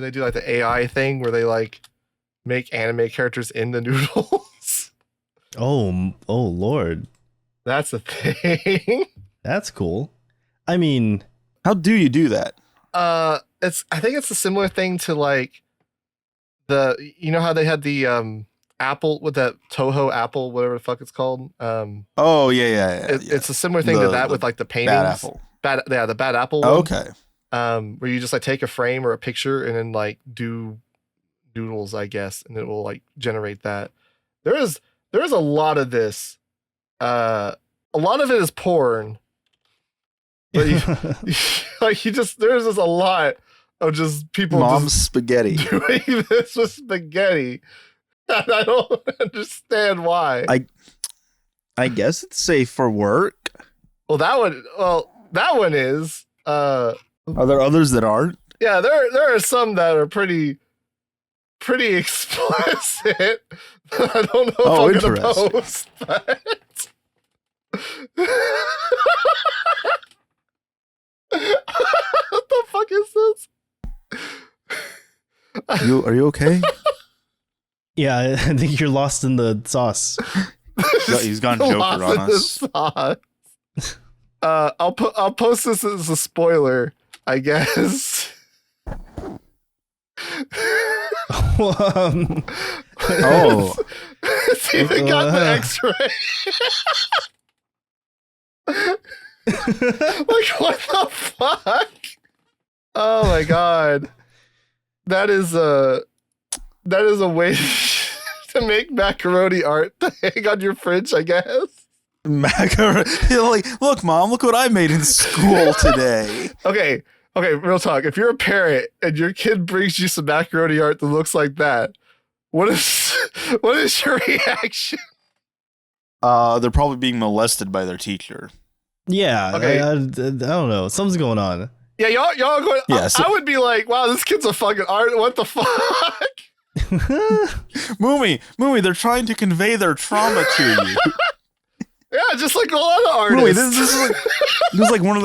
they do like the AI thing where they like make anime characters into noodles. Oh Lord. That's a thing. That's cool. I mean, how do you do that? I think it's a similar thing to like you know how they had the Apple with that Toho Apple, whatever the fuck it's called. Oh yeah. It's a similar thing to that with like the paintings. Bad Apple. The Bad Apple one. Okay. Where you just like take a frame or a picture and then like do doodles, I guess, and it will like generate that. There is a lot of this. A lot of it is porn. But there's just a lot of just people Mom's spaghetti doing this with spaghetti. And I don't understand why. I guess it's safe for work. Well, that one is. Are there others that aren't? Yeah, there are some that are pretty explicit. I don't know if I'm gonna post, but what the fuck is this? Are you okay? Yeah, I think you're lost in the sauce. He's gone Joker on us. I'll post this as a spoiler, I guess. It's even got the X-ray. Like, what the fuck? Oh my god. That is a way to make macaroni art to hang on your fridge, I guess. Macaroni. Like, look, Mom, look what I made in school today. Okay, real talk. If you're a parent and your kid brings you some macaroni art that looks like that, what is your reaction? They're probably being molested by their teacher. Yeah. Okay. I don't know. Something's going on. Yeah, y'all going. Yeah, I would be like, wow, this kid's a fucking art. What the fuck? Mumi, they're trying to convey their trauma to you. Yeah, just like a lot of artists. This is like one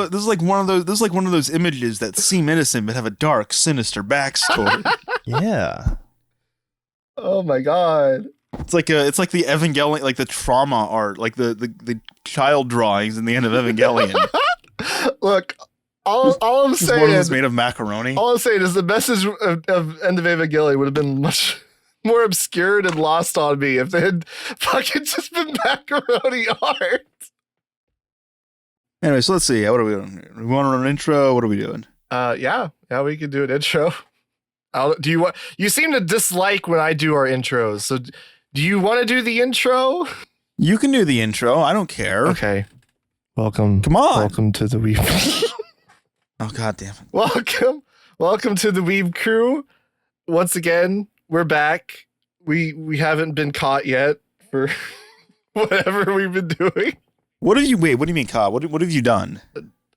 of those images that seem innocent but have a dark, sinister backstory. Yeah. Oh my god. It's like the Evangelion, like the trauma art, like the child drawings in the end of Evangelion. Look, all I'm saying one of them's made of macaroni. All I'm saying is the message of End of Evangelion would have been much more obscured and lost on me if they had fucking just been macaroni art. Anyway, so let's see. What are we doing here? We want to run an intro? What are we doing? Yeah, we can do an intro. You seem to dislike when I do our intros, so do you want to do the intro? You can do the intro. I don't care. Okay. Welcome. Come on. Welcome to the Weeb. Oh, god damn it. Welcome to the Weeb Crew. Once again, we're back. We haven't been caught yet for whatever we've been doing. What do you mean caught? What have you done?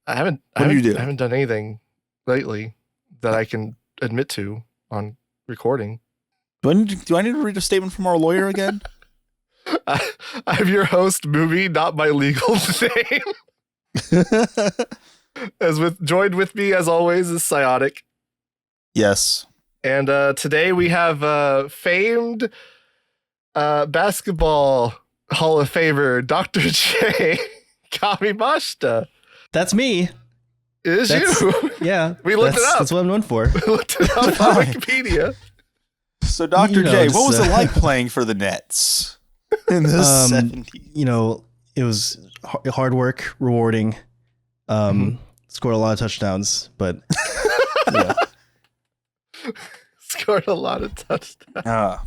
I haven't done anything lately that I can admit to on recording. Do I need to read a statement from our lawyer again? I'm your host, Mumi, not my legal name. Joined with me as always is Psiotic. Yes. And today we have famed basketball Hall of Famer Dr. J Kamimashita. That's me. It is you. Yeah. We looked it up. That's what I'm known for. We looked it up on Wikipedia. So Dr. J, what was it like playing for the Nets in the 70s? You know, it was hard work, rewarding. Scored a lot of touchdowns, but yeah. Scored a lot of touchdowns.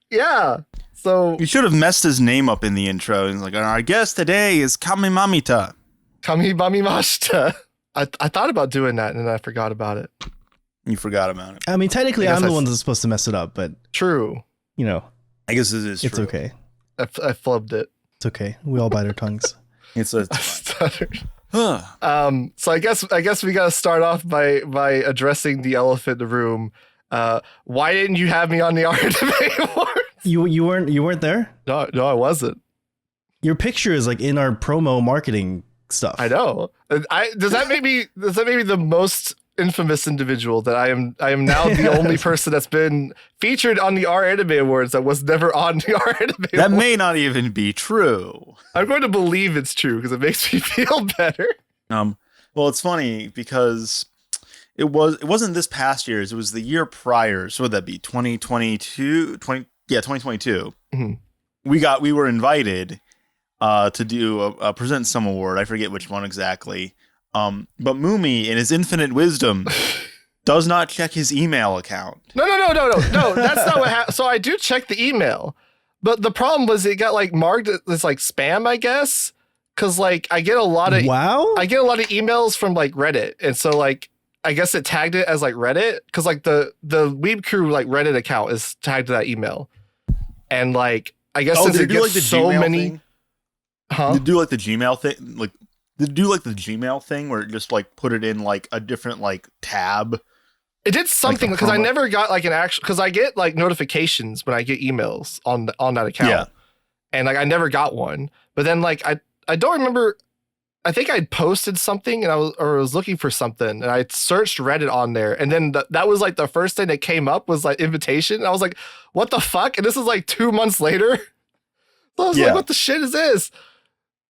Yeah. So you should have messed his name up in the intro. And like, our guest today is Kamimashita. Kamimashita. I thought about doing that and then I forgot about it. You forgot about it. I mean, technically, I'm the one that's supposed to mess it up, but true. You know, I guess it is. It's true. okay. I flubbed it. It's okay. We all bite our tongues. It's stuttered. So I guess we gotta start off by addressing the elephant in the room. Why didn't you have me on the Art Debate Awards? You weren't there? No, I wasn't. Your picture is like in our promo marketing stuff. I know. Does that make me the most infamous individual that I am now the only person that's been featured on the R Anime Awards that was never on the R Anime Awards. That may not even be true. I'm going to believe it's true because it makes me feel better. Well, it's funny because it wasn't this past year's, it was the year prior. So would that be 2022? 2022. Mm-hmm. We were invited to do a present some award. I forget which one exactly. But Mumi, in his infinite wisdom, does not check his email account. No. That's not what happened. So I do check the email, but the problem was it got like marked as like spam, I guess, because like I get a lot of emails from like Reddit, and so like I guess it tagged it as like Reddit because like the Weeb Crew like Reddit account is tagged to that email, and like I guess since it gets like so Gmail many. Thing? Huh? Did it do like the Gmail thing? Like, did it do like the Gmail thing where it just like put it in like a different like tab? It did something because I never got like an actual, because I get like notifications when I get emails on that account. Yeah. And like I never got one. But then like I don't remember, I think I'd posted something and I was looking for something and I searched Reddit on there. And then that was like the first thing that came up was like invitation. And I was like, what the fuck? And this is like 2 months later. So I was like, what the shit is this?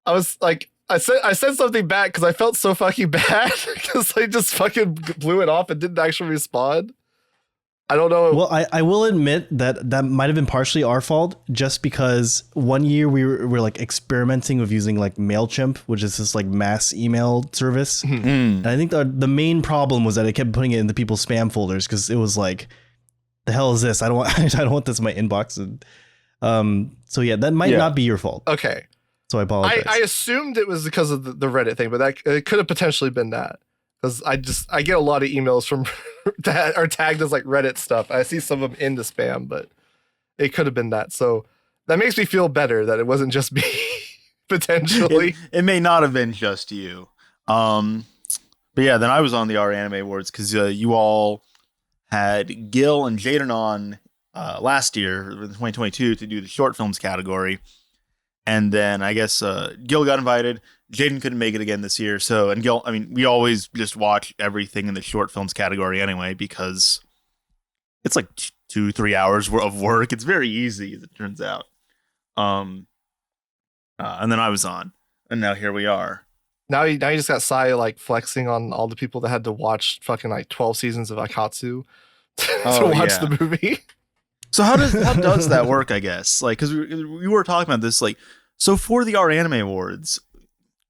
I was like, I said something back because I felt so fucking bad because I just fucking blew it off and didn't actually respond. I don't know. Well, I will admit that might have been partially our fault, just because one year we were like experimenting with using like MailChimp, which is this like mass email service. Mm-hmm. And I think the main problem was that it kept putting it into people's spam folders because it was like, the hell is this? I don't want this in my inbox. And so yeah, that might not be your fault. Okay. So I apologize. I assumed it was because of the Reddit thing, but it could have potentially been that. Because I get a lot of emails from that are tagged as like Reddit stuff. I see some of them in the spam, but it could have been that. So that makes me feel better that it wasn't just me, potentially. It may not have been just you. But yeah, then I was on the R Anime Awards because you all had Gil and Jaden on last year, 2022, to do the short films category. And then I guess Gil got invited. Jaden couldn't make it again this year. So, and Gil, I mean, we always just watch everything in the short films category anyway, because it's like 2-3 hours of work. It's very easy, as it turns out. And then I was on, and now here we are. Now you just got Sai like flexing on all the people that had to watch fucking like 12 seasons of Aikatsu to watch the movie. So how does that work, I guess? Like, because we were talking about this, like, so for the R Anime Awards,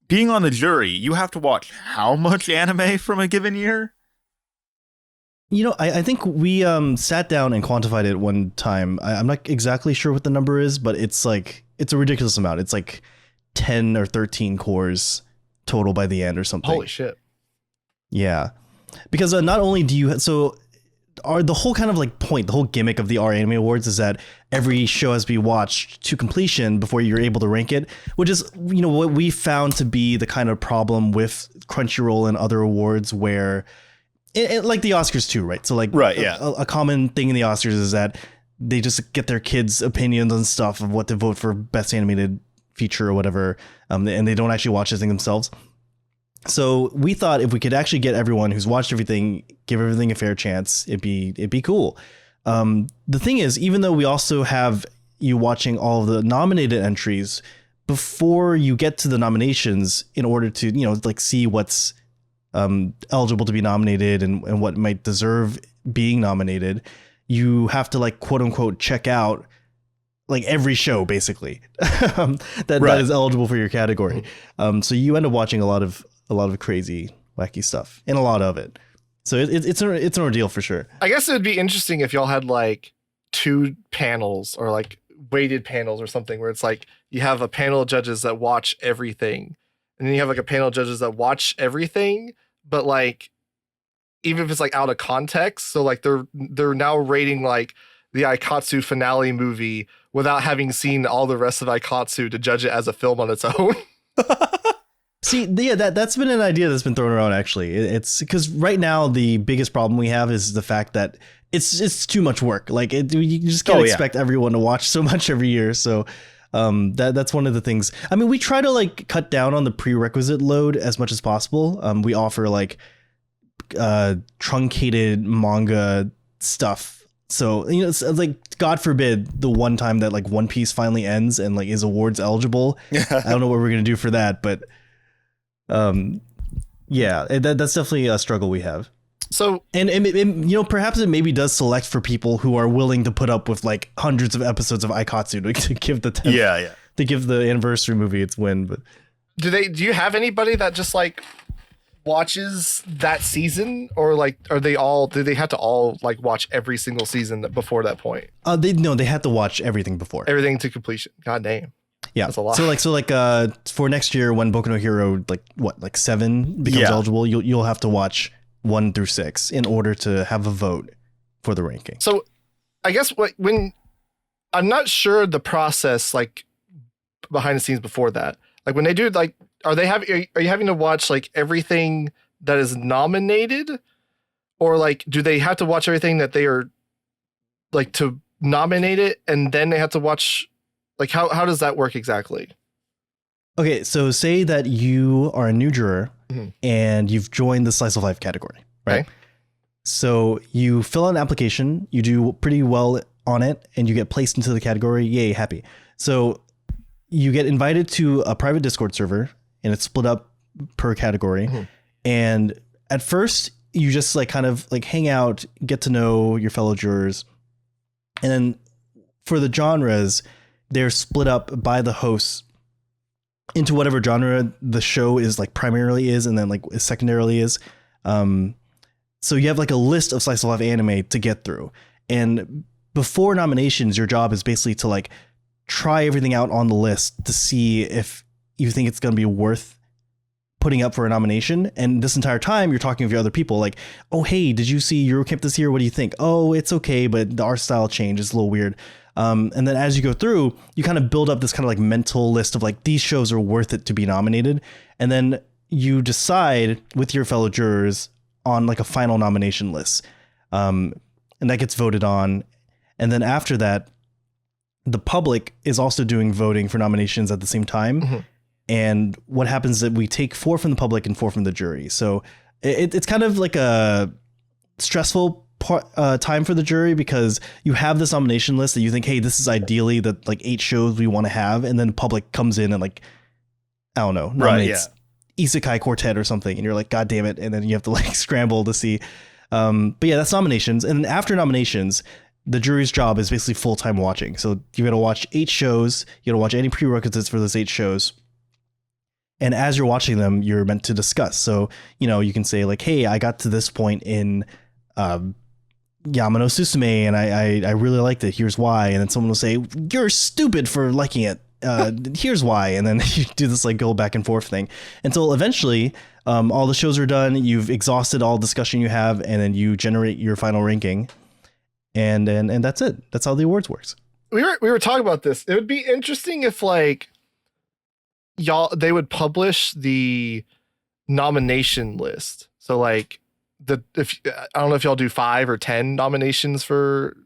being on the jury, you have to watch how much anime from a given year? You know, I think we sat down and quantified it one time. I'm not exactly sure what the number is, but it's like, it's a ridiculous amount. It's like 10 or 13 cores total by the end or something. Holy shit. Yeah. Because not only do you... So... the whole kind of like point, the whole gimmick of the R Anime Awards is that every show has to be watched to completion before you're able to rank it, which is, you know, what we found to be the kind of problem with Crunchyroll and other awards where like the Oscars too, right? So like, right, yeah. A common thing in the Oscars is that they just get their kids' opinions and stuff of what to vote for best animated feature or whatever, and they don't actually watch the thing themselves. So we thought if we could actually get everyone who's watched everything, give everything a fair chance, it'd be cool. The thing is, even though we also have you watching all of the nominated entries, before you get to the nominations, in order to, you know, like see what's eligible to be nominated and what might deserve being nominated, you have to like quote unquote check out like every show basically that is eligible for your category. So you end up watching a lot of crazy, wacky stuff, and a lot of it. So it's an ordeal for sure. I guess it would be interesting if y'all had like 2 panels or like weighted panels or something where it's like you have a panel of judges that watch everything, and then you have like a panel of judges that watch everything, but like even if it's like out of context. So like they're now rating like the Aikatsu finale movie without having seen all the rest of Aikatsu to judge it as a film on its own. See, yeah, that's been an idea that's been thrown around, actually. It's because right now the biggest problem we have is the fact that it's too much work. Like you just can't expect everyone to watch so much every year. So that's one of the things. I mean, we try to like cut down on the prerequisite load as much as possible. We offer like truncated manga stuff. So, it's like, God forbid, the one time that like One Piece finally ends and like is awards eligible. I don't know what we're gonna do for that, but yeah, that's definitely a struggle we have. So, and perhaps it maybe does select for people who are willing to put up with like hundreds of episodes of Aikatsu to give the 10th, to give the anniversary movie its win. But do you have anybody that just like watches that season, or like do they have to all like watch every single season before that point? They had to watch everything before. Everything to completion. God damn. Yeah. That's a lot. So for next year when Boku no Hero like 7 becomes eligible, you'll have to watch 1 through 6 in order to have a vote for the ranking. So I guess when I'm not sure the process like behind the scenes before that, like when they do like, are you having to watch like everything that is nominated, or like do they have to watch everything that they are like to nominate it and then they have to watch, like how does that work exactly? Okay, so say that you are a new juror and you've joined the slice of life category, right? Okay. So you fill out an application, you do pretty well on it, and you get placed into the category. Yay, happy. So you get invited to a private Discord server, and it's split up per category. And at first, you just like kind of like hang out, get to know your fellow jurors. And then for the genres, they're split up by the hosts into whatever genre the show is like primarily is, and then like secondarily is. So you have like a list of slice of life anime to get through. And before nominations, your job is basically to like try everything out on the list to see if you think it's going to be worth putting up for a nomination. And this entire time you're talking with your other people like, oh, hey, did you see Eurocamp this year? What do you think? Oh, it's okay, but the art style change is a little weird. And then as you go through, you kind of build up this kind of like mental list of like, these shows are worth it to be nominated. And then you decide with your fellow jurors on like a final nomination list. And that gets voted on. And then after that, the public is also doing voting for nominations at the same time. And what happens is that we take 4 from the public and 4 from the jury. So it's kind of like a stressful time for the jury, because you have this nomination list that you think, hey, this is ideally the like 8 shows we want to have. And then the public comes in and like, I don't know, nominates Isekai Quartet or something. And you're like, God damn it. And then you have to like scramble to see. But yeah, that's nominations. And then after nominations, the jury's job is basically full-time watching. So you got to watch 8 shows. You got to watch any prerequisites for those 8 shows. And as you're watching them, you're meant to discuss. So, you can say like, hey, I got to this point in Yamano Susume and I really liked it. Here's why. And then someone will say, you're stupid for liking it. Here's why. And then you do this like go back and forth thing until eventually all the shows are done. You've exhausted all discussion you have, and then you generate your final ranking. And that's it. That's how the awards works. We were talking about this. It would be interesting if like they would publish the nomination list. So like I don't know if y'all do 5 or 10 nominations for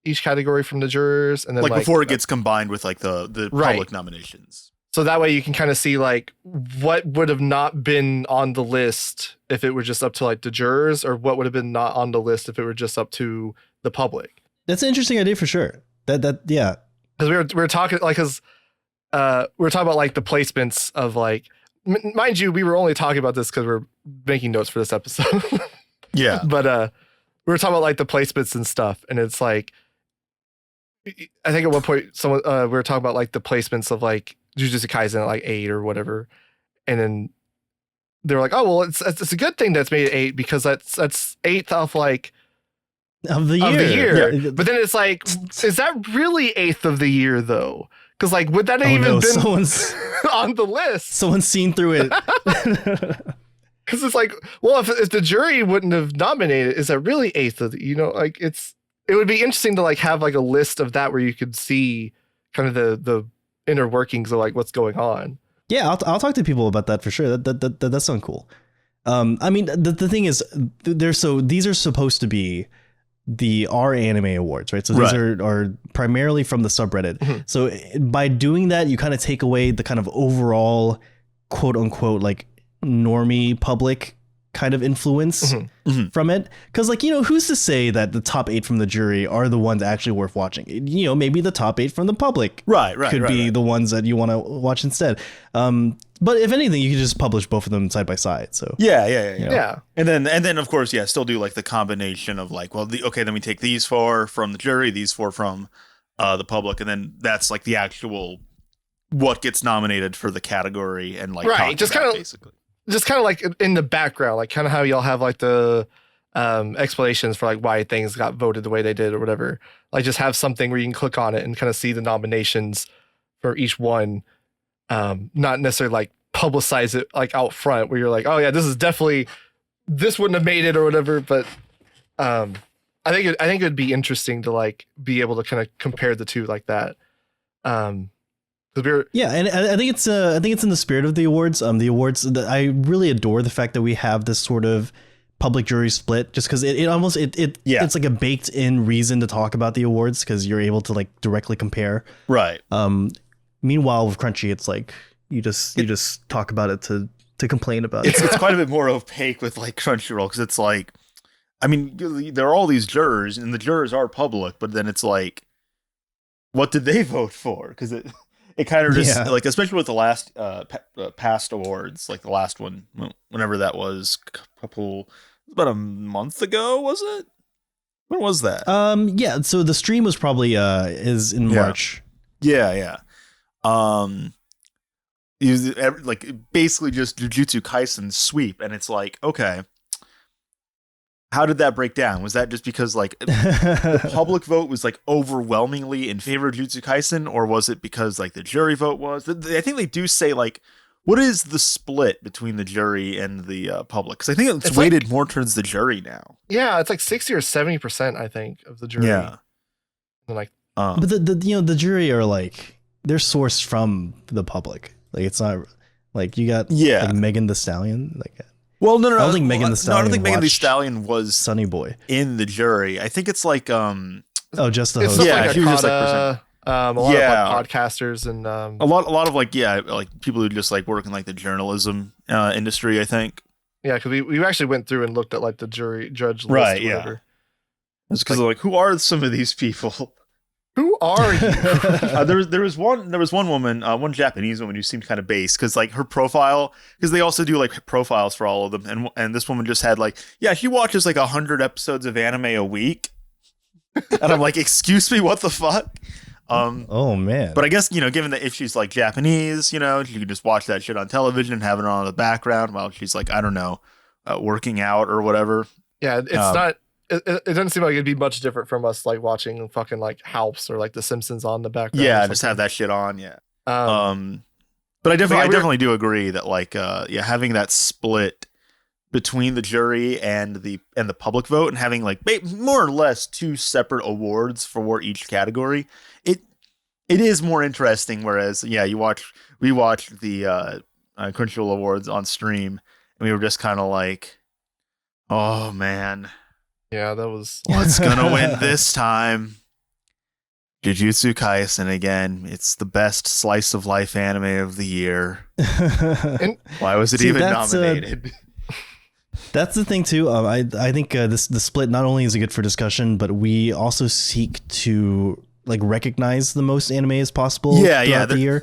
each category from the jurors, and then like before it gets combined with like the public nominations. So that way you can kind of see like what would have not been on the list if it were just up to like the jurors, or what would have been not on the list if it were just up to the public. That's an interesting idea for sure. Yeah. Because we were talking like, we were talking about like the placements of like, mind you, we were only talking about this because we're making notes for this episode. Yeah. But we were talking about like the placements and stuff, and it's like, I think at one point someone we were talking about like the placements of like Jujutsu Kaisen at like 8 or whatever, and then they were like, oh well, it's a good thing that's made it 8 because that's 8th of like of the year. Yeah. But then it's like, is that really 8th of the year though? Because like, would that have even been someone's on the list? Someone's seen through it. Because it's like, well, if the jury wouldn't have nominated, is that really 8th of the, like it would be interesting to like have like a list of that where you could see kind of the inner workings of like what's going on. Yeah, I'll talk to people about that for sure. That sounds cool. I mean, the thing is, these are supposed to be the R Anime Awards, right? So these are primarily from the subreddit. Mm-hmm. So by doing that, you kind of take away the kind of overall quote unquote like normie public kind of influence from it. Because, like, who's to say that the top 8 from the jury are the ones actually worth watching? Maybe the top 8 from the public could be the ones that you want to watch instead. But if anything, you could just publish both of them side by side. So yeah. And then of course, still do like the combination of like, well, then we take these 4 from the jury, these 4 from the public, and then that's like the actual what gets nominated for the category and like just kind of basically. Just kind of like in the background, like kind of how y'all have like the explanations for like why things got voted the way they did or whatever. Like just have something where you can click on it and kind of see the nominations for each one. Not necessarily like publicize it like out front where you're like, oh yeah, this wouldn't have made it or whatever. But I think it'd be interesting to like be able to kind of compare the two like that. And I think it's in the spirit of the awards. The awards, I really adore the fact that we have this sort of public jury split, just because it's like a baked in reason to talk about the awards because you're able to like directly compare. Right. Meanwhile, with Crunchy, it's like you just talk about it to complain about it. It's quite a bit more opaque with like Crunchyroll because it's like, I mean, there are all these jurors and the jurors are public, but then it's like, what did they vote for? Because it kind of just like, especially with the last past awards, like the last one, whenever that was, about a month ago, was it? When was that? So the stream was probably is in March. Yeah. Like basically just Jujutsu Kaisen sweep, and it's like, okay, how did that break down? Was that just because like the public vote was like overwhelmingly in favor of Jujutsu Kaisen, or was it because like the jury vote was? I think they do say like, what is the split between the jury and the public? Because I think it's weighted more towards the jury now. Yeah, it's like 60 or 70%, I think, of the jury. Yeah, and like, but the jury are like they're sourced from the public. Like it's not like you got like Megan Thee Stallion like. Well, no. I don't think Megan Thee Stallion. I don't think Megan Thee Stallion was Sunny Boy in the jury. I think it's like just the host. Yeah, she was just like a lot of like podcasters and a lot of like people who just like work in like the journalism industry. I think. Yeah, because we actually went through and looked at like the judge list. Right. Or whatever. It's because like who are some of these people? Who are you? There was one woman, one Japanese woman who seemed kind of base because like her profile, because they also do like profiles for all of them, and this woman just had like, she watches like 100 episodes of anime a week, and I'm like, excuse me, what the fuck? Oh man. But I guess given that if she's like Japanese, you can just watch that shit on television and have it on in the background while she's like, I don't know, working out or whatever. Yeah, it's not. It doesn't seem like it'd be much different from us like watching fucking like Halps or like The Simpsons on the background. Yeah, just have that shit on. Yeah. But I definitely do agree that like having that split between the jury and the public vote and having like more or less 2 separate awards for each category, it is more interesting. Whereas we watched the Crunchyroll Awards on stream and we were just kind of like, oh man. Yeah, that was... What's gonna win this time? Jujutsu Kaisen again. It's the best slice of life anime of the year. Why was it even nominated? That's the thing too. I think the split not only is it good for discussion, but we also seek to like recognize the most anime as possible throughout the year.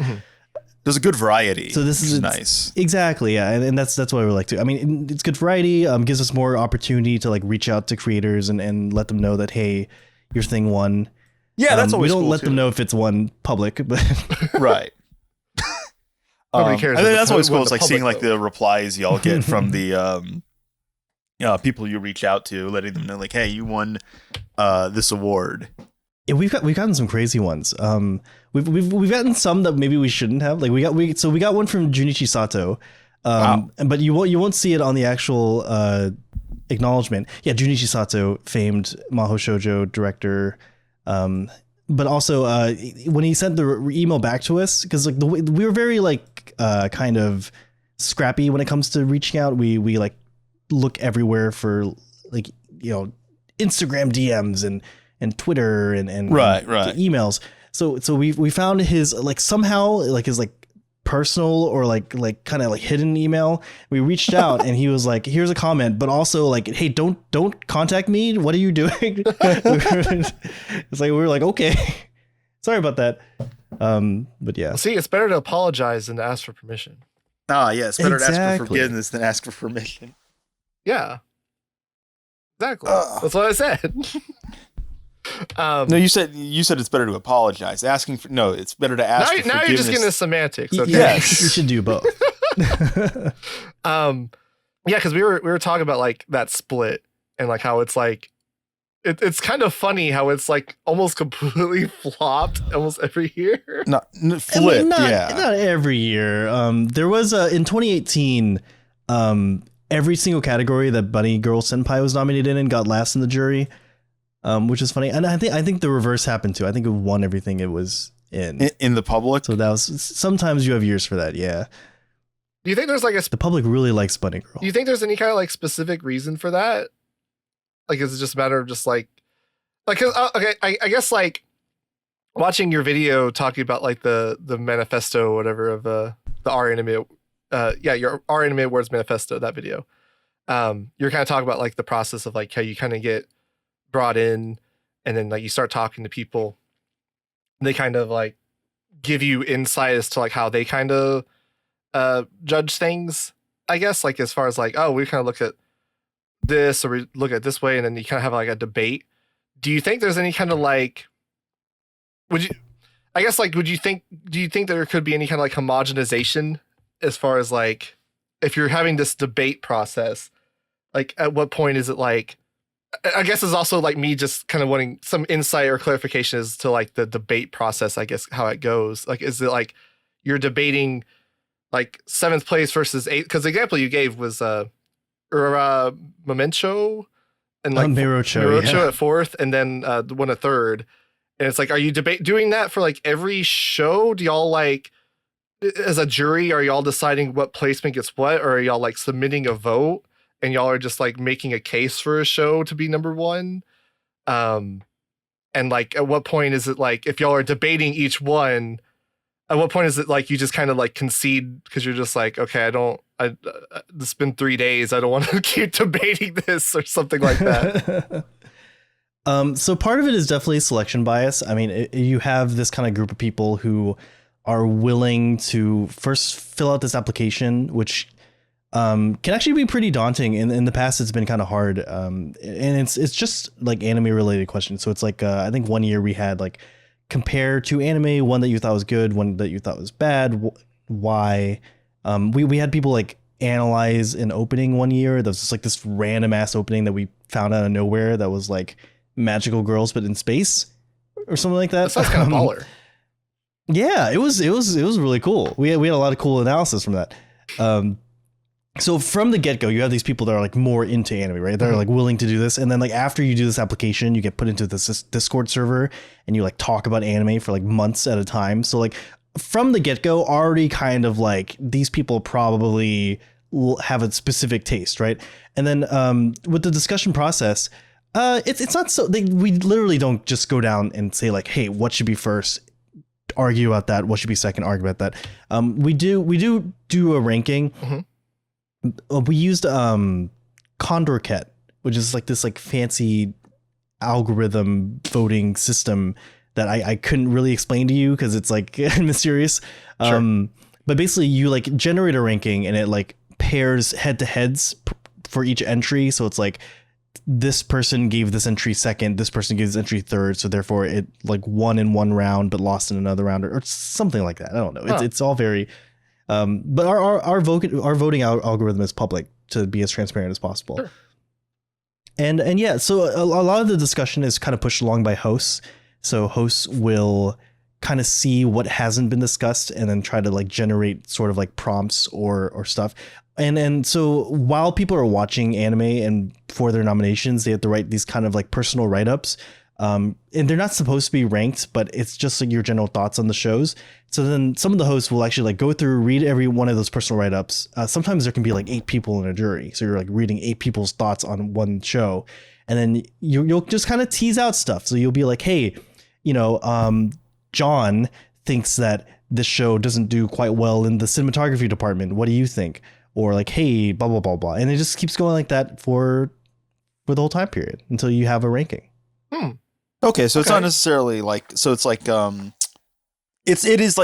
There's a good variety. So this is nice. Exactly. Yeah. And that's what I would like to. I mean, it's good variety. Gives us more opportunity to like reach out to creators and let them know that, hey, your thing won. Yeah, that's always cool. We don't let them know if it's won public, but right. Nobody cares. I think that's always cool. It's like seeing like the replies y'all get from the people you reach out to, letting them know like, hey, you won this award. Yeah, we've gotten some crazy ones. We've gotten some that maybe we shouldn't have. Like we got one from Junichi Sato. Wow. But you won't see it on the actual acknowledgement. Yeah, Junichi Sato, famed Mahou Shoujo director. But also when he sent the email back to us, because like we were very like kind of scrappy when it comes to reaching out. We like look everywhere for like Instagram DMs and Twitter and right. emails. So we found his like somehow like his like personal or like kind of like hidden email. We reached out and he was like, here's a comment, but also like, hey, don't contact me. What are you doing? It's like, we were like, okay, sorry about that. But yeah. Well, see, it's better to apologize than to ask for permission. Ah, yeah, it's better to ask for Exactly. forgiveness than ask for permission. Yeah. Exactly. That's what I said. No, you said it's better to apologize. Asking for no, it's better to ask for forgiveness. Now you're just getting the semantics. Okay. Yes. You should do both. Yeah, because we were talking about like that split and like how it's like it's kind of funny how it's like almost completely flopped almost every year. Not flip, not every year. There was in 2018, every single category that Bunny Girl Senpai was nominated in got last in the jury, which is funny. And I think the reverse happened too. I think it won everything it was in the public. So that was sometimes you have years for that. Yeah. Do you think there's like the public really likes Bunny Girl? Do you think there's any kind of like specific reason for that? Like, is it just a matter of just like, okay, I guess like watching your video talking about like the manifesto or whatever of the R Anime, your R Anime Awards manifesto, that video. You're kind of talking about like the process of like how you kind of get brought in and then like you start talking to people. And they kind of like give you insight as to like how they kind of judge things, I guess, like as far as like, oh, we kind of look at this or we look at it this way, and then you kind of have like a debate. Do you think there's any kind of like, do you think there could be any kind of like homogenization as far as like, if you're having this debate process, like at what point is it like, I guess it's also like me just kind of wanting some insight or clarification as to like the debate process, I guess, how it goes. Like, is it like you're debating like 7th place versus 8th? Because the example you gave was Memento and like Mirocho at 4th and then the one at 3rd. And it's like, are you doing that for like every show? Do y'all like, as a jury, are y'all deciding what placement gets what? Or are y'all like submitting a vote and y'all are just like making a case for a show to be number 1? And like, at what point is it like, if y'all are debating each one, at what point is it like you just kind of like concede because you're just like, okay, it's been 3 days, I don't want to keep debating this or something like that. So part of it is definitely selection bias. I mean, you have this kind of group of people who are willing to first fill out this application, which can actually be pretty daunting. In the past, it's been kind of hard. And it's just like anime related questions. So it's like, I think one year we had like compare 2 anime, one that you thought was good, one that you thought was bad. Why? We had people like analyze an opening one year. There was just like this random ass opening that we found out of nowhere that was like magical girls, but in space or something like that. That sounds kind of baller. Yeah, it was really cool. We had a lot of cool analysis from that. So from the get-go, you have these people that are like more into anime, right? They're like willing to do this. And then like after you do this application, you get put into this Discord server and you like talk about anime for like months at a time. So like from the get-go, already kind of like these people probably will have a specific taste, right? And then with the discussion process, it's not so, we literally don't just go down and say like, hey, what should be first? Argue about that. What should be second? Argue about that. We do a ranking. We used Condorket, which is like this like fancy algorithm voting system that I couldn't really explain to you because it's like mysterious. Sure. But basically you like generate a ranking and it like pairs head to heads for each entry. So it's like this person gave this entry second, this person gave this entry third. So therefore it like won in one round, but lost in another round or something like that. I don't know. It's all very, but our voting algorithm is public to be as transparent as possible. Sure. And yeah, so a lot of the discussion is kind of pushed along by hosts. So hosts will kind of see what hasn't been discussed and then try to like generate sort of like prompts or stuff. And so while people are watching anime and for their nominations, they have to write these kind of like personal write-ups. And they're not supposed to be ranked, but it's just like your general thoughts on the shows. So then some of the hosts will actually like go through, read every one of those personal write-ups. Sometimes there can be like 8 people in a jury. So you're like reading 8 people's thoughts on one show. And then you'll just kind of tease out stuff. So you'll be like, hey, John thinks that this show doesn't do quite well in the cinematography department. What do you think? Or like, hey, blah blah blah blah, and it just keeps going like that for the whole time period until you have a ranking. Okay, so it's not necessarily like, so it's like it is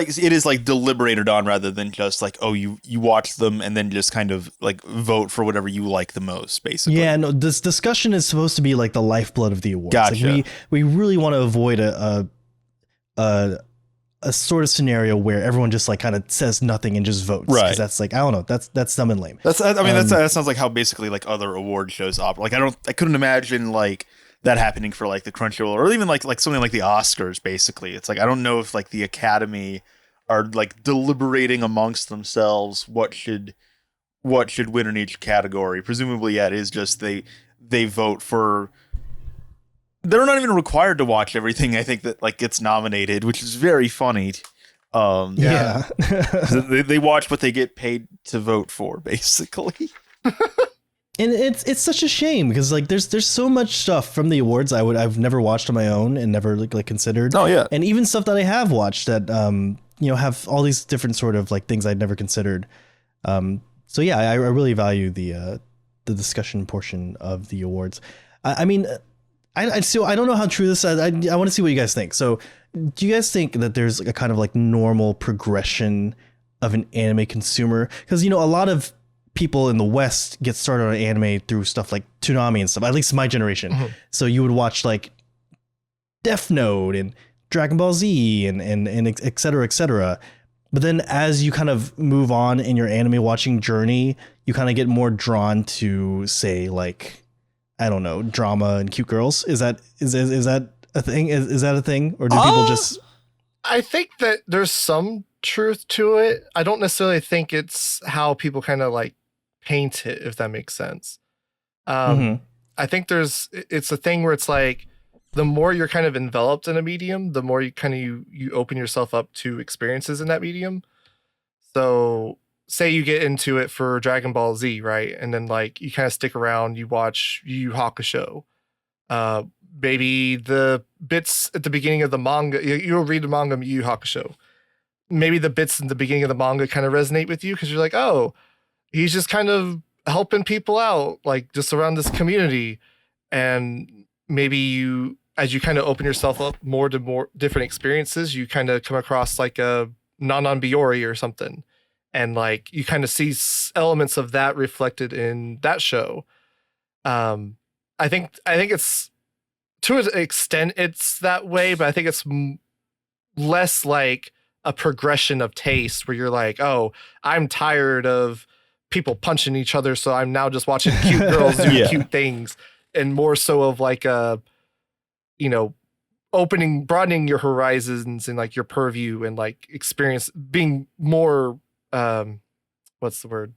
like deliberated on rather than just like, oh, you watch them and then just kind of like vote for whatever you like the most, basically. Yeah, no, this discussion is supposed to be like the lifeblood of the awards. Gotcha. Like we really want to avoid a sort of scenario where everyone just like kind of says nothing and just votes. Right. Because that's like, I don't know, that's dumb and lame. That sounds like how basically like other award shows operate. Like I couldn't imagine like that happening for like the Crunchyroll or even like something like the Oscars. Basically, it's like I don't know if like the Academy are like deliberating amongst themselves what should win in each category. Presumably, yeah, it is just they vote for. They're not even required to watch everything, I think, that like gets nominated, which is very funny. Yeah. they watch what they get paid to vote for, basically. And it's such a shame because like there's so much stuff from the awards I've never watched on my own and never like considered. Oh yeah. And even stuff that I have watched that have all these different sort of like things I'd never considered. So yeah, I really value the discussion portion of the awards. I mean, I don't know how true this is. I want to see what you guys think. So do you guys think that there's a kind of like normal progression of an anime consumer? Because, a lot of people in the West get started on anime through stuff like Toonami and stuff, at least my generation. Mm-hmm. So you would watch like Death Note and Dragon Ball Z and et cetera, et cetera. But then as you kind of move on in your anime watching journey, you kind of get more drawn to, say, like, I don't know, drama and cute girls. Is that a thing? Is that a thing? Or do people just... I think that there's some truth to it. I don't necessarily think it's how people kind of like paint it, if that makes sense. I think it's a thing where it's like, the more you're kind of enveloped in a medium, the more you kind of you open yourself up to experiences in that medium. So say you get into it for Dragon Ball Z, right? And then like you kind of stick around, you watch Yu Yu Hakusho. Maybe the bits at the beginning of the manga, you'll read the manga Yu Yu Hakusho. Maybe the bits in the beginning of the manga kind of resonate with you because you're like, oh, he's just kind of helping people out, like just around this community. And maybe as you kind of open yourself up more to more different experiences, you kind of come across like a Nanan Biori or something. And like you kind of see elements of that reflected in that show. I think it's, to an extent it's that way, but I think it's less like a progression of taste where you're like, oh, I'm tired of people punching each other, so I'm now just watching cute girls do cute things, and more so of like a, broadening your horizons and like your purview and like experience, being more what's the word,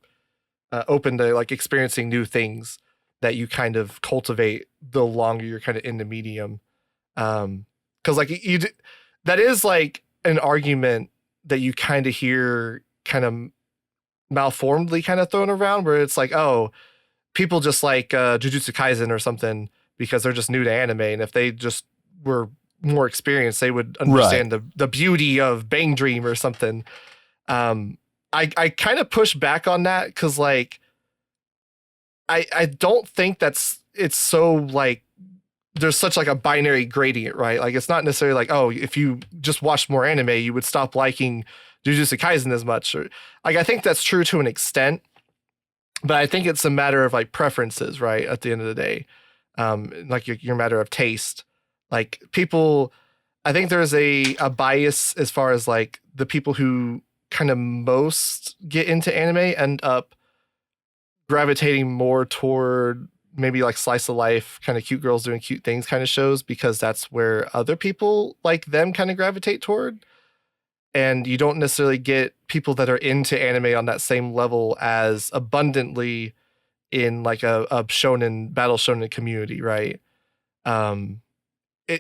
open to like experiencing new things that you kind of cultivate the longer you're kind of in the medium. Because like that is like an argument that you kind of hear kind of malformedly kind of thrown around, where it's like, oh, people just like Jujutsu Kaisen or something because they're just new to anime, and if they just were more experienced, they would understand the beauty of Bang Dream or something. I kind of push back on that because like I don't think it's so like there's such like a binary gradient, right? Like it's not necessarily like, oh, if you just watched more anime, you would stop liking Jujutsu Kaisen as much. Or like I think that's true to an extent, but I think it's a matter of like preferences, right? At the end of the day, like your matter of taste. Like people, I think there's a bias as far as like the people who kind of most get into anime end up gravitating more toward maybe like slice of life kind of cute girls doing cute things kind of shows, because that's where other people like them kind of gravitate toward. And you don't necessarily get people that are into anime on that same level as abundantly in like a shonen battle shonen community, right?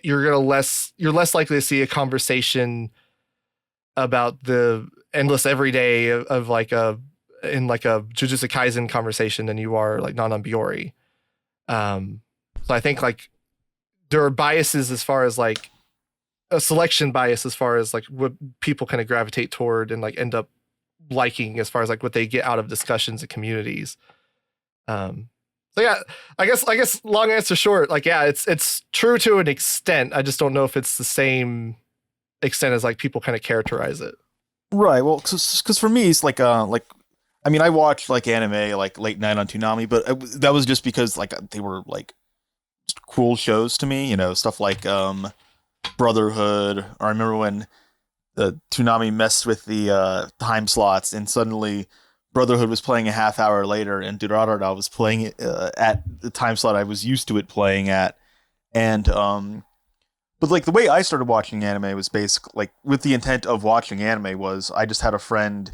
You're less likely to see a conversation about the endless everyday of like in like a Jujutsu Kaisen conversation than you are like Nanan Biori. So I think like there are biases as far as like a selection bias as far as like what people kind of gravitate toward and like end up liking as far as like what they get out of discussions and communities. So yeah, I guess long answer short, like yeah, it's true to an extent. I just don't know if it's the same extent as like people kind of characterize it. Right. Well, because for me, it's like I mean, I watched like anime like late night on Toonami, but that was just because like they were like just cool shows to me. You know, stuff like Brotherhood. Or I remember when the Toonami messed with the time slots, and suddenly Brotherhood was playing a half hour later, and Durarara was playing it at the time slot I was used to it playing at, and But like the way I started watching anime was basically like with the intent of watching anime was I just had a friend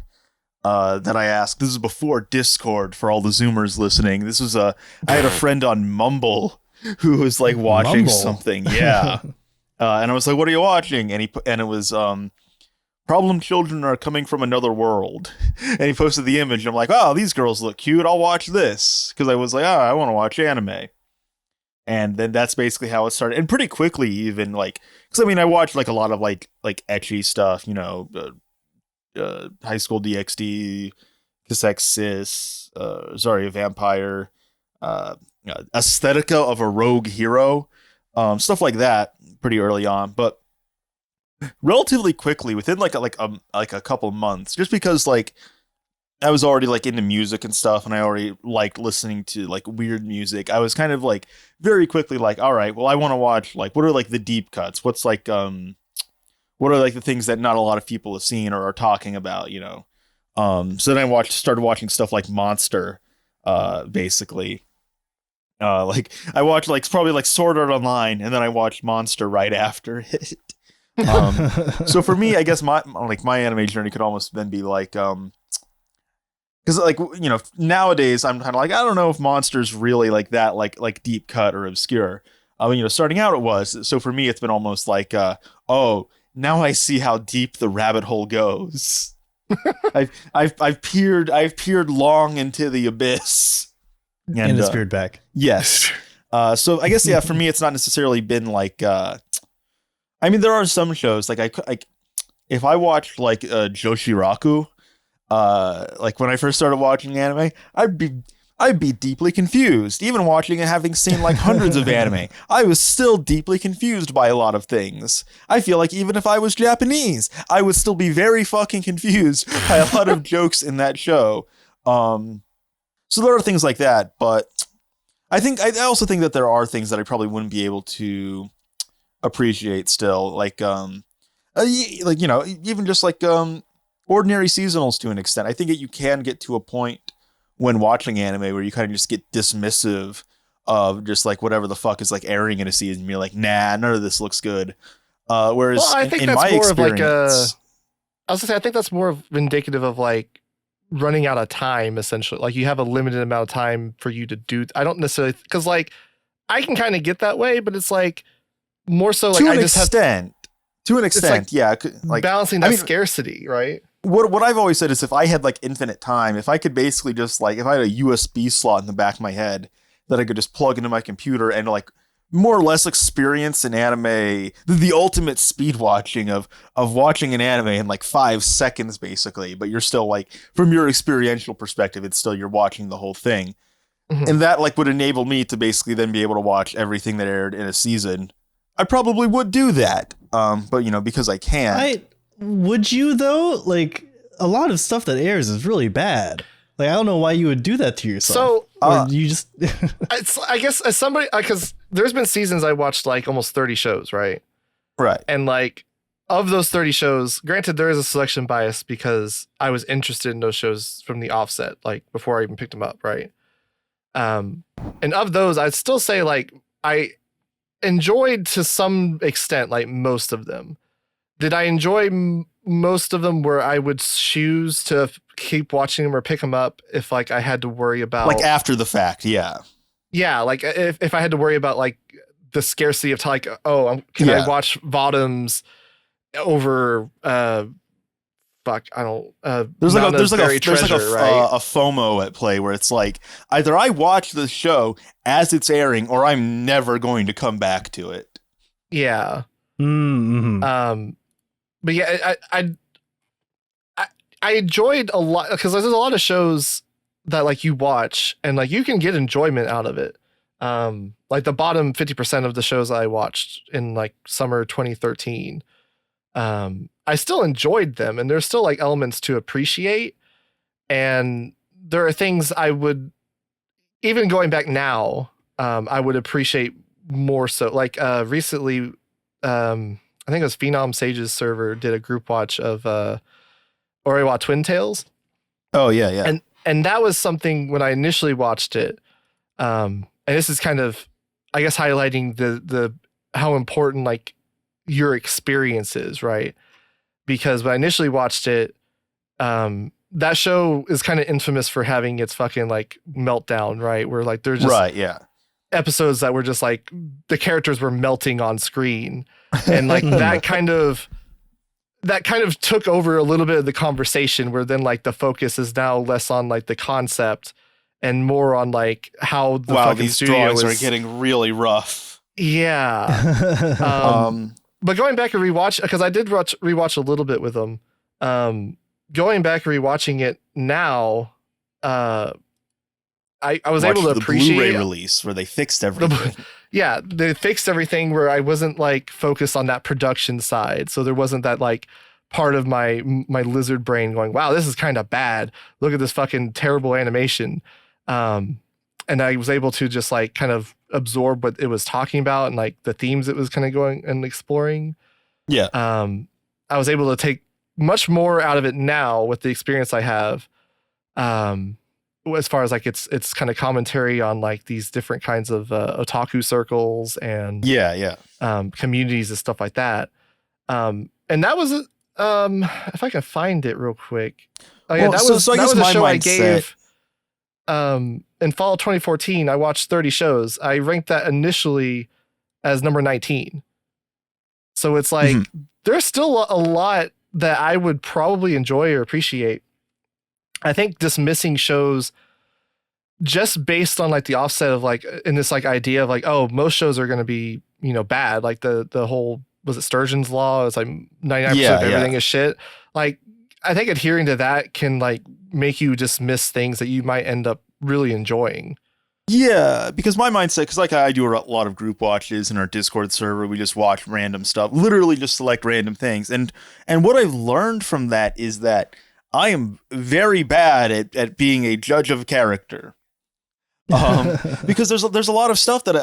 that I asked. This is before Discord for all the Zoomers listening. This was I had a friend on Mumble who was like watching something. Yeah. And I was like, "What are you watching?" And it was Problem Children Are Coming from Another World. And he posted the image and I'm like, "Oh, these girls look cute. I'll watch this." Because I was like, "Oh, I want to watch anime." And then that's basically how it started. And pretty quickly, even like, because I mean, I watched like a lot of like ecchi stuff, you know, High School DxD, Kisex Sis, Zarya Vampire, Aesthetica of a Rogue Hero, stuff like that pretty early on. But relatively quickly, within like a couple months, just because like I was already like into music and stuff, and I already liked listening to like weird music. I was kind of like very quickly like, all right, well, I want to watch like what are like the deep cuts? What's like what are like the things that not a lot of people have seen or are talking about, you know? So then started watching stuff like Monster, basically. Like I watched like probably like Sword Art Online, and then I watched Monster right after it. So for me, I guess my anime journey could almost then be like because like, you know, nowadays I'm kind of like, I don't know if Monster's really like that like deep cut or obscure. I mean, you know, starting out it was. So for me, it's been almost like oh, now I see how deep the rabbit hole goes. I've peered long into the abyss. And it's peered back. Yes. So I guess yeah, for me it's not necessarily been like I mean, there are some shows like if I watched like Joshiraku, like when I first started watching anime, I'd be deeply confused. Even watching and having seen like hundreds of anime, I was still deeply confused by a lot of things. I feel like even if I was Japanese, I would still be very fucking confused by a lot of jokes in that show. So there are things like that, but I also think that there are things that I probably wouldn't be able to appreciate still, like you know, even just like ordinary seasonals to an extent. I think that you can get to a point when watching anime where you kind of just get dismissive of just like whatever the fuck is like airing in a season. You're like, nah, none of this looks good. Whereas well, I think in that's my more experience, of like I was gonna say I think that's more of indicative of like running out of time, essentially. Like you have a limited amount of time for you to do. I don't necessarily, because like I can kind of get that way, but it's like more so like to I an just extent, like yeah, like balancing that scarcity, right? What I've always said is if I had like infinite time, if I could basically just like if I had a USB slot in the back of my head that I could just plug into my computer and like more or less experience an anime, the ultimate speed watching of watching an anime in like 5 seconds basically, but you're still like from your experiential perspective, it's still you're watching the whole thing. Mm-hmm. And that like would enable me to basically then be able to watch everything that aired in a season. I probably would do that. But you know, because I can't. Would you though? Like a lot of stuff that airs is really bad. Like I don't know why you would do that to yourself. So or you just it's, I guess as somebody, because there's been seasons I watched like almost 30 shows, right? Right. And like of those 30 shows, granted there is a selection bias because I was interested in those shows from the offset, like before I even picked them up, right? And of those, I'd still say like I enjoyed to some extent like most of them. Did I enjoy most of them where I would choose to keep watching them or pick them up if like I had to worry about like after the fact? Yeah. Yeah. Like if I had to worry about like the scarcity of like, oh, can I watch bottoms over, fuck, I don't, there's like a right? a FOMO at play where it's like either I watch the show as it's airing or I'm never going to come back to it. Yeah. Mm-hmm. But yeah, I enjoyed a lot because there's a lot of shows that like you watch and like you can get enjoyment out of it. Like the bottom 50% of the shows I watched in like summer 2013, I still enjoyed them and there's still like elements to appreciate. And there are things I would, even going back now, I would appreciate more so. Like recently, I think it was Phenom Sage's server did a group watch of Orewa Twin Tails. Oh yeah. And that was something when I initially watched it. And this is kind of, I guess, highlighting the how important like your experience is, right? Because when I initially watched it, that show is kind of infamous for having its fucking like meltdown, right? Where like there's just episodes that were just like the characters were melting on screen, and like that kind of took over a little bit of the conversation. Where then like the focus is now less on like the concept and more on like how the fucking these studio drawings is are getting really rough. Yeah. But going back and rewatch, because I did rewatch a little bit with them. Going back and rewatching it now, I was able to appreciate the Blu-ray release where they fixed everything. Yeah, they fixed everything where I wasn't like focused on that production side, so there wasn't that like part of my lizard brain going, "Wow, this is kind of bad. Look at this fucking terrible animation." And I was able to just like kind of absorb what it was talking about and like the themes it was kind of going and exploring. Yeah. I was able to take much more out of it now with the experience I have. As far as like it's kind of commentary on like these different kinds of otaku circles and communities and stuff like that. And that was if I can find it real quick. Oh yeah, that was a show I gave. In fall 2014, I watched 30 shows. I ranked that initially as number 19. So it's like there's still a lot that I would probably enjoy or appreciate. I think dismissing shows just based on like the offset of like in this like idea of like, oh, most shows are going to be, bad. Like the whole, was it Sturgeon's law? It's like 99% of everything is shit. Like I think adhering to that can like make you dismiss things that you might end up really enjoying. Yeah, because my mindset, because like I do a lot of group watches in our Discord server, we just watch random stuff, literally just select random things. And what I've learned from that is that I am very bad at being a judge of character. Because there's a lot of stuff that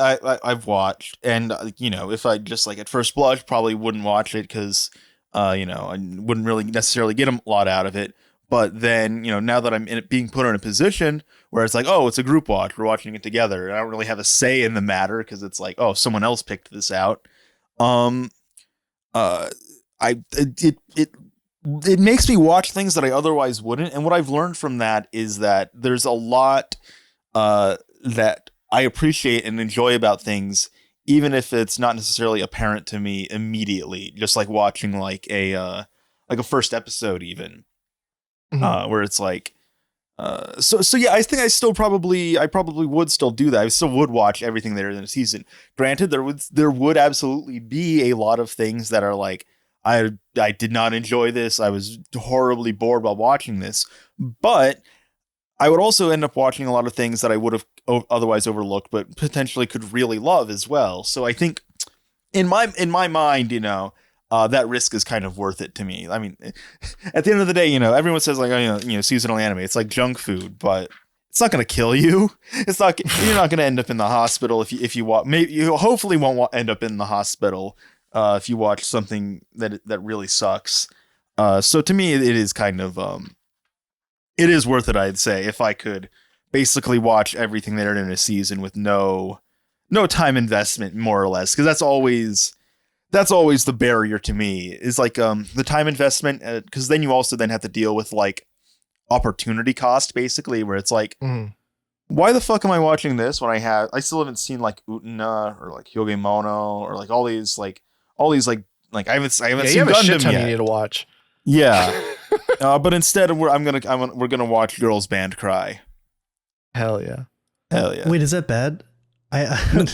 I've watched, and if I just like at first blush probably wouldn't watch it because I wouldn't really necessarily get a lot out of it. But then, now that I'm being put in a position where it's like, oh, it's a group watch, we're watching it together, and I don't really have a say in the matter because it's like, oh, someone else picked this out. It makes me watch things that I otherwise wouldn't. And what I've learned from that is that there's a lot that I appreciate and enjoy about things, even if it's not necessarily apparent to me immediately. Just like watching like a first episode, even. Where it's like, so yeah, I think I probably would still do that. I still would watch everything there in a season. Granted, there would absolutely be a lot of things that are like, I did not enjoy this. I was horribly bored while watching this, but I would also end up watching a lot of things that I would have otherwise overlooked, but potentially could really love as well. So I think in my mind, that risk is kind of worth it to me. I mean, at the end of the day, everyone says like, seasonal anime, it's like junk food, but it's not going to kill you. It's not, you're not going to end up in the hospital if you watch, maybe you hopefully won't end up in the hospital if you watch something that really sucks. So to me, it is kind of, it is worth it, I'd say, if I could basically watch everything there in a season with no time investment, more or less, because that's always the barrier to me, is like the time investment, because then you also then have to deal with like opportunity cost, basically, where it's like, why the fuck am I watching this when I still haven't seen like Utena or like Hyogemono or like all these like I haven't seen Gundam yet. You need to watch. Yeah, but instead we're gonna watch Girls Band Cry. Hell yeah. Wait, is that bad?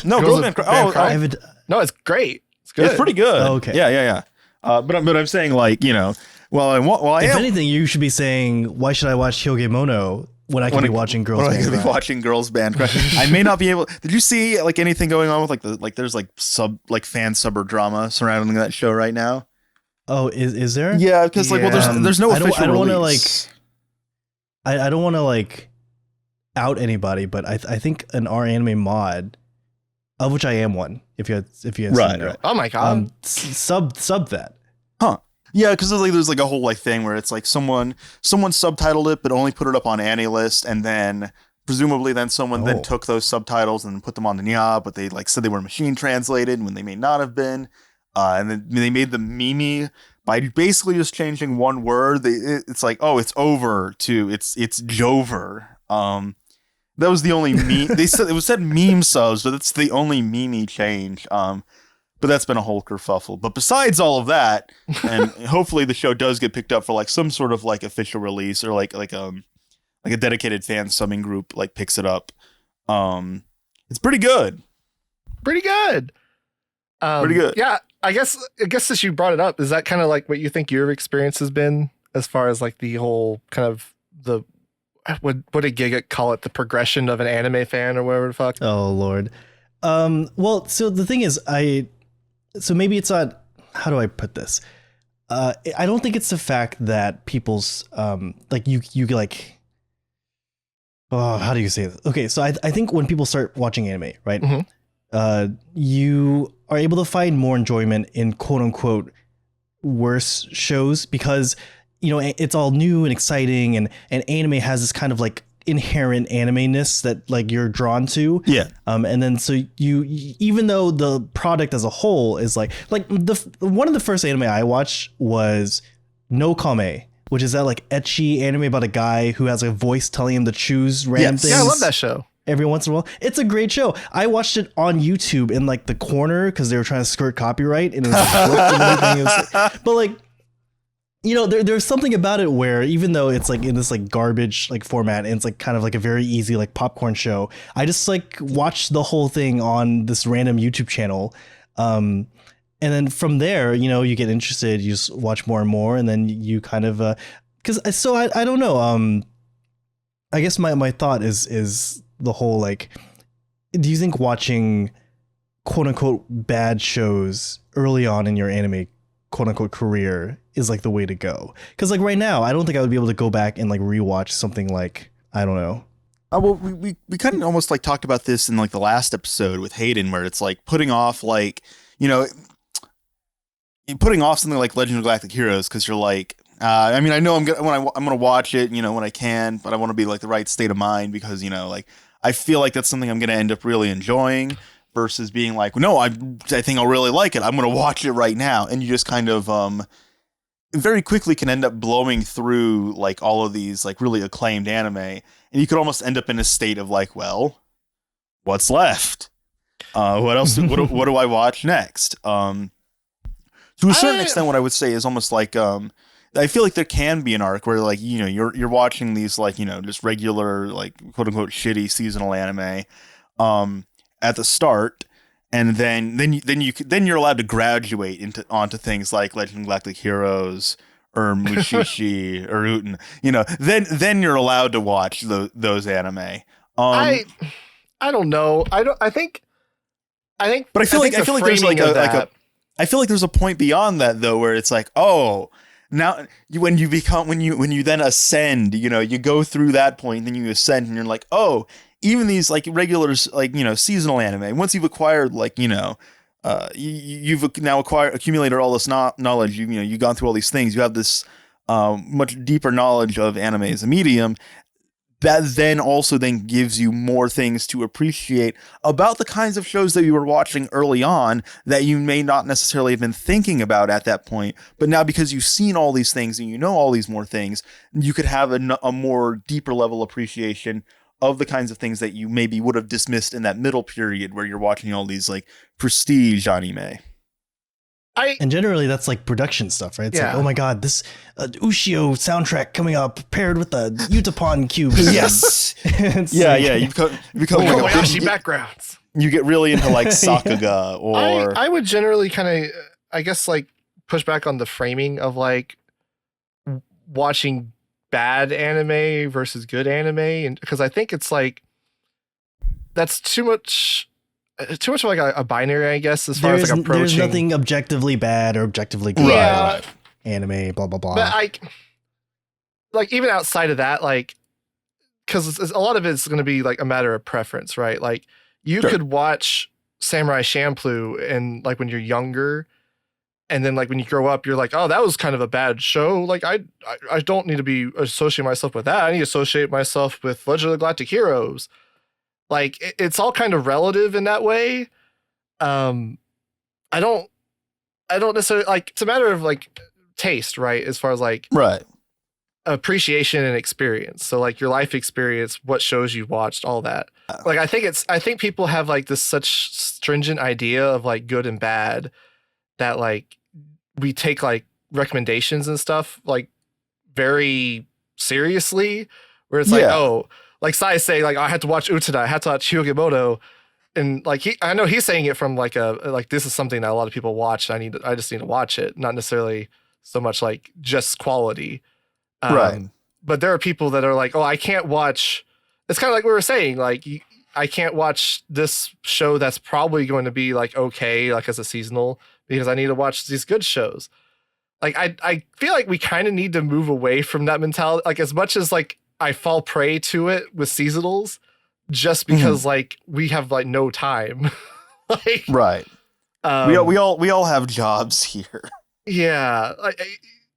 No, Girls Band Cry. No, it's great. It's good. It's pretty good. Oh, okay. Yeah. But I'm saying like, If anything, you should be saying, why should I watch Hyogemono when I can be watching Girls When I Band could be Cry? watching Girls Band Cry. I may not be able. Did you see like anything going on with there's like fan subber drama surrounding that show right now? Oh, is there? Yeah, because there's no official I don't want to release. I don't want to like out anybody, but I think an R anime mod, of which I am one, if you had Right. seen it, Oh my god. sub that. Huh. Yeah, because there's like a whole like thing where it's like someone subtitled it but only put it up on AniList, and then presumably then someone then took those subtitles and put them on the Nya, but they like said they were machine translated when they may not have been. And then they made the Mimi by basically just changing one word. It's like, oh, it's over to it's Jover. That was the only meme. They said it was said meme subs, but that's the only Mimi change. But that's been a whole kerfuffle. But besides all of that, and hopefully the show does get picked up for like some sort of like official release, or like a dedicated fan subbing group like picks it up. It's pretty good. Pretty good. Pretty good. Yeah, I guess since you brought it up, is that kind of like what you think your experience has been as far as like the whole kind of the what did Giga call it, the progression of an anime fan or whatever the fuck? Oh Lord. Well, so the thing is, so maybe it's not. How do I put this? I don't think it's the fact that people's like you like. Oh, how do you say this? Okay, so I think when people start watching anime, right? Mm-hmm. You are able to find more enjoyment in quote unquote worse shows because it's all new and exciting, and anime has this kind of like inherent anime-ness that like you're drawn to. Yeah. And then so you even though the product as a whole is like one of the first anime I watched was No Kame, which is that like ecchi anime about a guy who has a voice telling him to choose random things. Yeah, I love that show. Every once in a while. It's a great show. I watched it on YouTube in like the corner because they were trying to skirt copyright, and it was flipped and everything. It was, but like, there's something about it where even though it's like in this like garbage like format, and it's like kind of like a very easy like popcorn show, I just like watched the whole thing on this random YouTube channel. And then from there, you get interested, you just watch more and more, and then you kind of I don't know. I guess my thought is the whole like, do you think watching quote unquote bad shows early on in your anime quote unquote career is like the way to go? Because like right now, I don't think I would be able to go back and like rewatch something like, I don't know. Well, we kind of almost like talked about this in like the last episode with Hayden, where it's like putting off like, putting off something like Legend of Galactic Heroes because you're like, I mean, I know I'm gonna watch it, when I can, but I want to be like the right state of mind because like I feel like that's something I'm gonna end up really enjoying versus being like, no, I think I'll really like it. I'm gonna watch it right now, and you just kind of very quickly can end up blowing through like all of these like really acclaimed anime, and you could almost end up in a state of like, well, what's left? What else? What do I watch next? To a certain extent, what I would say is almost like I feel like there can be an arc where like you're watching these like just regular like quote unquote shitty seasonal anime at the start, and then you're allowed to graduate onto things like Legend of Galactic Heroes or Mushishi or Uten. Then you're allowed to watch those anime. I don't know. I think. But I feel like there's like I feel like there's a point beyond that though, where it's like, oh, now when you then ascend, you go through that point, then you ascend, and you're like, oh, even these like regular like seasonal anime, once you've acquired like you've now accumulated all this knowledge, you've gone through all these things, you have this much deeper knowledge of anime as a medium. That then also then gives you more things to appreciate about the kinds of shows that you were watching early on that you may not necessarily have been thinking about at that point. But now because you've seen all these things and all these more things, you could have a more deeper level appreciation of the kinds of things that you maybe would have dismissed in that middle period where you're watching all these like prestige anime. And generally that's like production stuff, right? It's Yeah. like, oh my god, this Ushio soundtrack coming up paired with the Utapon cubes. Yes. It's Yeah, like- yeah. You become Kobayashi backgrounds. you get really into like Sakuga or I would generally kind of, I guess, like push back on the framing of like watching bad anime versus good anime, and because I think it's like that's too much of like a binary, I guess, as far as like approaching. There's nothing objectively bad or objectively good Yeah. about anime, blah blah blah. But like even outside of that, like because a lot of it's going to be like a matter of preference, right? Like you Sure. could watch Samurai Champloo and like when you're younger, and then like when you grow up, you're like, oh, that was kind of a bad show. Like I don't need to be associating myself with that. I need to associate myself with Legend of the Galactic Heroes. Like it's all kind of relative in that way. I don't necessarily like. It's a matter of like taste, right? As far as like right. appreciation and experience. So like your life experience, what shows you watched, all that. Like I think people have like this such stringent idea of like good and bad that like we take like recommendations and stuff like very seriously, where it's like, oh, like Sai say like I had to watch Utada, I had to watch Hyugemoto, and like I know he's saying it from like this is something that a lot of people watch. I just need to watch it, not necessarily so much like just quality. Right. But there are people that are like, oh, I can't watch. It's kind of like we were saying, like I can't watch this show that's probably going to be like okay, like as a seasonal, because I need to watch these good shows. Like I feel like we kind of need to move away from that mentality. Like as much as like I fall prey to it with seasonals, just because like we have like no time. Like right. We all have jobs here. Yeah.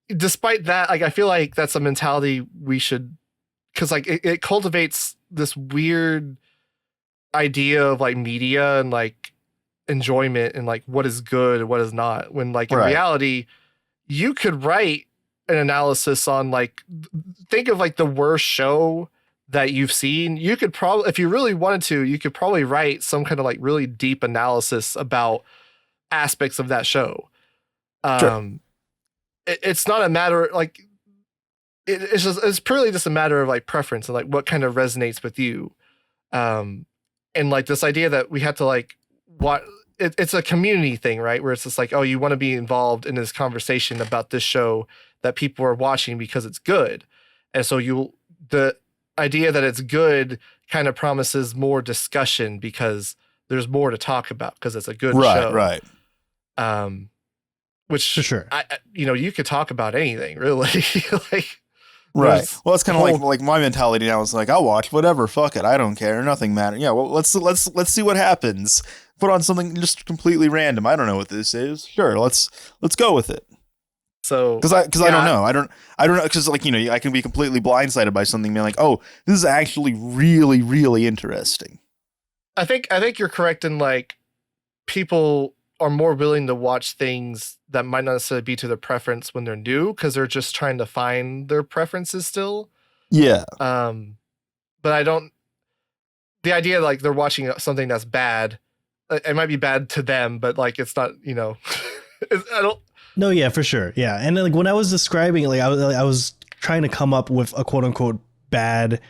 Despite that, like I feel like that's a mentality we should, because like it cultivates this weird idea of like media and like enjoyment and like what is good and what is not, when like in reality you could write an analysis on like, think of like the worst show that you've seen. You could probably, if you really wanted to, you could probably write some kind of like really deep analysis about aspects of that show. Sure. It's not a matter like it's purely just a matter of like preference and like what kind of resonates with you. And like this idea that we have to like what it's a community thing, right? Where it's just like, oh, you want to be involved in this conversation about this show that people are watching because it's good. And so the idea that it's good kind of promises more discussion because there's more to talk about because it's a good show. Right. Which for sure, you could talk about anything really. Like, right. Well, it's kind of like my mentality now is like, I'll watch whatever, fuck it, I don't care, nothing matters. Yeah, well, let's see what happens. Put on something just completely random. I don't know what this is. Sure, let's go with it. So because I don't know. I don't know, because like I can be completely blindsided by something, being like, oh, this is actually really, really interesting. I think you're correct in like people are more willing to watch things that might not necessarily be to their preference when they're new, because they're just trying to find their preferences still. Yeah. But I don't. The idea like they're watching something that's bad, it might be bad to them, but like it's not. I don't. No, yeah, for sure, yeah. And like when I was describing, like I was trying to come up with a quote unquote bad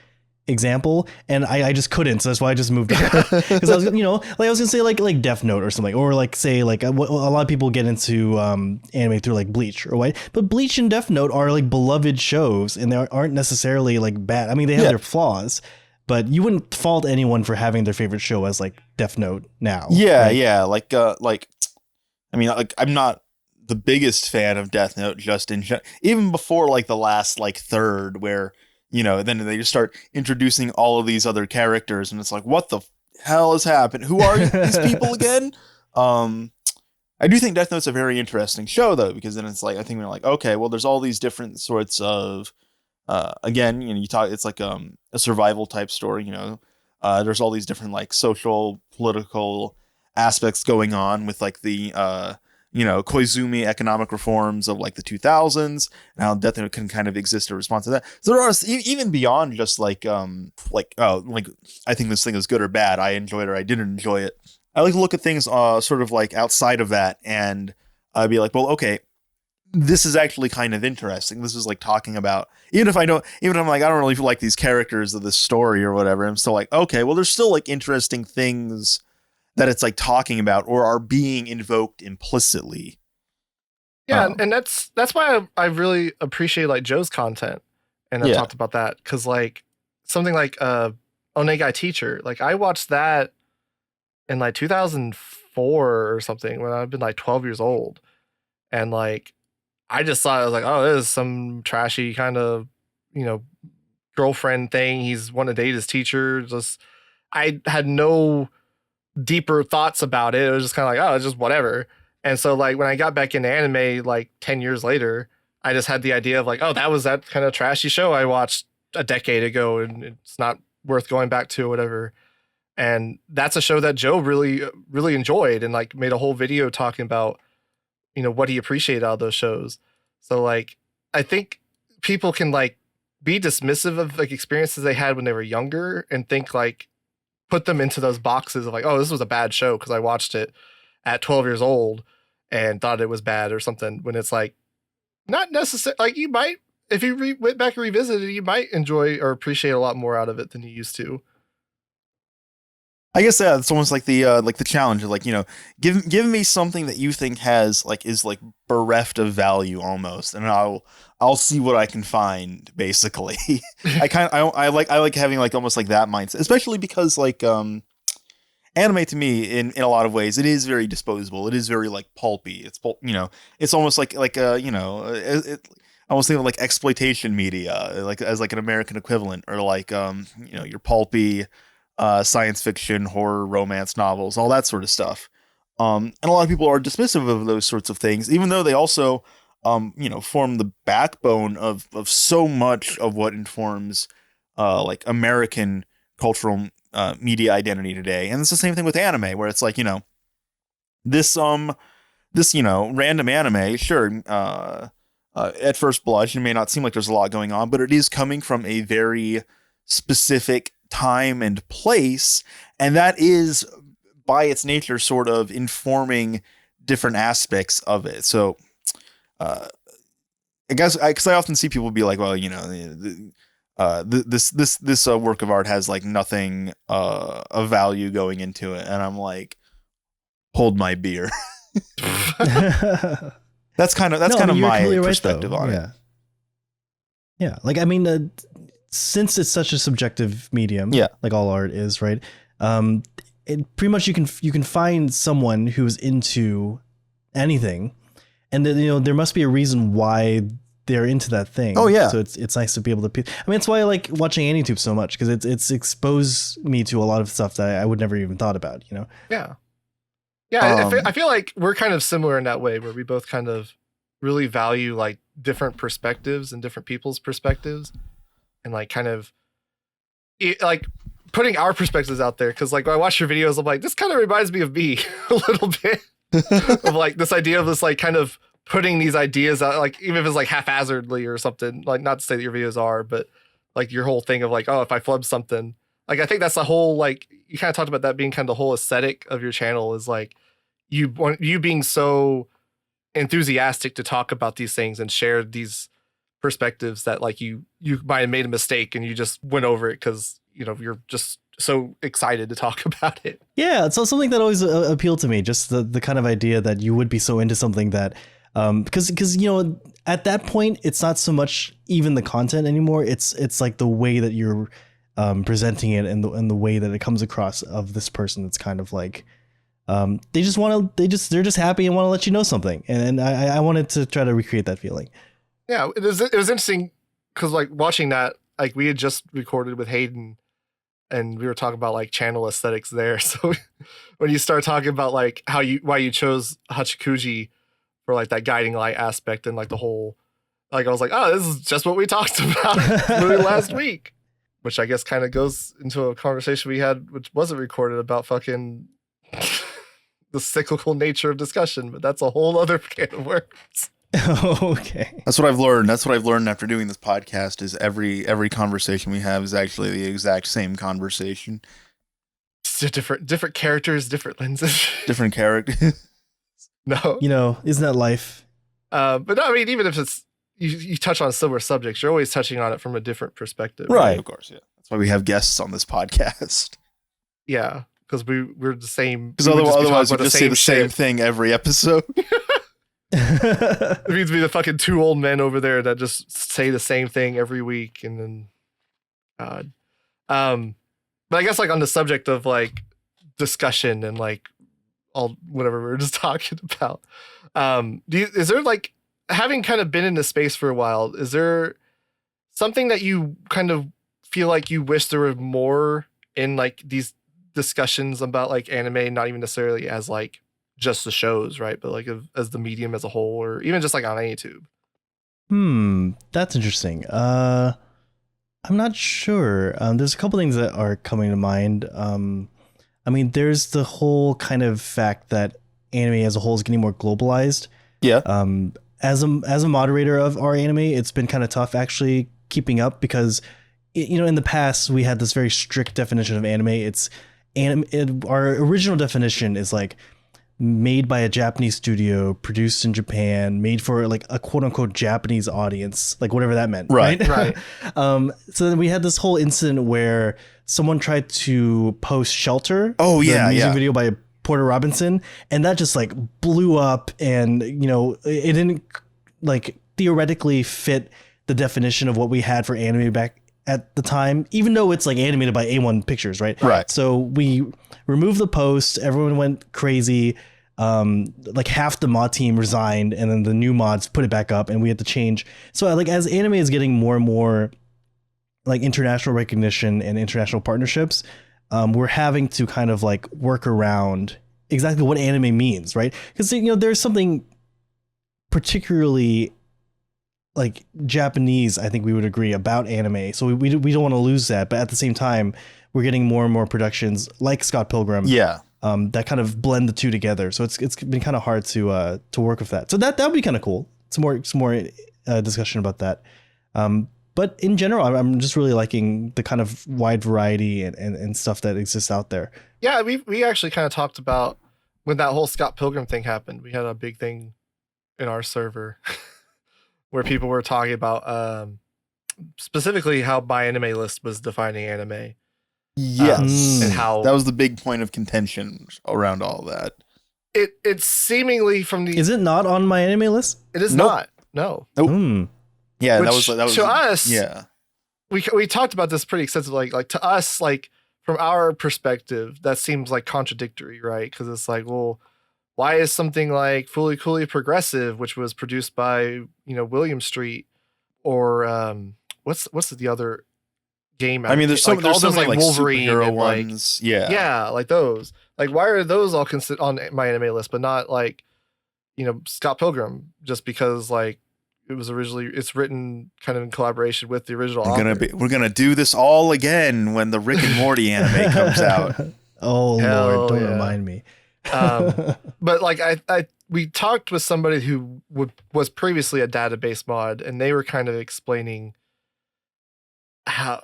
example, and I just couldn't, so that's why I just moved on. Because I was like I was gonna say like Death Note or something, or like say like a lot of people get into anime through like Bleach or what, but Bleach and Death Note are like beloved shows, and they aren't necessarily like bad. I mean, they have their flaws, but you wouldn't fault anyone for having their favorite show as like Death Note now. Yeah. Like I mean, like I'm not the biggest fan of Death Note, just even before like the last like third, where then they just start introducing all of these other characters, and it's like, what the hell has happened? Who are these people again? I do think Death Note's a very interesting show, though, because then it's like, I think we're like, okay, well, there's all these different sorts of, again, you talk, it's like a survival type story, there's all these different like social, political aspects going on with like the, Koizumi economic reforms of like the 2000s, and how Death Note can kind of exist in response to that. So there are even beyond just like I think this thing is good or bad, I enjoyed it or I didn't enjoy it. I like to look at things sort of like outside of that, and I'd be like, well, okay, this is actually kind of interesting. This is like talking about, even if I'm like, I don't really like these characters of this story or whatever, I'm still like, okay, well, there's still like interesting things that it's like talking about or are being invoked implicitly. Yeah, and that's why I really appreciate like Joe's content, and I've talked about that because like something like Onegai Teacher, like I watched that in like 2004 or something when I've been like 12 years old, and like I just thought I was like, oh, this is some trashy kind of girlfriend thing. He's want to date his teacher. Just I had no deeper thoughts about it. It was just kind of like, oh, it's just whatever. And so like when I got back into anime like 10 years later, I just had the idea of like, oh, that was that kind of trashy show I watched a decade ago and it's not worth going back to or whatever. And that's a show that Joe really, really enjoyed and like made a whole video talking about, what he appreciated out of those shows. So like, I think people can like be dismissive of like experiences they had when they were younger and think like, put them into those boxes of like, oh, this was a bad show because I watched it at 12 years old and thought it was bad or something, when it's like not necessarily like you might, if you went back and revisited it, you might enjoy or appreciate a lot more out of it than you used to. I guess it's almost like the challenge of like, give me something that you think has like is like bereft of value almost, and I'll see what I can find basically. I like having like almost like that mindset, especially because like anime to me in a lot of ways it is very disposable. It is very like pulpy. It's almost like I almost think of like exploitation media like as like an American equivalent, or like your pulpy science fiction, horror, romance novels, all that sort of stuff. And a lot of people are dismissive of those sorts of things, even though they also, form the backbone of so much of what informs, like American cultural media identity today. And it's the same thing with anime, where it's like, this random anime, sure, at first blush, it may not seem like there's a lot going on, but it is coming from a very specific time and place, and that is by its nature sort of informing different aspects of it. So I guess because I often see people be like, well, this work of art has like nothing of value going into it, and I'm like, hold my beer. That's kind of my perspective on it. Yeah, like I mean, since it's such a subjective medium, like all art is, right? It pretty much you can find someone who's into anything, and then, there must be a reason why they're into that thing. Oh yeah. So it's nice to be able to. I mean, it's why I like watching AniTube so much, because it's exposed me to a lot of stuff that I would never even thought about. Yeah. Yeah, I feel like we're kind of similar in that way, where we both kind of really value like different perspectives and different people's perspectives. And like kind of like putting our perspectives out there, because like when I watch your videos, I'm like, this kind of reminds me of me a little bit of like this idea of this like kind of putting these ideas out, like even if it's like haphazardly or something, like not to say that your videos are, but like your whole thing of like, oh, if I flub something, like I think that's the whole, like you kind of talked about that being kind of the whole aesthetic of your channel is like you being so enthusiastic to talk about these things and share these perspectives that like you might have made a mistake and you just went over it because you're just so excited to talk about it. Yeah, it's something that always appealed to me, just the kind of idea that you would be so into something that because at that point it's not so much even the content anymore, it's like the way that you're presenting it and the way that it comes across of this person. It's kind of like they're just happy and want to let you know something, and I wanted to try to recreate that feeling. Yeah, it was interesting because like watching that, like we had just recorded with Hayden and we were talking about like channel aesthetics there. So when you start talking about like why you chose Hachikuji for like that guiding light aspect and like the whole, like I was like, oh, this is just what we talked about literally last week, which I guess kind of goes into a conversation we had, which wasn't recorded, about fucking the cyclical nature of discussion, but that's a whole other can of worms. Okay. That's what I've learned. That's what I've learned after doing this podcast is every conversation we have is actually the exact same conversation. Just different characters, different lenses. Different characters. No. Isn't that life? But no, I mean, even if it's you touch on similar subjects, you're always touching on it from a different perspective. Right, of course, yeah. That's why we have guests on this podcast. Yeah. because we're the same. Because we would just be otherwise, you talking about just say the same shit. thing every episode. It means to be the fucking two old men over there that just say the same thing every week, and then, God. But I guess like on the subject of like discussion and like all whatever we were just talking about, is there like, having kind of been in the space for a while, is there something that you kind of feel like you wish there were more in like these discussions about like anime, not even necessarily as like just the shows, right? But like as the medium as a whole, or even just like on YouTube. That's interesting. I'm not sure. There's a couple things that are coming to mind. I mean, there's the whole kind of fact that anime as a whole is getting more globalized. Yeah. As a moderator of our anime, it's been kind of tough actually keeping up because, in the past we had this very strict definition of anime. It's our original definition is like made by a Japanese studio, produced in Japan, made for like a quote unquote Japanese audience, like whatever that meant. Right. Right. So then we had this whole incident where someone tried to post Shelter. Oh, the yeah, music yeah. video by Porter Robinson, and that just like blew up, and it didn't like theoretically fit the definition of what we had for anime back at the time, even though it's like animated by A1 Pictures, right? Right. So we removed the post, everyone went crazy. Like half the mod team resigned, and then the new mods put it back up, and we had to change. So like as anime is getting more and more like international recognition and international partnerships, we're having to kind of like work around exactly what anime means, right? Because there's something particularly like Japanese, I think we would agree, about anime. So we don't want to lose that, but at the same time, we're getting more and more productions like Scott Pilgrim. Yeah. That kind of blend the two together. So it's been kind of hard to work with that. So that would be kind of cool. Some more discussion about that. But in general, I'm just really liking the kind of wide variety and stuff that exists out there. Yeah, we actually kind of talked about when that whole Scott Pilgrim thing happened. We had a big thing in our server where people were talking about specifically how my anime list was defining anime. Yes. And how that was the big point of contention around all that. It's seemingly from the. Is it not on my anime list? It is Nope. not. No. Nope. Yeah, Which, that was to us. Yeah. We talked about this pretty extensively. Like to us, like from our perspective, that seems like contradictory, right? Because it's like, well, why is something like Fully Coolly Progressive, which was produced by William Street, or what's the other game? I mean, there's so, like, there's all so those many like Wolverine superhero and like ones. Yeah. yeah, like those. Like why are those all considered on my anime list, but not like Scott Pilgrim? Just because like it was originally it's written kind of in collaboration with the original author. We're gonna do this all again when the Rick and Morty anime comes out. Oh Hell Lord, don't yeah. remind me. But like we talked with somebody who was previously a database mod, and they were kind of explaining I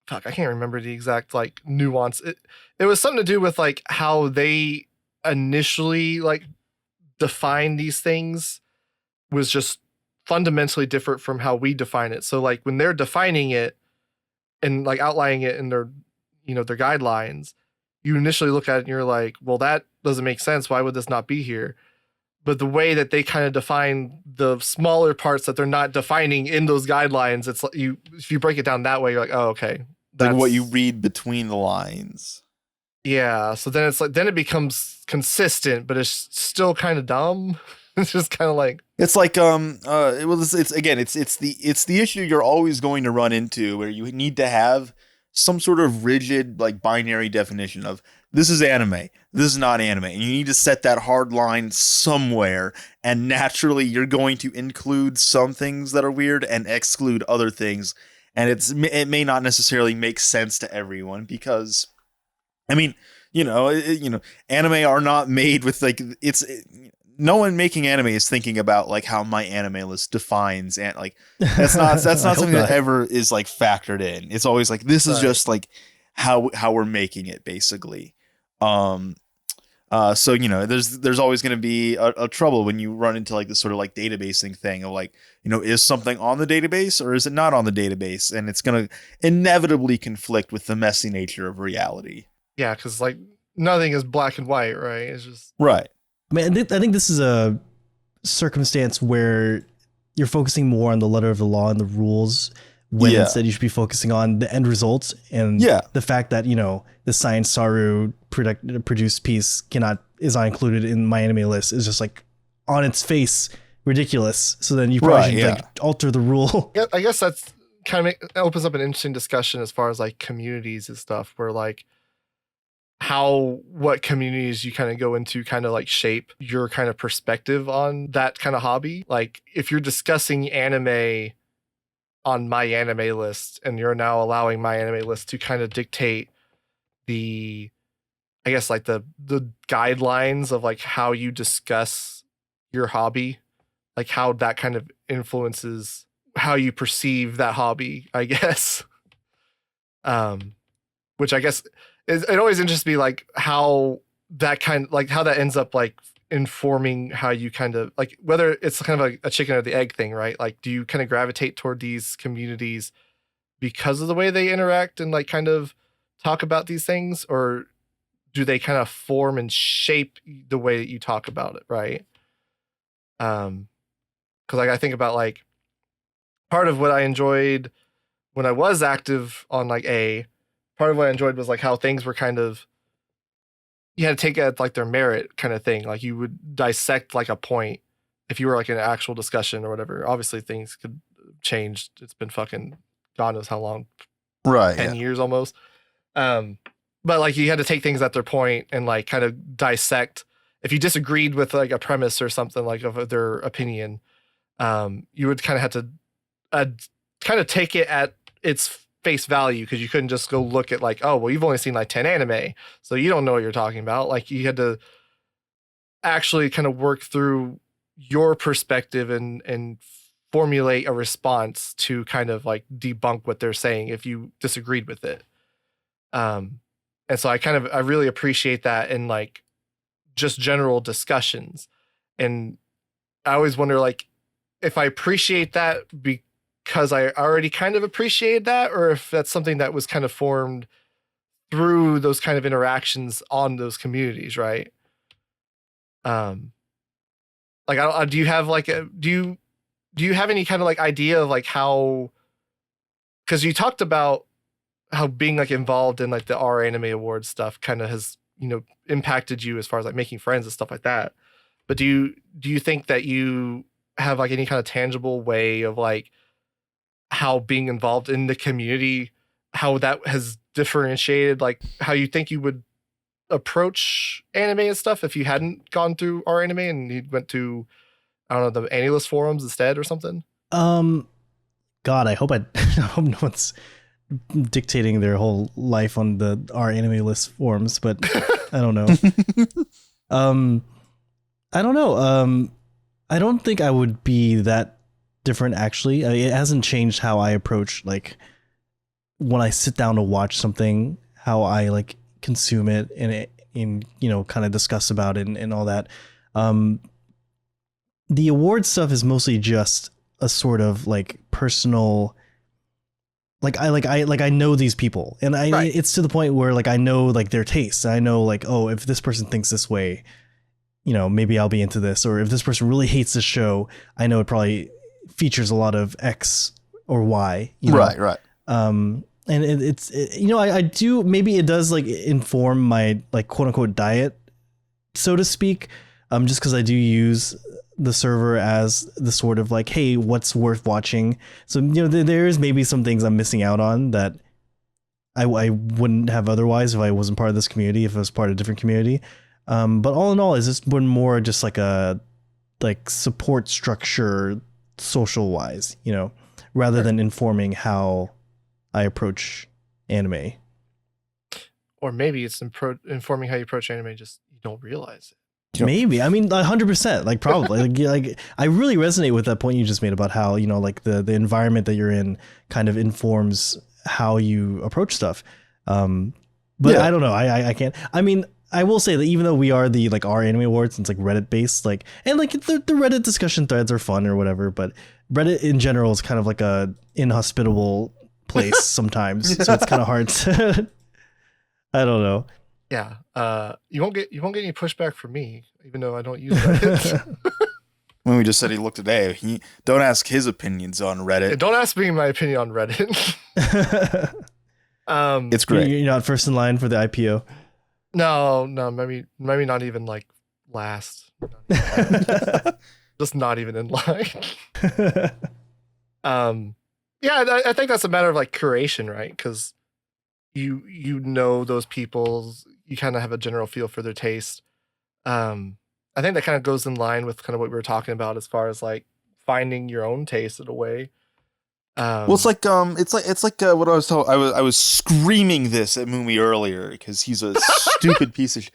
can't remember the exact like nuance. It was something to do with like how they initially like defined these things was just fundamentally different from how we define it. So like when they're defining it and like outlining it in their their guidelines, you initially look at it and you're like, well, that doesn't make sense. Why would this not be here? But the way that they kind of define the smaller parts that they're not defining in those guidelines, it's like if you break it down that way, you're like, oh, okay. Like what you read between the lines. Yeah. So then it's like, then it becomes consistent, but it's still kind of dumb. It's just kind of like, it's like it's the issue you're always going to run into, where you need to have some sort of rigid like binary definition of this is anime, this is not anime, and you need to set that hard line somewhere, and naturally you're going to include some things that are weird and exclude other things, and it may not necessarily make sense to everyone, because I mean, anime are not made with like no one making anime is thinking about like how my anime list defines, and like that's not something that ever is like factored in. It's always like this is just like how we're making it, basically. So there's always going to be a trouble when you run into like this sort of like databasing thing of like, is something on the database or is it not on the database, and it's going to inevitably conflict with the messy nature of reality. Yeah, because like nothing is black and white, right? It's just Right. I mean, I think this is a circumstance where you're focusing more on the letter of the law and the rules when instead you should be focusing on the end results and the fact that, you know, the Science Saru produced piece is not included in my anime list is just like on its face ridiculous. So then you probably should like alter the rule. Yeah, I guess that's kind of opens up an interesting discussion as far as like communities and stuff, where like what communities you kind of go into kind of like shape your kind of perspective on that kind of hobby. Like if you're discussing anime on my anime list and you're now allowing my anime list to kind of dictate the, I guess like the guidelines of like how you discuss your hobby, like how that kind of influences how you perceive that hobby, I guess. Which I guess it always interests me, like how that ends up like informing how you kind of like, whether it's kind of like a chicken or the egg thing, right? Like, do you kind of gravitate toward these communities because of the way they interact and like kind of talk about these things, or do they kind of form and shape the way that you talk about it, right? Because like I think about like part of what I enjoyed when I was active on like part of what I enjoyed was like how things were kind of, you had to take it at like their merit kind of thing. Like you would dissect like a point if you were like in an actual discussion or whatever. Obviously things could change. It's been fucking God knows how long, right? 10 years almost. But like you had to take things at their point and like kind of dissect. If you disagreed with like a premise or something like of their opinion, you would kind of have to kind of take it at its face value, because you couldn't just go look at like, oh, well, you've only seen like 10 anime, so you don't know what you're talking about. Like you had to actually kind of work through your perspective and formulate a response to kind of like debunk what they're saying if you disagreed with it. And so I really appreciate that in like just general discussions. And I always wonder like if I appreciate that because I already kind of appreciated that, or if that's something that was kind of formed through those kind of interactions on those communities, right? Like do you have like do you have any kind of like idea of like how, because you talked about how being like involved in like the R Anime Awards stuff kind of has, you know, impacted you as far as like making friends and stuff like that. But do you think that you have like any kind of tangible way of like how being involved in the community, how that has differentiated like how you think you would approach anime and stuff if you hadn't gone through our anime and you went to, I don't know, the AniList forums instead or something? God, I hope I hope no one's dictating their whole life on our anime list forums, but I don't know. I don't know. I don't think I would be that different actually. It hasn't changed how I approach like when I sit down to watch something, how I like consume it and you know, kind of discuss about it and all that. The award stuff is mostly just a sort of like personal, I know these people, and Right. It's to the point where like I know like their tastes. I know like, oh, if this person thinks this way, you know, maybe I'll be into this. Or if this person really hates this show, I know it probably features a lot of X or Y. You know? Right. And it's you know, I do, maybe it does like inform my like quote unquote diet, so to speak. Just because I do use the server as the sort of like, hey, what's worth watching? So, you know, there's maybe some things I'm missing out on that I wouldn't have otherwise if I wasn't part of this community, if I was part of a different community. But all in all, it's just been more just like a like support structure social wise, you know, rather than informing how I approach anime. Or maybe it's informing how you approach anime, just you don't realize it. Maybe. I mean, 100%, like probably like I really resonate with that point you just made about how, you know, like the environment that you're in kind of informs how you approach stuff. But yeah. I don't know. I can't. I mean, I will say that even though we are the like our anime awards, and it's like Reddit based, like, and like the Reddit discussion threads are fun or whatever, but Reddit in general is kind of like a inhospitable place sometimes. So it's kind of hard to, I don't know. yeah, you won't get any pushback from me, even though I don't use Reddit. When we just said he looked at A, don't ask his opinions on Reddit. Don't ask me my opinion on Reddit. It's great. You're not first in line for the IPO. No, maybe not even like last. Just not even in line. Yeah, I think that's a matter of like curation, right? Because you know those people's, you kind of have a general feel for their taste. I think that kind of goes in line with kind of what we were talking about as far as like finding your own taste in a way. Well, it's like what I was told. I was screaming this at Mumi earlier because he's a stupid piece of.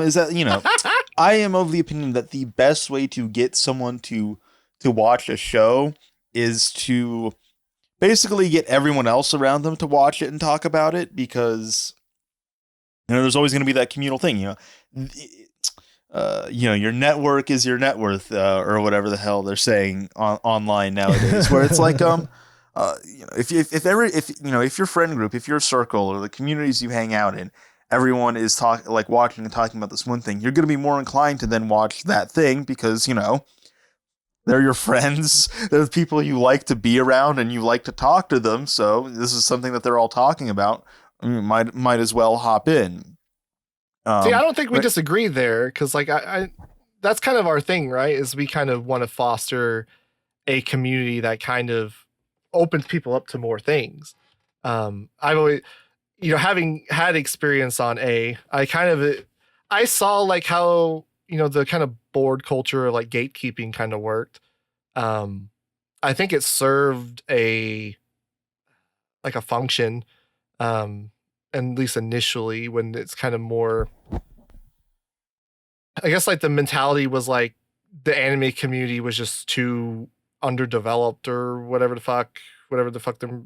Is that I am of the opinion that the best way to get someone to watch a show is to basically get everyone else around them to watch it and talk about it, because there's always going to be that communal thing. Your network is your net worth, or whatever the hell they're saying online nowadays, where it's like if your friend group, if your circle, or the communities you hang out in, everyone is watching and talking about this one thing, you're going to be more inclined to then watch that thing because they're your friends, they're the people you like to be around and you like to talk to them. So this is something that they're all talking about. You might as well hop in. See, I don't think we disagree there, because like I that's kind of our thing, right? Is we kind of want to foster a community that kind of opens people up to more things. I've always, having had experience on I saw like how the kind of board culture, like gatekeeping, kind of worked. I think it served a function. At least initially, when it's kind of more, I guess like the mentality was like the anime community was just too underdeveloped, or whatever the fuck the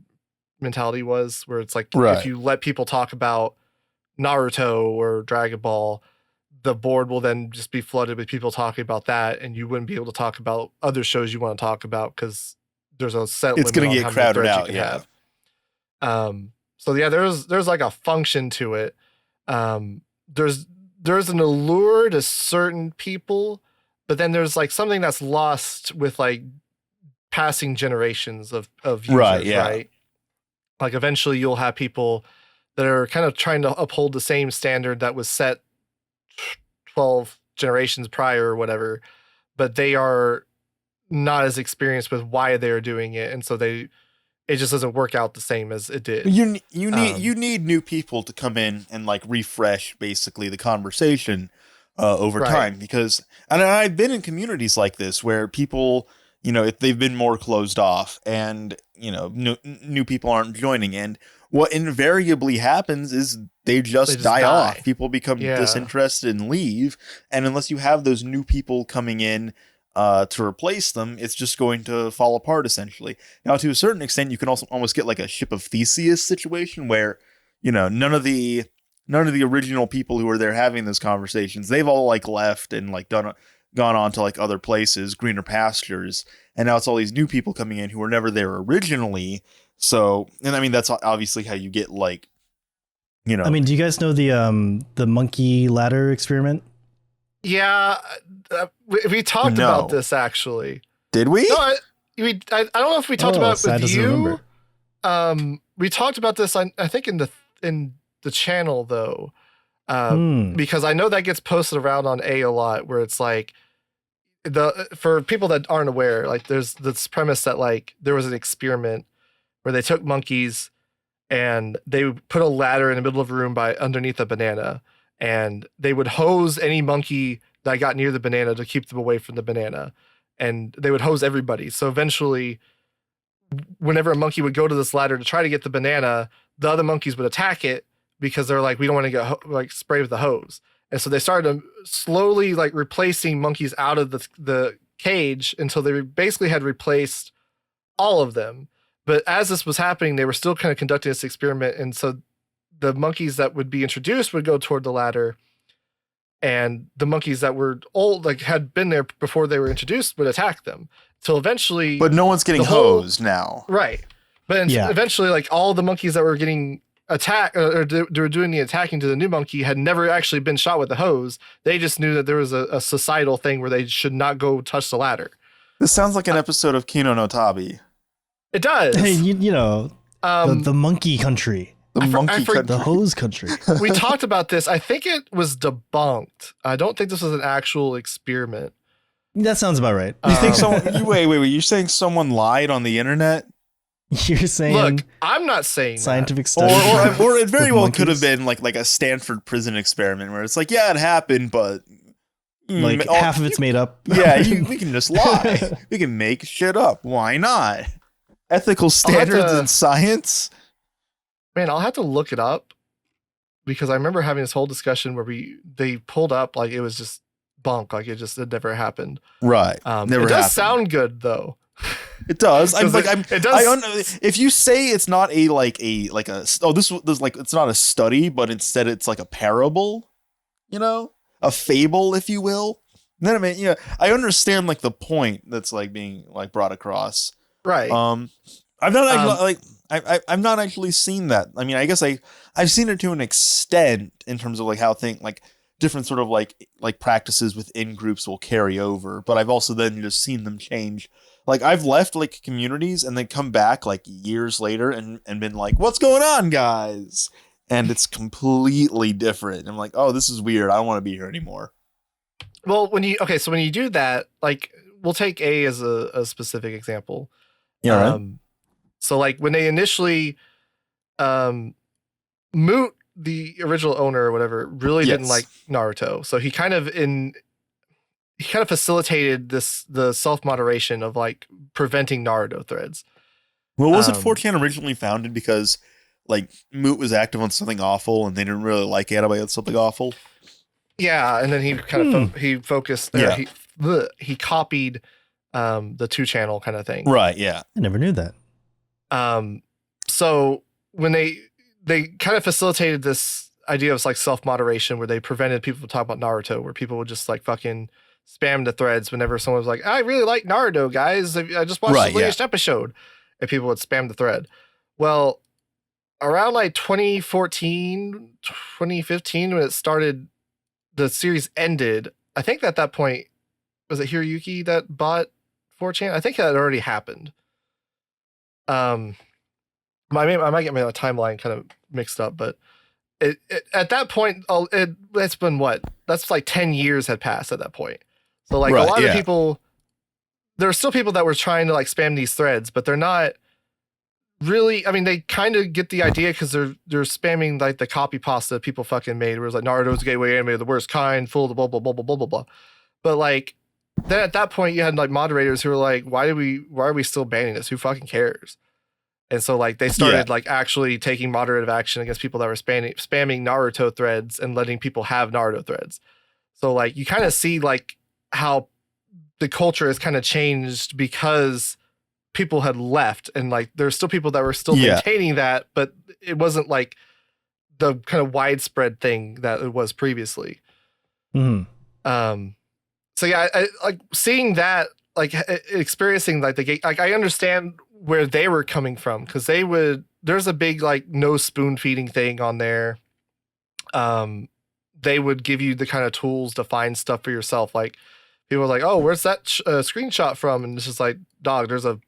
mentality was, where it's like, right, if you let people talk about Naruto or Dragon Ball, the board will then just be flooded with people talking about that, and you wouldn't be able to talk about other shows you want to talk about because there's a set limit. It's going to get crowded out. Yeah. So yeah, there's like a function to it. There's an allure to certain people, but then there's like something that's lost with like passing generations of users, right? Like eventually you'll have people that are kind of trying to uphold the same standard that was set 12 generations prior or whatever, but they are not as experienced with why they're doing it, and so it just doesn't work out the same as it did. You need new people to come in and like refresh basically the conversation over time, because and I've been in communities like this where people, if they've been more closed off and new people aren't joining, and what invariably happens is they just die off. People become disinterested and leave, and unless you have those new people coming in to replace them, it's just going to fall apart essentially. Now, to a certain extent, you can also almost get like a Ship of Theseus situation where, none of the original people who were there having those conversations, they've all like left and like gone on to like other places, greener pastures, and now it's all these new people coming in who were never there originally. So, and I mean, that's obviously how you get like, I mean, do you guys know the monkey ladder experiment? Yeah, we talked about this actually. Did we? No, I don't know if we talked about it with you. We talked about this, I think, in the channel though, because I know that gets posted around on a lot, where it's like for people that aren't aware, like there's this premise that like there was an experiment where they took monkeys and they put a ladder in the middle of a room underneath a banana, and they would hose any monkey that got near the banana to keep them away from the banana, and they would hose everybody. So eventually, whenever a monkey would go to this ladder to try to get the banana, the other monkeys would attack it because they're like, we don't want to get sprayed with the hose. And so they started slowly like replacing monkeys out of the cage until they basically had replaced all of them. But as this was happening, they were still kind of conducting this experiment, and so the monkeys that would be introduced would go toward the ladder, and the monkeys that were old, like had been there before they were introduced, would attack them. Till eventually, but no one's getting hosed now, right? But eventually, like all the monkeys that were getting attack or they were doing the attacking to the new monkey had never actually been shot with the hose. They just knew that there was a societal thing where they should not go touch the ladder. This sounds like an episode of Kino no Tabi. It does. Hey, you know, the monkey country. The hose country. We talked about this. I think it was debunked. I don't think this was an actual experiment. That sounds about right. You think someone? Wait. You're saying someone lied on the internet? You're saying, look, I'm not saying scientific that. study, or it very well monkeys? could have been like a Stanford prison experiment where it's like, yeah, it happened, but like half of it's made up. Yeah, we can just lie. We can make shit up. Why not? Ethical standards in science. Man, I'll have to look it up because I remember having this whole discussion where they pulled up like it was just bunk, like it never happened. Right. Never. It does sound good though. It does. It does. If you say it's not it's not a study, but instead it's like a parable, a fable, if you will. Then I mean, I understand like the point that's like being like brought across. Right. I've not actually I've not actually seen that. I mean, I guess I've seen it to an extent in terms of like how different sort of like practices within groups will carry over, but I've also then just seen them change. Like I've left like communities and then come back like years later and been like, what's going on, guys? And it's completely different. I'm like, oh, this is weird. I don't want to be here anymore. Well, when you do that, like we'll take A as a specific example. Yeah. Right. So like when they initially Moot, the original owner or whatever, really didn't like Naruto. So he kind of facilitated the self-moderation of like preventing Naruto threads. Well, wasn't 4chan originally founded because like Moot was active on something awful and they didn't really like anime on something awful? Yeah, and then he kind of he focused there. Yeah. He copied the 2-channel kind of thing. Right, yeah. I never knew that. So when they kind of facilitated this idea of like self-moderation where they prevented people from talking about Naruto, where people would just like fucking spam the threads whenever someone was like, I really like Naruto, guys. I just watched the latest episode. And people would spam the thread. Well, around like 2014, 2015, when it started, the series ended. I think at that point, was it Hiroyuki that bought 4chan? I think that had already happened. I might get my timeline kind of mixed up, but it at that point, it's been what? That's like 10 years had passed at that point. So like a lot of people, there are still people that were trying to like spam these threads, but they're not really. I mean, they kind of get the idea because they're spamming like the copy pasta people fucking made, where it's like Naruto's gateway anime of the worst kind, full of the blah blah blah blah blah blah blah. But like then at that point, you had like moderators who were like, why are we still banning this? Who fucking cares? And so like they started like actually taking moderative action against people that were spamming Naruto threads and letting people have Naruto threads. So like you kind of see like how the culture has kind of changed because people had left, and like there's still people that were still maintaining that, but it wasn't like the kind of widespread thing that it was previously. Mm-hmm. So yeah, I like seeing that, like experiencing like like I understand where they were coming from, because there's a big like no spoon feeding thing on there. They would give you the kind of tools to find stuff for yourself. Like people are like, oh, where's that screenshot from? And it's just like, dog, there's a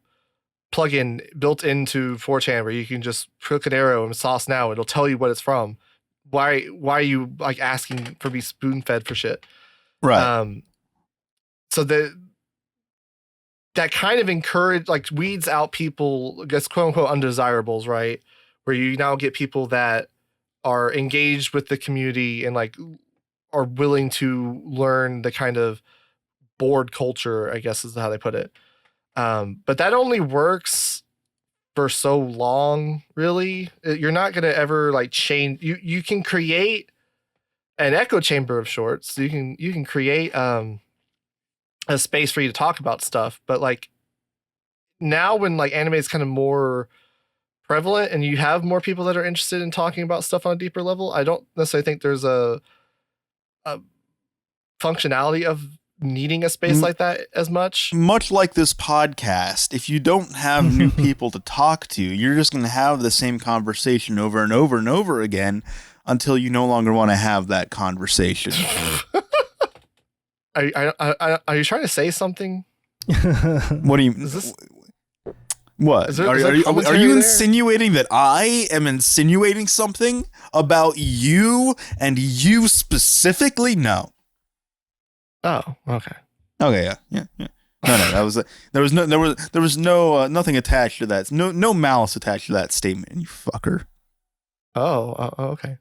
plugin built into 4chan where you can just click an arrow and sauce now. It'll tell you what it's from. Why are you like asking for be spoon fed for shit? Right. So that kind of weeds out people, I guess, quote unquote undesirables, right? Where you now get people that are engaged with the community and like are willing to learn the kind of board culture, I guess is how they put it. But that only works for so long, really. You're not going to ever like change. You can create an echo chamber of sorts. You can create a space for you to talk about stuff. But like now when like anime is kind of more prevalent and you have more people that are interested in talking about stuff on a deeper level, I don't necessarily think there's a functionality of needing a space like that as much. Much like this podcast, if you don't have new people to talk to, you're just going to have the same conversation over and over and over again until you no longer want to have that conversation. Are you trying to say something? What do you? Is this, what? is there Are you commentary there? insinuating that I am insinuating something about you and you specifically? No. Oh, okay. Okay, yeah. No, that was there was no nothing attached to that. No malice attached to that statement, you fucker. Oh, okay.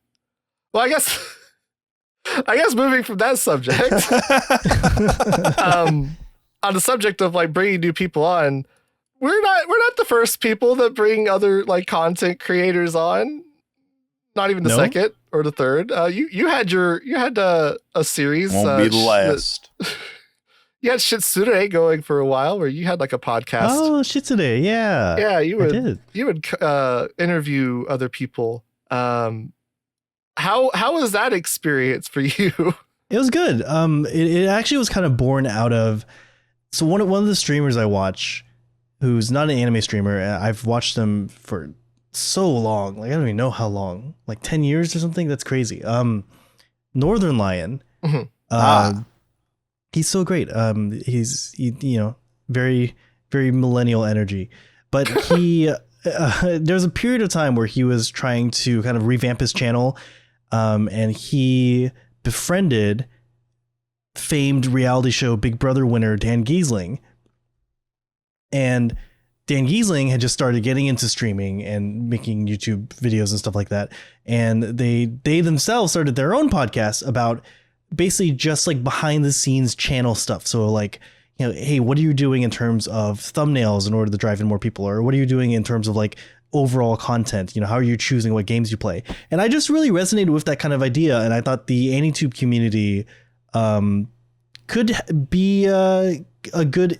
Well, I guess moving from that subject, on the subject of like bringing new people on, we're not the first people that bring other like content creators on. Not even the second or the third. You had a series. Won't be the last. You had Shitsune going for a while, where you had like a podcast. Oh, Shitsune, yeah. Yeah, you would interview other people. How was that experience for you? It was good. It actually was kind of born out of, so one of the streamers I watch, who's not an anime streamer, I've watched them for so long, like I don't even know how long, like 10 years or something. That's crazy. Northern Lion. Mm-hmm. He's so great. He's very, very millennial energy, but he there was a period of time where he was trying to kind of revamp his channel, and he befriended famed reality show Big Brother winner Dan Giesling, and Dan Giesling had just started getting into streaming and making YouTube videos and stuff like that. And they themselves started their own podcast about basically just like behind the scenes channel stuff. So like, hey, what are you doing in terms of thumbnails in order to drive in more people? Or what are you doing in terms of like overall content? How are you choosing what games you play? And I just really resonated with that kind of idea. And I thought the AniTube community could be a good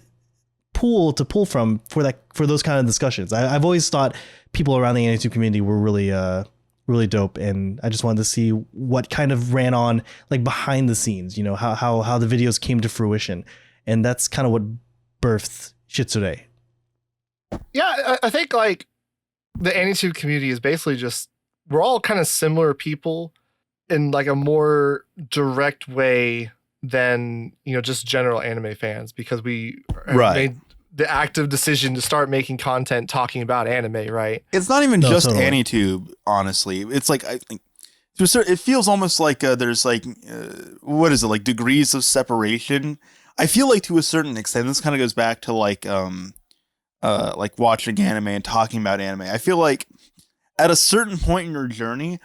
pool to pull from for those kind of discussions. I've always thought people around the AniTube community were really dope, and I just wanted to see what kind of ran on like behind the scenes, how the videos came to fruition, and that's kind of what birthed Shitsune. Yeah, I think like the AniTube community is basically just, we're all kind of similar people in like a more direct way than just general anime fans, because we made the active decision to start making content talking about anime, right? It's not even just totally. AniTube, honestly. It's like I think it feels almost like there's like what is it, like degrees of separation. I feel like to a certain extent this kind of goes back to like watching anime and talking about anime. I feel like at a certain point in your journey,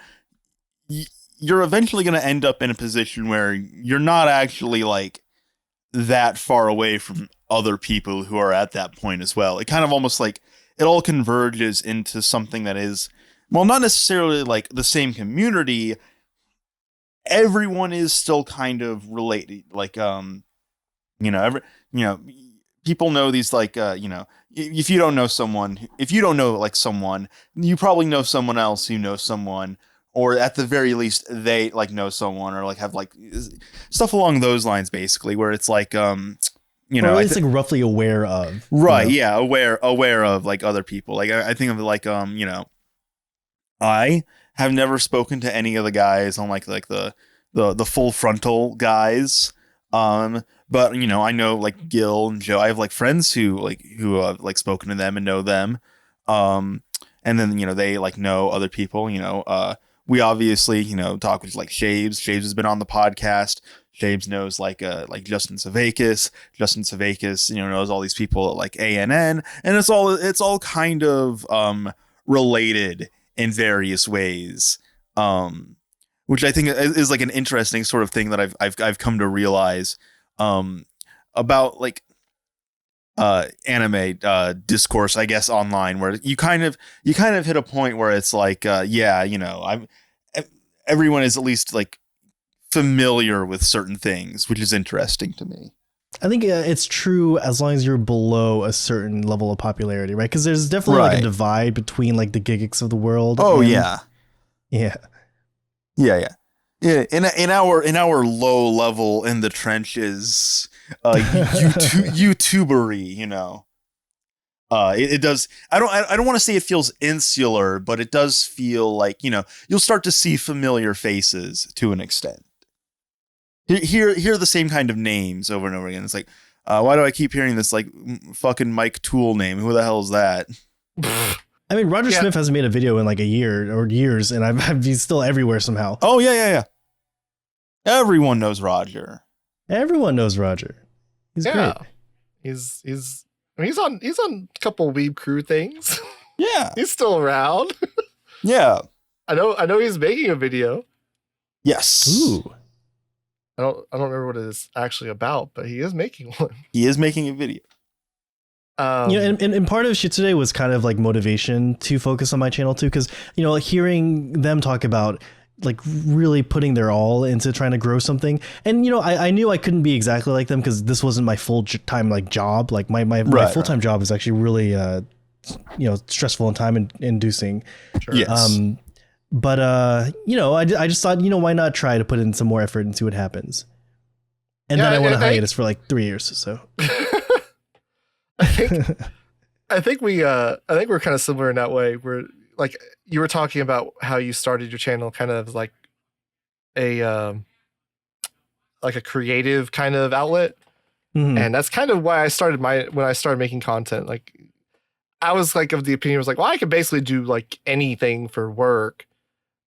you're eventually going to end up in a position where you're not actually like that far away from other people who are at that point as well. It kind of almost like it all converges into something that is, well, not necessarily like the same community. Everyone is still kind of related. Like, people know these, like, if you don't know someone, like someone, you probably know someone else who knows someone, or at the very least they like know someone, or like have like stuff along those lines, basically, where it's like, or it's like roughly aware of, right. Yeah. Aware of like other people. Like I think of it like, I have never spoken to any of the guys on like the full frontal guys. But I know like Gil and Joe. I have like friends who have like spoken to them and know them. And then they like know other people. We obviously talk with like Shaves. Shaves has been on the podcast. Shaves knows like Justin Savakis. Justin Savakis knows all these people at like ANN, and it's all kind of related in various ways. Which I think is like an interesting sort of thing that I've come to realize about like anime discourse, I guess, online, where you kind of hit a point where it's like everyone is at least like familiar with certain things, which is interesting to me. I think it's true as long as you're below a certain level of popularity, right? Because there's definitely like a divide between like the gigics of the world. Oh, and, yeah. Yeah. In our low level in the trenches YouTubery, you know. It does. I don't want to say it feels insular, but it does feel like, you know, you'll start to see familiar faces to an extent. Hear the same kind of names over and over again. It's like, why do I keep hearing this like fucking Mike Toole name? Who the hell is that? I mean, Roger Smith hasn't made a video in like a year or years, and he's still everywhere somehow. Oh yeah. Everyone knows Roger. Everyone knows Roger. He's great. He's on a couple Weeb Crew things. Yeah. He's still around. Yeah. I know he's making a video. Yes. Ooh. I don't remember what it is actually about, but he is making one. He is making a video. And part of Shitsune was kind of like motivation to focus on my channel too, because, you know, hearing them talk about like really putting their all into trying to grow something. And, you know, I knew I couldn't be exactly like them because this wasn't my full time like job. Like my full-time job is actually really, you know, stressful and time inducing. Sure. Yes. But you know, I just thought, you know, why not try to put in some more effort and see what happens. And then I went on hiatus for like 3 years. So I think we're kind of similar in that way. Where like you were talking about how you started your channel kind of like a creative kind of outlet. Mm-hmm. And that's kind of why I started when I started making content. Like I was like of the opinion was like, well, I could basically do like anything for work.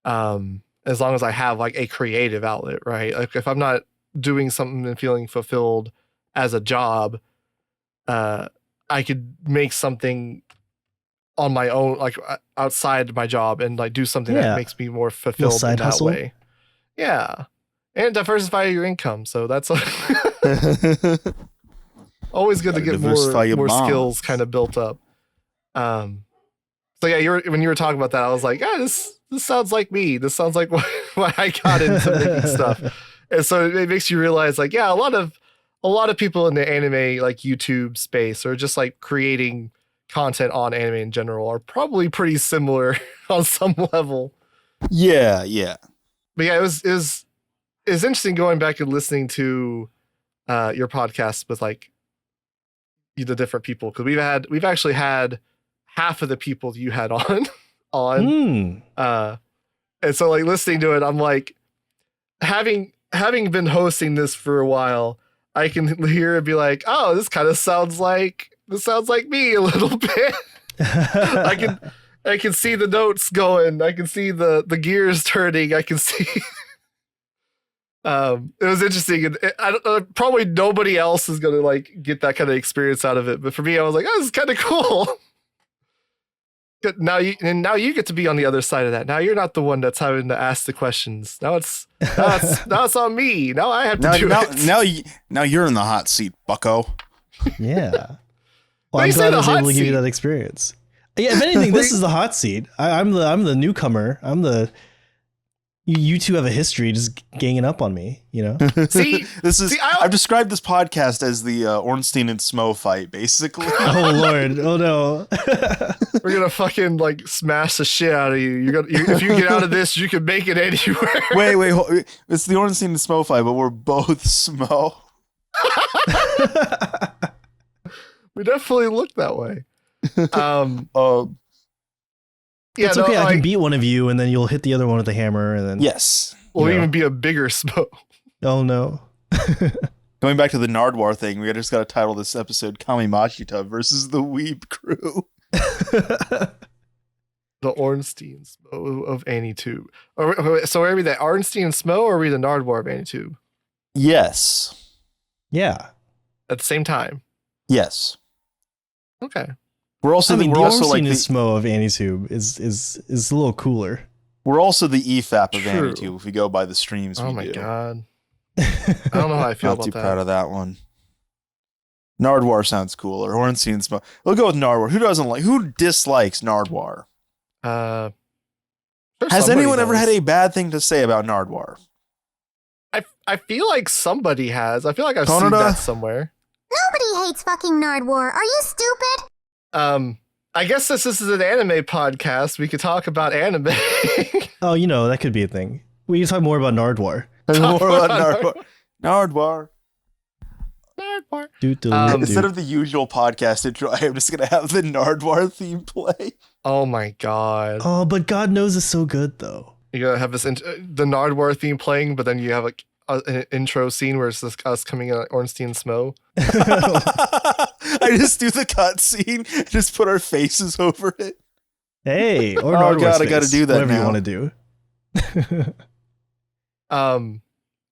As long as I have like a creative outlet, right? Like if I'm not doing something and feeling fulfilled as a job, I could make something on my own, like outside my job, and like do something that makes me more fulfilled in that way. Yeah, and diversify your income. So that's always good to get more skills kind of built up. So yeah, when you were talking about that, I was like, this sounds like me. This sounds like why I got into making stuff. And so it makes you realize, like, yeah, a lot of people in the anime like YouTube space or just like creating content on anime in general are probably pretty similar on some level. Yeah. But yeah, it was interesting going back and listening to your podcast with like the different people, because we've actually had half of the people you had on. And so like listening to it, I'm like, having been hosting this for a while, I can hear it be like, oh, this kind of sounds like me a little bit. I can see the notes going. I can see the gears turning. I can see. It was interesting, and probably nobody else is gonna like get that kind of experience out of it. But for me, I was like, oh, this is kind of cool. Now you get to be on the other side of that. Now you're not the one that's having to ask the questions. Now it's on me. Now I have to do it. Now you're in the hot seat, bucko. Yeah. Well, I'm glad I was able to give you that experience. Yeah, if anything, this is the hot seat. I'm the newcomer. You two have a history just ganging up on me, you know? I've described this podcast as the Ornstein and Smough fight, basically. Oh, Lord. Oh, no. We're going to fucking like smash the shit out of you. If you get out of this, you can make it anywhere. Wait. It's the Ornstein and Smough fight, but we're both Smough. We definitely look that way. Yeah, it's okay. I can beat one of you, and then you'll hit the other one with the hammer, and then yes, we'll even be a bigger Smough. Oh no! Going back to the Nardwar thing, we just got to title this episode "Kamimashita versus the Weeb Crew." The Ornstein Smough of Anime. So are we the Ornstein Smough, or are we the Nardwar of Anime? Yes. Yeah. At the same time. Yes. Okay. We're also the Ornstein Smough of Anime is a little cooler. We're also the EFAP of Anime if we go by the streams. Oh my god! I don't know how I feel about that. Not too proud of that one. Nardwar sounds cooler. Ornstein Smough. We'll go with Nardwar. Who dislikes Nardwar? Has anyone ever had a bad thing to say about Nardwar? I feel like somebody has. I feel like I've seen that somewhere. Nobody hates fucking Nardwar. Are you stupid? I guess this is an anime podcast. We could talk about anime. Oh, you know, that could be a thing. We can talk more about Nardwar. Nardwar. Nardwar. Instead of the usual podcast intro, I am just gonna have the Nardwar theme play. Oh my god. Oh, but God knows it's so good though. You're gonna have this the Nardwar theme playing, but then you have like an intro scene where it's just us coming in at Ornstein Smough. I just do the cut scene, just put our faces over it. Hey, or Oh Nardwar's god, I face, gotta do that whatever you now. want to do.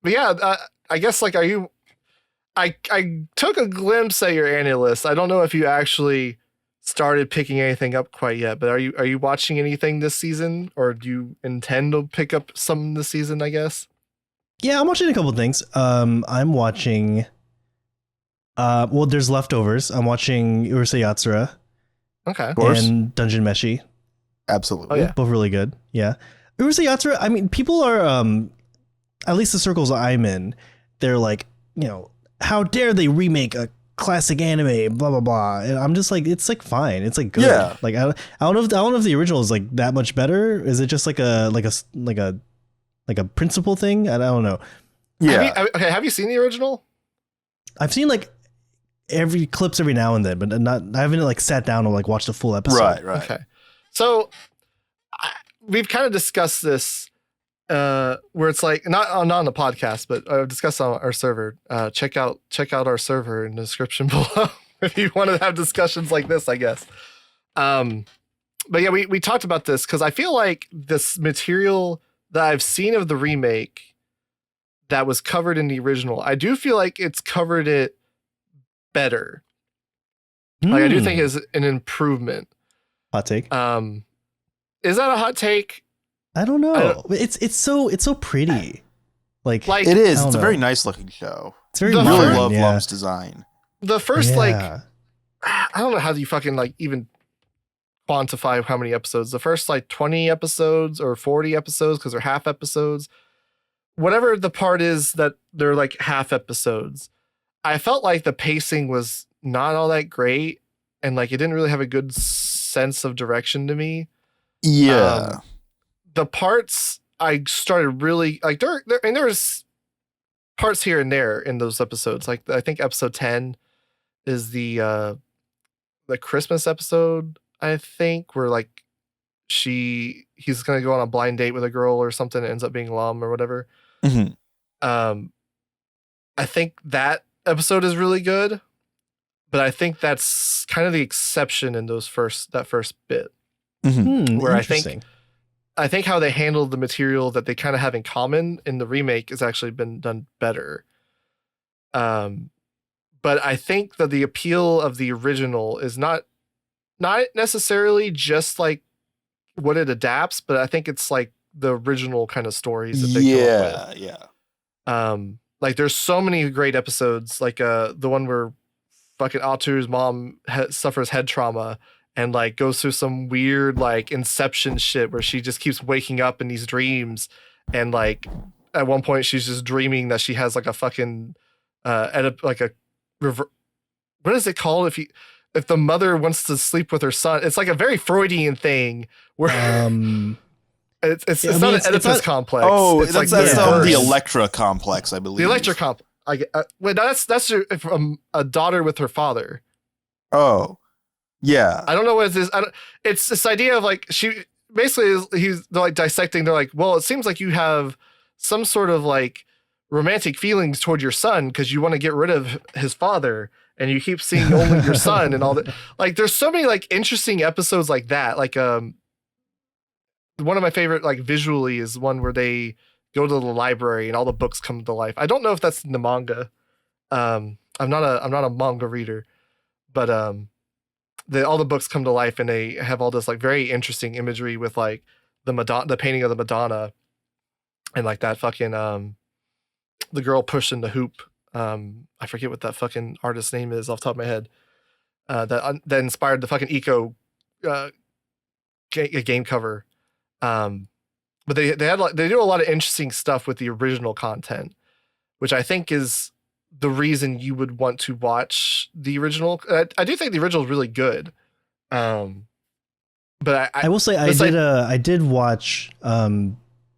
But yeah, I guess like, are you? I took a glimpse at your anime list. I don't know if you actually started picking anything up quite yet, but are you watching anything this season, or do you intend to pick up some this season? I guess. Yeah, I'm watching a couple things. I'm watching. Well, there's leftovers. I'm watching Urusei Yatsura Okay. Course. and Dungeon Meshi. Absolutely. Oh, yeah. Both really good. Yeah. Urusei Yatsura, I mean, people are, at least the circles I'm in, they're like, you know, how dare they remake a classic anime, blah, blah, blah. And I'm just like, it's like fine. It's like good. Yeah. Like, I don't know if the original is like that much better. Is it just like a principle thing? I don't know. Yeah. Have you seen the original? I've seen like clips every now and then, but I haven't like sat down or like watched a full episode. Right. Okay. So we've kind of discussed this where it's like not on the podcast, but I've discussed on our server. Check out our server in the description below if you want to have discussions like this, I guess. But yeah, we talked about this because I feel like this material that I've seen of the remake that was covered in the original, I do feel like it's covered it better. Like I do think is an improvement. Hot take. Is that a hot take? I don't know. It's so pretty. Like It is. I don't It's a know. very nice looking show. It's very The I really first- love yeah. Lum's design. The first Yeah. I don't know how you fucking like even quantify how many episodes. The first like 20 episodes or 40 episodes because they're half episodes. Whatever the part is that they're like half episodes. I felt like the pacing was not all that great and like it didn't really have a good sense of direction to me. Yeah. The parts I started really like there was parts here and there in those episodes. Like I think episode 10 is the Christmas episode, I think, where like he's gonna go on a blind date with a girl or something, it ends up being Lum or whatever. Mhm. I think that episode is really good, but I think that's kind of the exception in that first bit. Where Interesting. I think how they handled the material that they kind of have in common in the remake has actually been done better. But I think that the appeal of the original is not necessarily just like what it adapts, but I think it's like the original kind of stories that they come up with. Yeah. Like there's so many great episodes, like the one where fucking Atu's mom suffers head trauma and like goes through some weird like Inception shit where she just keeps waking up in these dreams, and like at one point she's just dreaming that she has like a fucking what is it called if the mother wants to sleep with her son? It's like a very Freudian thing where it's not an Oedipus complex. Oh, it's that's like the verse. Electra complex, I believe. The Electra comp. Wait, that's from a daughter with her father. Oh, yeah. I don't know what it is. It's this idea of like she basically they're like dissecting. They're like, well, it seems like you have some sort of like romantic feelings toward your son because you want to get rid of his father, and you keep seeing only your son and all that. Like, there's so many like interesting episodes like that. Like, one of my favorite like visually is one where they go to the library and all the books come to life. I don't know if that's in the manga. I'm not a manga reader, but all the books come to life and they have all this like very interesting imagery with like the painting of the Madonna and like that fucking the girl pushing the hoop. I forget what that fucking artist's name is off the top of my head. That inspired the fucking Eco game cover. But they do a lot of interesting stuff with the original content, which I think is the reason you would want to watch the original. I do think the original is really good. But I will say I did watch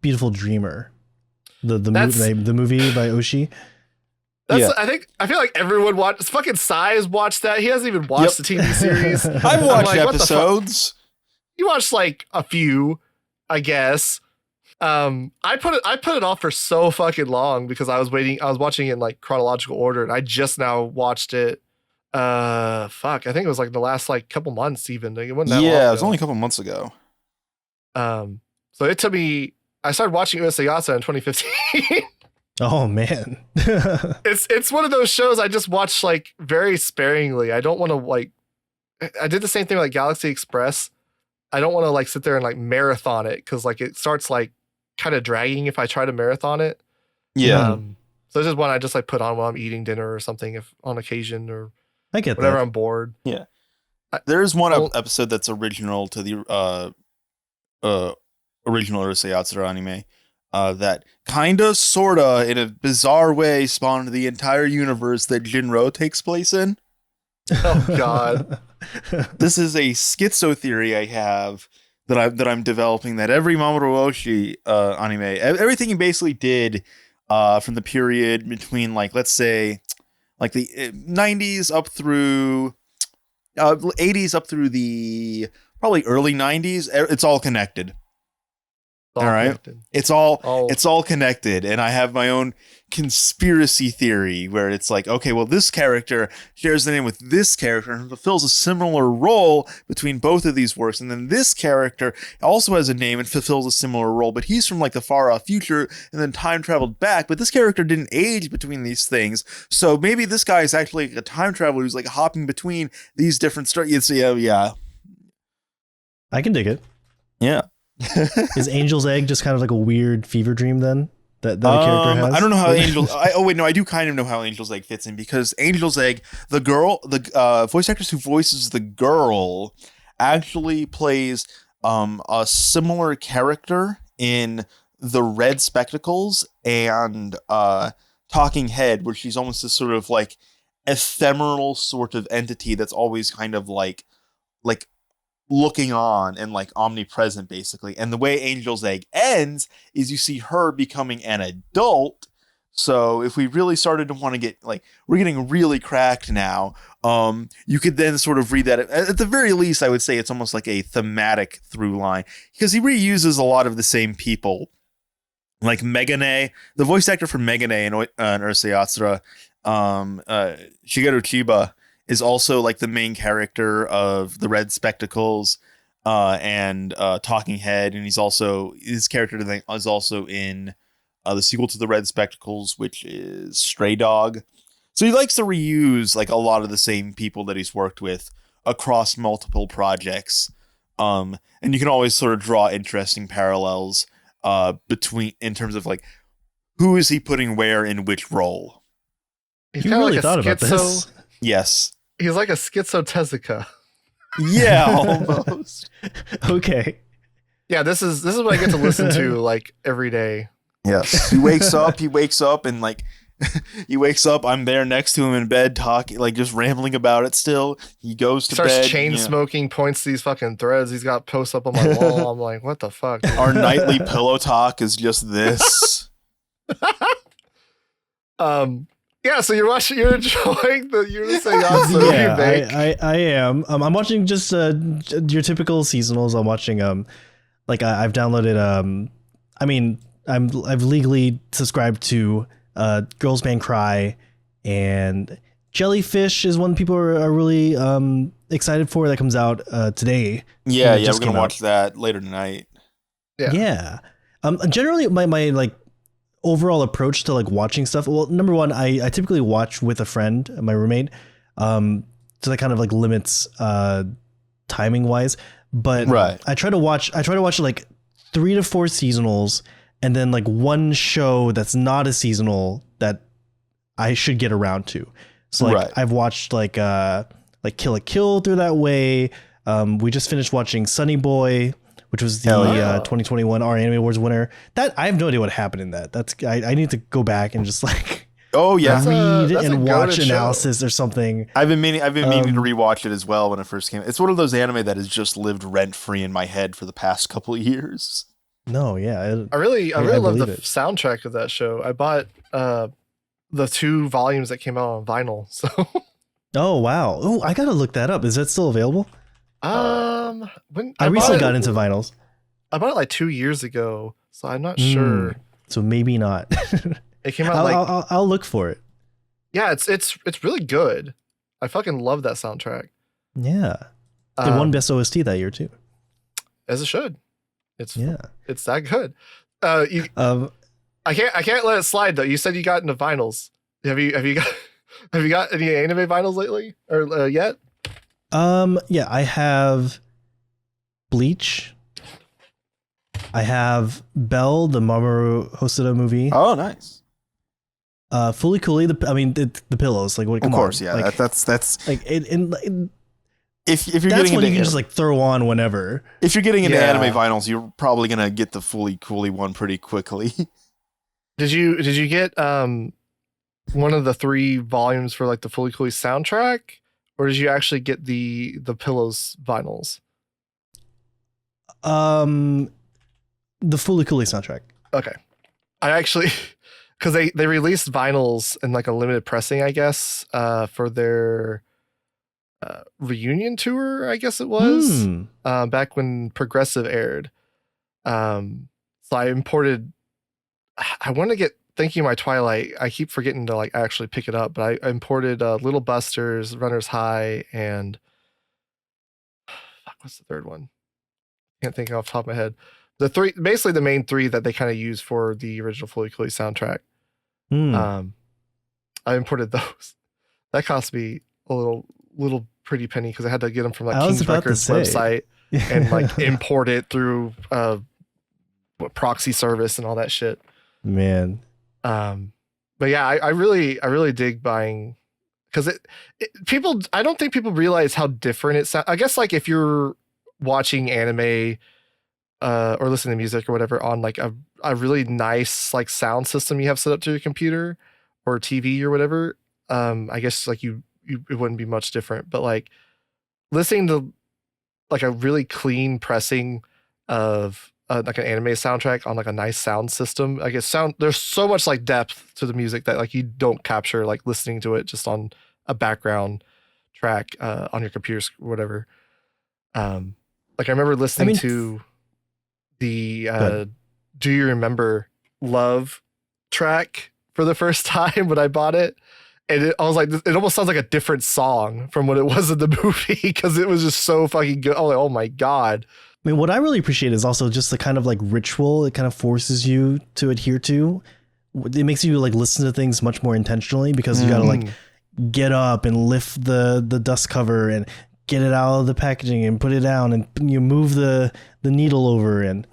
Beautiful Dreamer, the movie by Oshi. That's I feel like everyone watched. Fucking Sai's watched that. He hasn't even watched the TV series. I've watched episodes. You watched like a few, I guess. I put it off for so fucking long because I was watching it in like chronological order, and I just now watched it. I think it was like the last like couple months even. Like, it wasn't that long Yeah, it was ago. only a couple months ago. So it took me. I started watching Urusei in 2015. Oh man. It's one of those shows I just watch like very sparingly. I don't want to like. I did the same thing with like Galaxy Express. I don't want to like sit there and like marathon it because like it starts like kind of dragging if I try to marathon it. Yeah. So it's just one I just like put on while I'm eating dinner or something if on occasion or I get whenever that. I'm bored. Yeah. There's one episode that's original to the original Urusei Yatsura anime that kinda sorta in a bizarre way spawned the entire universe that Jinro takes place in. Oh god. This is a schizo theory I have that I'm developing that every Mamoru Oshii anime, everything he basically did from the period between like let's say like the 90s up through 80s up through the probably early 90s, it's all connected. All right. Connected. It's all connected. And I have my own conspiracy theory where it's like, okay, well, this character shares the name with this character and fulfills a similar role between both of these works. And then this character also has a name and fulfills a similar role, but he's from like the far off future and then time traveled back. But this character didn't age between these things. So maybe this guy is actually a time traveler who's like hopping between these different stories. Yeah. I can dig it. Yeah. Is Angel's Egg just kind of like a weird fever dream then that the character has? I don't know how I do kind of know how Angel's Egg fits in because Angel's Egg, the voice actress who voices the girl actually plays a similar character in the Red Spectacles and Talking Head, where she's almost this sort of like ephemeral sort of entity that's always kind of like looking on and like omnipresent basically. And the way Angel's Egg ends is you see her becoming an adult. So if we really started to want to get like, we're getting really cracked now. You could then sort of read that at the very least, I would say it's almost like a thematic through line because he reuses a lot of the same people. Like Megane, the voice actor for Megane in Urusei Yatsura, Shigeru Chiba, is also like the main character of the Red Spectacles and Talking Head, and his character is also in the sequel to the Red Spectacles, which is Stray Dog. So he likes to reuse like a lot of the same people that he's worked with across multiple projects, and you can always sort of draw interesting parallels between in terms of like who is he putting where in which role. He's You kind of really like thought a about this. Yes. He's like a schizo Tezuka. Yeah, almost. Okay. Yeah, this is what I get to listen to like every day. Yes. He wakes up and like he wakes up, I'm there next to him in bed talking, like just rambling about it still. He goes to Starts bed. chain smoking, points to these fucking threads he's got posts up on my wall. I'm like, what the fuck? Dude? Our nightly pillow talk is just this. Yeah, so you're enjoying the Urusei Yatsura remake. Yeah, I am. I'm watching just your typical seasonals. I'm watching I've downloaded I've legally subscribed to Girls Band Cry, and Jellyfish is one people are really excited for that comes out today. Yeah, we're gonna watch that later tonight. Yeah. Generally my like overall approach to like watching stuff. Well, number one, I typically watch with a friend, my roommate. So that kind of like limits timing wise. But right. I try to watch like 3 to 4 seasonals and then like one show that's not a seasonal that I should get around to. So like I've watched like Kill la Kill through that way. We just finished watching Sunny Boy, which was the 2021 R Anime Awards winner. That I have no idea what happened in that. That's I need to go back and just like read and watch analysis or something. I've been meaning to rewatch it as well when it first came. It's one of those anime that has just lived rent free in my head for the past couple of years. No, yeah, I really love the soundtrack of that show. I bought the 2 volumes that came out on vinyl. So Oh wow. Oh, I gotta look that up. Is that still available? when I bought recently it- got into vinyls. I bought it like 2 years ago, so I'm not Mm, sure. So maybe not. It came out I'll, like I'll look for it. yeah, it's really good. I fucking love that soundtrack. Yeah. It won Best OST that year too. As it should. It's Yeah. it's that good. You, Um, I can't let it slide though. You said you got into vinyls. Have you got have you got any anime vinyls lately or yet? yeah, I have Bleach. I have Belle, the Mamoru Hosoda movie. Oh, nice. Fully Cooley, the pillows. Like, what? Of Come course, on. yeah. Like, That's like if you're that's getting one into you can just like throw on whenever. if you're getting into Yeah. anime vinyls, you're probably gonna get the fully coolly one pretty quickly. Did you get one of the 3 volumes for like the Fully Cooley soundtrack, or did you actually get the Pillows vinyls? The Fully Cooley soundtrack. Okay, I actually because they released vinyls in like a limited pressing, I guess, for their reunion tour, I guess it was, back when Progressive aired. So I imported. I want to get Thank You My Twilight. I keep forgetting to like actually pick it up, but I imported Little Busters, Runner's High, and fuck, what's the third one? Can't think off the top of my head. Basically the main 3 that they kind of use for the original Fully Cooley soundtrack. I imported those. That cost me a little pretty penny because I had to get them from like King's Records website and like import it through proxy service and all that shit. Man. But yeah, I really dig buying because people. I don't think people realize how different it sounds. I guess like if you're watching anime or listening to music or whatever on like a really nice like sound system you have set up to your computer or TV or whatever, I guess like it wouldn't be much different. But like listening to like a really clean pressing of like an anime soundtrack on like a nice sound system, I guess there's so much like depth to the music that like you don't capture like listening to it just on a background track on your computer or whatever. Like I remember listening to the Do You Remember Love track for the first time when I bought it, and I was like, it almost sounds like a different song from what it was in the movie because it was just so fucking good. I was like, oh my god. I mean, what I really appreciate is also just the kind of like ritual it kind of forces you to adhere to. It makes you like listen to things much more intentionally because you got to like get up and lift the dust cover and get it out of the packaging and put it down and you move the needle over and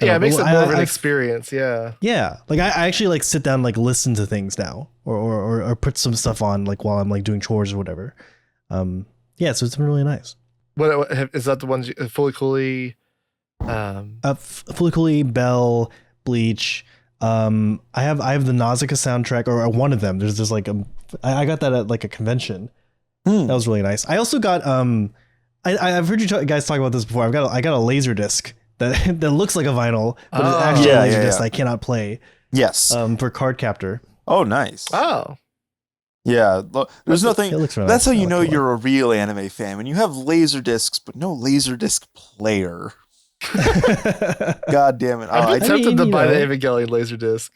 yeah, it makes it more of an experience. Yeah. Yeah. Like I actually like sit down and like listen to things now or put some stuff on like while I'm like doing chores or whatever. Yeah. So it's been really nice. What is that? The ones Fully Cooley? Fully Cooley, Belle, Bleach. I have the Nausicaa soundtrack or one of them. There's like I got that at like a convention. That was really nice. I also got I've heard you guys talk about this before. I got a laser disc that looks like a vinyl, but it's actually a laser disc I cannot play. Yes. For Card Captor. Oh, nice. Oh. Yeah, there's nothing. Really That's how you nice. know you're a real anime fan when you have laser discs, but no laser disc player. God damn it! I'd be tempted to buy the know. Evangelion Laserdisc.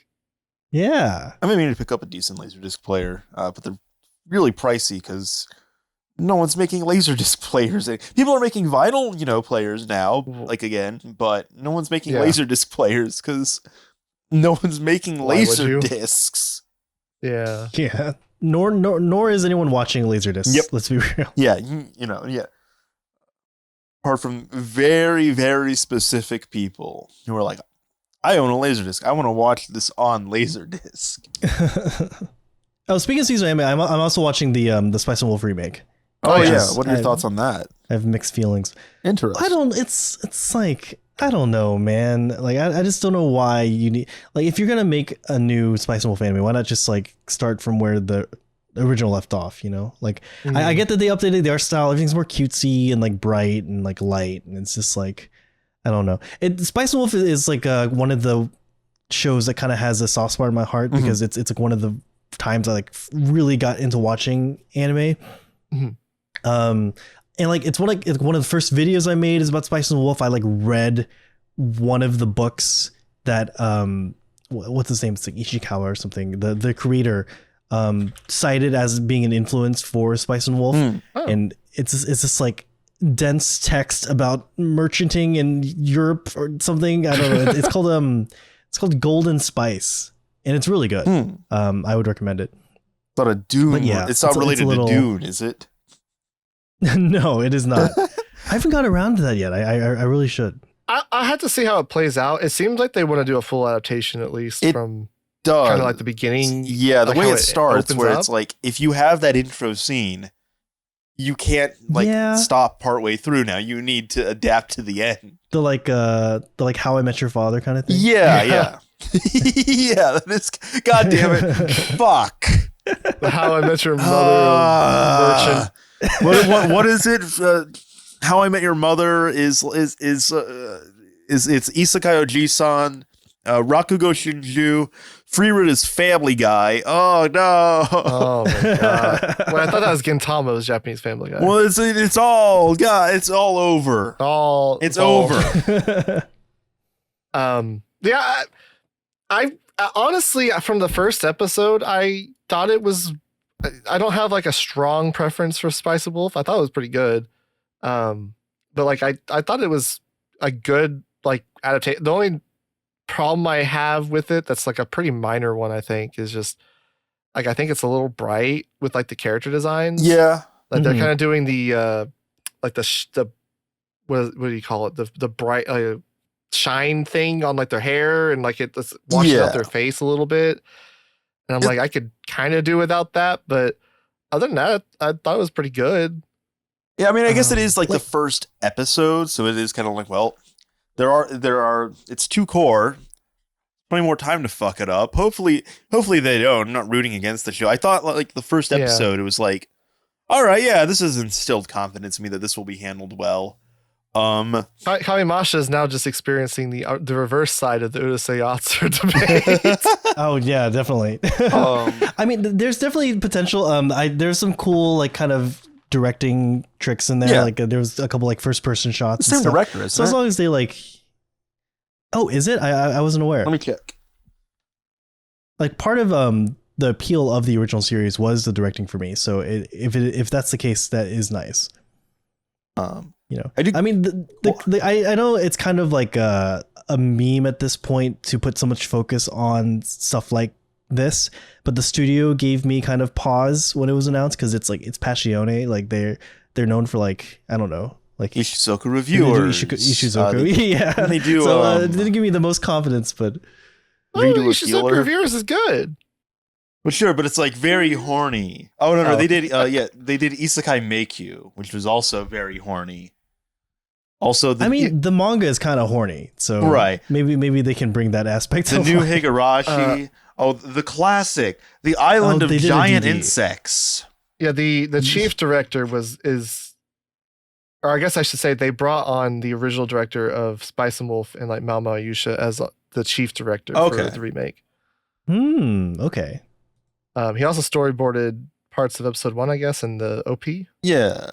Yeah. I mean, to pick up a decent laserdisc player, but they're really pricey because no one's making laserdisc players. People are making vinyl, players now, like again, but no one's making laserdisc players because no one's making laser discs. Yeah. Yeah. Nor is anyone watching laserdiscs. Yep. Let's be real. Yeah, yeah. Apart from very, very specific people who are like, I own a laserdisc. I want to watch this on laserdisc. Oh, speaking of seasonal anime, I'm also watching the Spice and Wolf remake. Oh yeah. What are your thoughts on that? I have mixed feelings. Interesting. It's like, I don't know, man. Like, I just don't know why you need, like, if you're going to make a new Spice and Wolf anime, why not just like start from where the original left off, Like, I get that they updated the art style. Everything's more cutesy and like bright and like light. And it's just like, I don't know. Spice and Wolf is like one of the shows that kind of has a soft spot in my heart because it's like one of the times I like really got into watching anime. And like it's one of the first videos I made is about Spice and Wolf. I like read one of the books that what's his name? It's like Ishikawa or something. The creator cited as being an influence for Spice and Wolf, and it's just like dense text about merchanting in Europe or something. I don't know. It's called Golden Spice, and it's really good. I would recommend it. It's not a Dune. But yeah, it's not related to Dune, is it? No, it is not. I haven't got around to that yet. I really should. I had to see how it plays out. It seems like they want to do a full adaptation, at least from does. Kind of like the beginning. Yeah, the like way it starts, where up. it's like if you have that intro scene, you can't stop partway through. Now you need to adapt to the end. The like How I Met Your Father kind of thing. Yeah. Yeah, that is. God damn it! Fuck. The How I Met Your Mother version. What is it? How I Met Your Mother is it's Isekai Oji-san, Rakugo Shinju, Freeroot Family Guy. Oh no! Oh my god! Well, I thought that was Gintama's Japanese Family Guy. Well, it's all it's all over. It's over. Yeah, I honestly from the first episode, I thought it was. I don't have like a strong preference for Spice and Wolf. I thought it was pretty good. But like I thought it was a good like adaptation. The only problem I have with it that's like a pretty minor one, I think, is just like I think it's a little bright with like the character designs. Yeah. Like they're kind of doing the like the what do you call it? The bright shine thing on like their hair, and like it washes out their face a little bit. And I'm like, I could kind of do without that, but other than that, I thought it was pretty good. Yeah, I mean, I guess it is like the first episode, so it is kind of like, well, there are it's too core. Plenty more time to fuck it up. Hopefully they don't. I'm not rooting against the show. I thought like the first episode, it was like, all right, yeah, this has instilled confidence in me that this will be handled well. Kamimashita is now just experiencing the reverse side of the Urusei Yatsura debate. Oh yeah, definitely. I mean, there's definitely potential. There's some cool like kind of directing tricks in there. Yeah. Like there was a couple like first person shots. The same director, isn't so it? as long as they like, oh, is it? I wasn't aware. Let me check. Like part of the appeal of the original series was the directing for me. So if that's the case, that is nice. You know, I mean, I know it's kind of like a meme at this point to put so much focus on stuff like this, but the studio gave me kind of pause when it was announced because it's like it's Passione, like they're known for like I don't know, like Ishizoku reviewers. Ishizoku, yeah, they do. So it didn't give me the most confidence, but Ishizoku reviewers is good. Well, sure, but it's like very horny. Oh no, they did. They did Isekai Make You, which was also very horny. Also, the manga is kind of horny, so right. Maybe they can bring that aspect. The new Higurashi. The classic, the Island of Giant Insects. Yeah, the chief director or I guess I should say they brought on the original director of Spice and Wolf and like Malma Ayusha as the chief director for the remake. Okay. He also storyboarded parts of episode 1, I guess, and the OP. Yeah.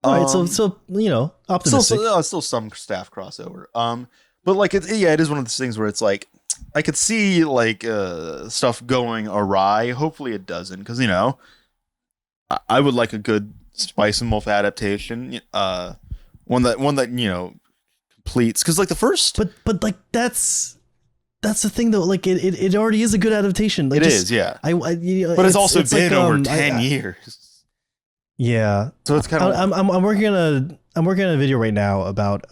All right, so you know, optimistic. Still some staff crossover. But like it is one of those things where it's like I could see like stuff going awry. Hopefully it doesn't, because you know, I would like a good Spice and Wolf adaptation. One that you know completes, because like the first, but like that's the thing though. Like it already is a good adaptation. Like, it is, yeah. But it's also been like, over 10 years. Yeah. So it's kind of. I'm working on a video right now about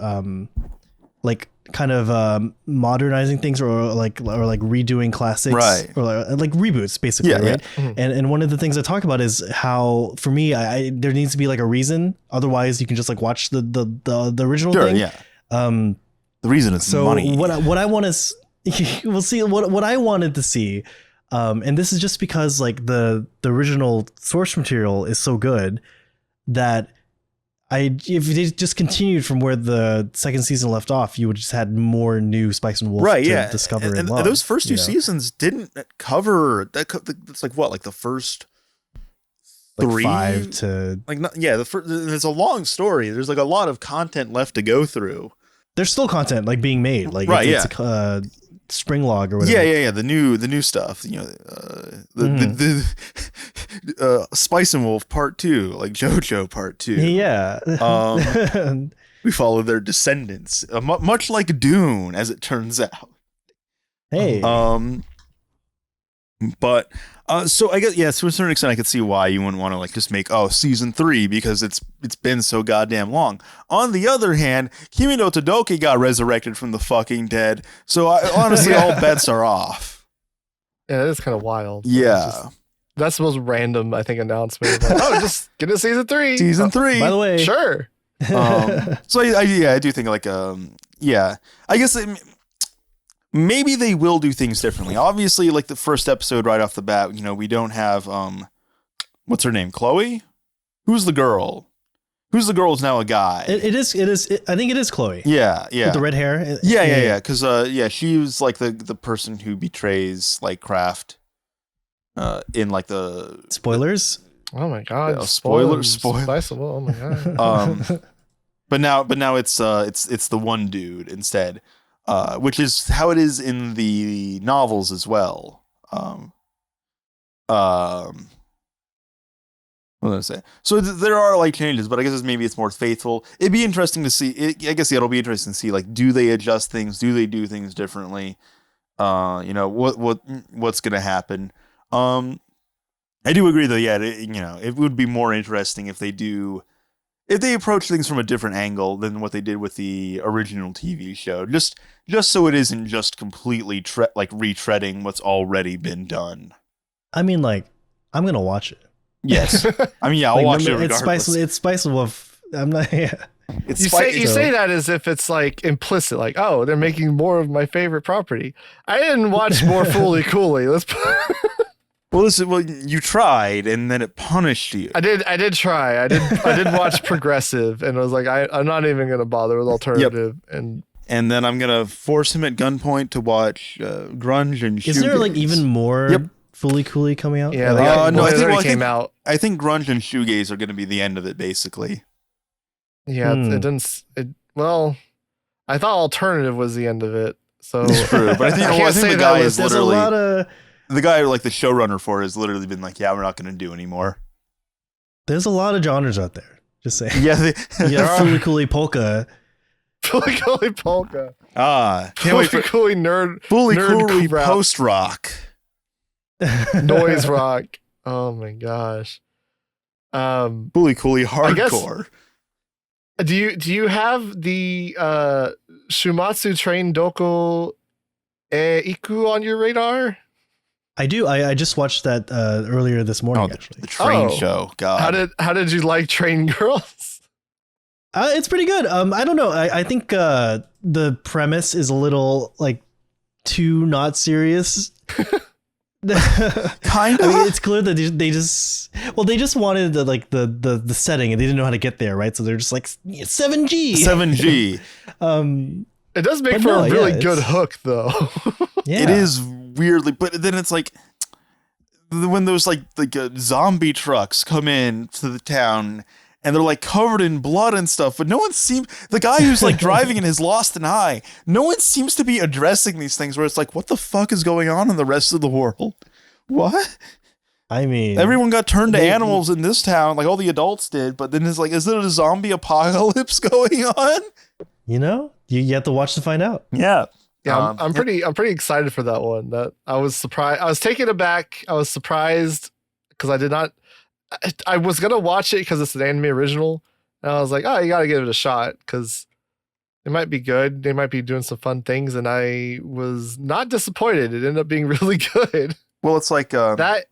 like kind of modernizing things or like redoing classics, right? Or like reboots basically, yeah, right? Yeah. Mm-hmm. And one of the things I talk about is how for me there needs to be like a reason. Otherwise, you can just like watch the original thing. Yeah. The reason is money. What I want to we'll see what I wanted to see. And this is just because like the original source material is so good that if they just continued from where the second season left off, you would just had more new Spice and Wolf Right, to yeah. discover and love, those first two you know? seasons didn't cover that. It's like what, like the first Like three, 5 to. like not, yeah. The first, it's a long story. There's like a lot of content left to go through. There's still content like being made, like Right, it's a spring log or whatever. Yeah. The new stuff. You know, the Spice and Wolf Part 2, like JoJo Part 2. Yeah. We follow their descendants, much like Dune, as it turns out. Hey. But so I guess, yeah, to a certain extent I could see why you wouldn't want to like just make season 3 because it's been so goddamn long. On the other hand, Kimi no Todoke got resurrected from the fucking dead, so honestly all bets are off. Yeah, it's kind of wild. Yeah. That's the most random, I think, announcement. Like, just get to season 3. Season 3. By the way, Sure. So I do think like yeah, I guess maybe they will do things differently. Obviously, like the first episode right off the bat, you know, we don't have what's her name, Chloe? Who's the girl? Who's the girl is now a guy? It is. I think it is Chloe. Yeah. With the red hair. Yeah. Because she was like the person who betrays like Kraft in like the spoilers. Oh my god! Spoilers. Oh my god. But now it's the one dude instead, which is how it is in the novels as well. What did I say? So there are like changes, but I guess maybe it's more faithful. It'd be interesting to see. I guess it'll be interesting to see like, do they adjust things? Do they do things differently? You know, what's gonna happen? I do agree though. Yeah, it would be more interesting if they approach things from a different angle than what they did with the original TV show. Just so it isn't just completely retreading what's already been done. I mean, like, I'm gonna watch it. Yes. I mean, yeah, I'll watch it regardless. It's Spice Wolf. I'm not. Yeah. You say that as if it's like implicit, like, oh, they're making more of my favorite property. I didn't watch more Fully Coolly. Well, you tried, and then it punished you. I did try. I did watch Progressive, and I was like, I'm not even gonna bother with Alternative. Yep. And then I'm gonna force him at gunpoint to watch Grunge and Shoegaze. Is there like even more Fully Coolly coming out? Yeah, no, I think came out. I think Grunge and Shoegaze are gonna be the end of it, basically. Yeah, it didn't. Well, I thought Alternative was the end of it. So it's true, but I think the guy is literally a lot of. The guy, like the showrunner for it, has literally been like, "Yeah, we're not going to do anymore." There's a lot of genres out there. Just saying. Yeah, Fully Coolly Polka. Fully Coolly Polka. Can't wait for Coolly Nerd. Fully Coolly Post Rock. Noise Rock. Oh my gosh. Fully Coolly Hardcore. Do you have the Shuumatsu Train Doko Iku on your radar? I do. I just watched that earlier this morning. Actually, the train show. God, how did you like Train Girls? It's pretty good. I don't know. I think the premise is a little like too not serious. Kind of. I mean, it's clear that they just wanted the setting and they didn't know how to get there, right? So they're just like 7G. 7G. It does make for a really good hook, though. Yeah. It is weirdly, but then it's like when those like zombie trucks come in to the town and they're like covered in blood and stuff, but no one seems, the guy who's like driving and has lost an eye, no one seems to be addressing these things where it's like, what the fuck is going on in the rest of the world? What? I mean, everyone got turned to animals in this town, like all the adults did, but then it's like, is there a zombie apocalypse going on? You know, you have to watch to find out. Yeah. Yeah, I'm pretty excited for that one. That I was surprised. I was taken aback. I was surprised because I did not. I was gonna watch it because it's an anime original, and I was like, oh, you gotta give it a shot because it might be good. They might be doing some fun things, and I was not disappointed. It ended up being really good. Well, it's like that.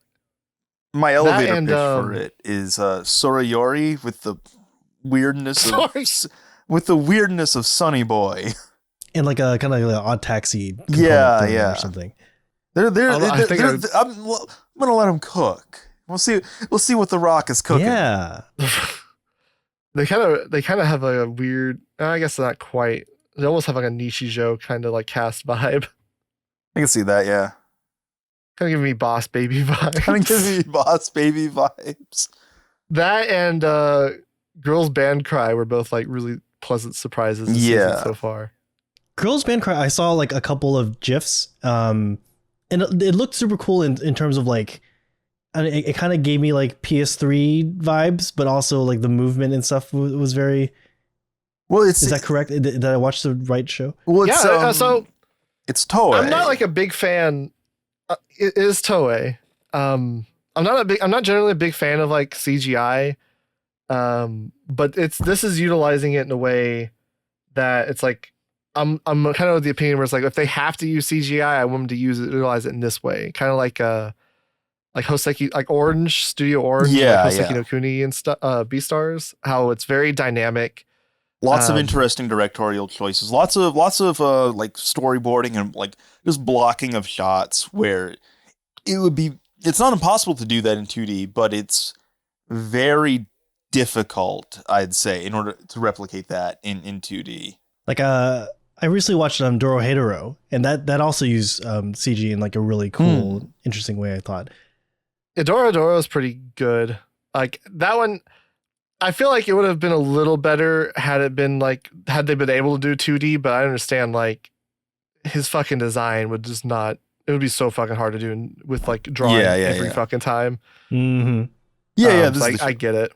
My elevator pitch for it is Sorayori with the weirdness of Sunny Boy. And like a kind of like an odd taxi. Yeah. Or something. I'm gonna let him cook. We'll see what The Rock is cooking. Yeah. they kind of have a weird. I guess not quite. They almost have like a Nishijo kind of like cast vibe. I can see that. Yeah, Kind of giving me Boss Baby vibes. kind of gives me Boss Baby vibes. That and Girls Band Cry were both like really pleasant surprises this season so far. Girls Band Cry, I saw like a couple of GIFs, and it looked super cool in terms of like, it kind of gave me like PS3 vibes, but also like the movement and stuff was very. Well, is that correct? Did I watch the right show? Well, it's, so it's Toei. I'm not like a big fan. It is Toei. I'm not generally a big fan of like CGI. But this is utilizing it in a way that it's like I'm kind of of the opinion where it's like if they have to use CGI, I want them to utilize it in this way, kind of like Hoseki, like Orange Studio Orange, like Hoseki no Kuni and stuff, Beastars, how it's very dynamic. Lots of interesting directorial choices. Lots of like storyboarding and like just blocking of shots where it's not impossible to do that in 2D, but it's very difficult, I'd say, in order to replicate that in 2D. Like I recently watched Dorohedoro, and that also used CG in like a really cool, interesting way, I thought. Yeah, Dorohedoro is pretty good. Like that one, I feel like it would have been a little better had they been able to do 2D, but I understand like his fucking design would just not. It would be so fucking hard to do with like drawing every fucking time. Mm-hmm. I get it.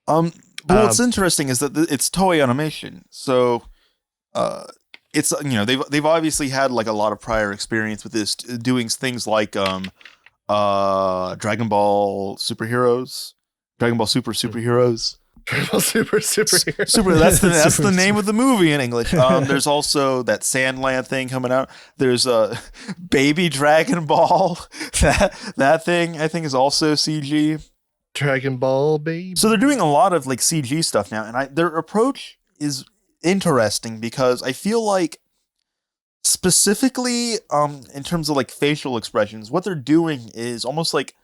But what's interesting is that it's Toei Animation, so it's they've obviously had like a lot of prior experience with this, doing things like Dragon Ball Superheroes, Dragon Ball Superheroes. Dragon Ball Superheroes. Super. That's the name of the movie in English. There's also that Sandland thing coming out. There's Baby Dragon Ball. That thing I think is also CG. Dragon Ball, baby. So they're doing a lot of like CG stuff now, and their approach is interesting because I feel like specifically in terms of like facial expressions, what they're doing is almost like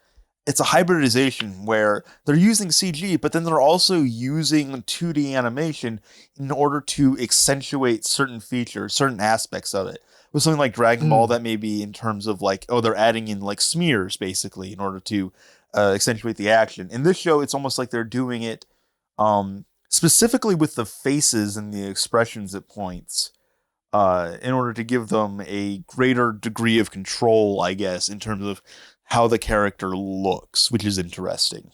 it's a hybridization where they're using CG, but then they're also using 2D animation in order to accentuate certain features, certain aspects of it. With something like Dragon Ball, that may be in terms of like, they're adding in like smears basically in order to accentuate the action. In this show, it's almost like they're doing it specifically with the faces and the expressions at points in order to give them a greater degree of control, I guess, in terms of how the character looks, which is interesting.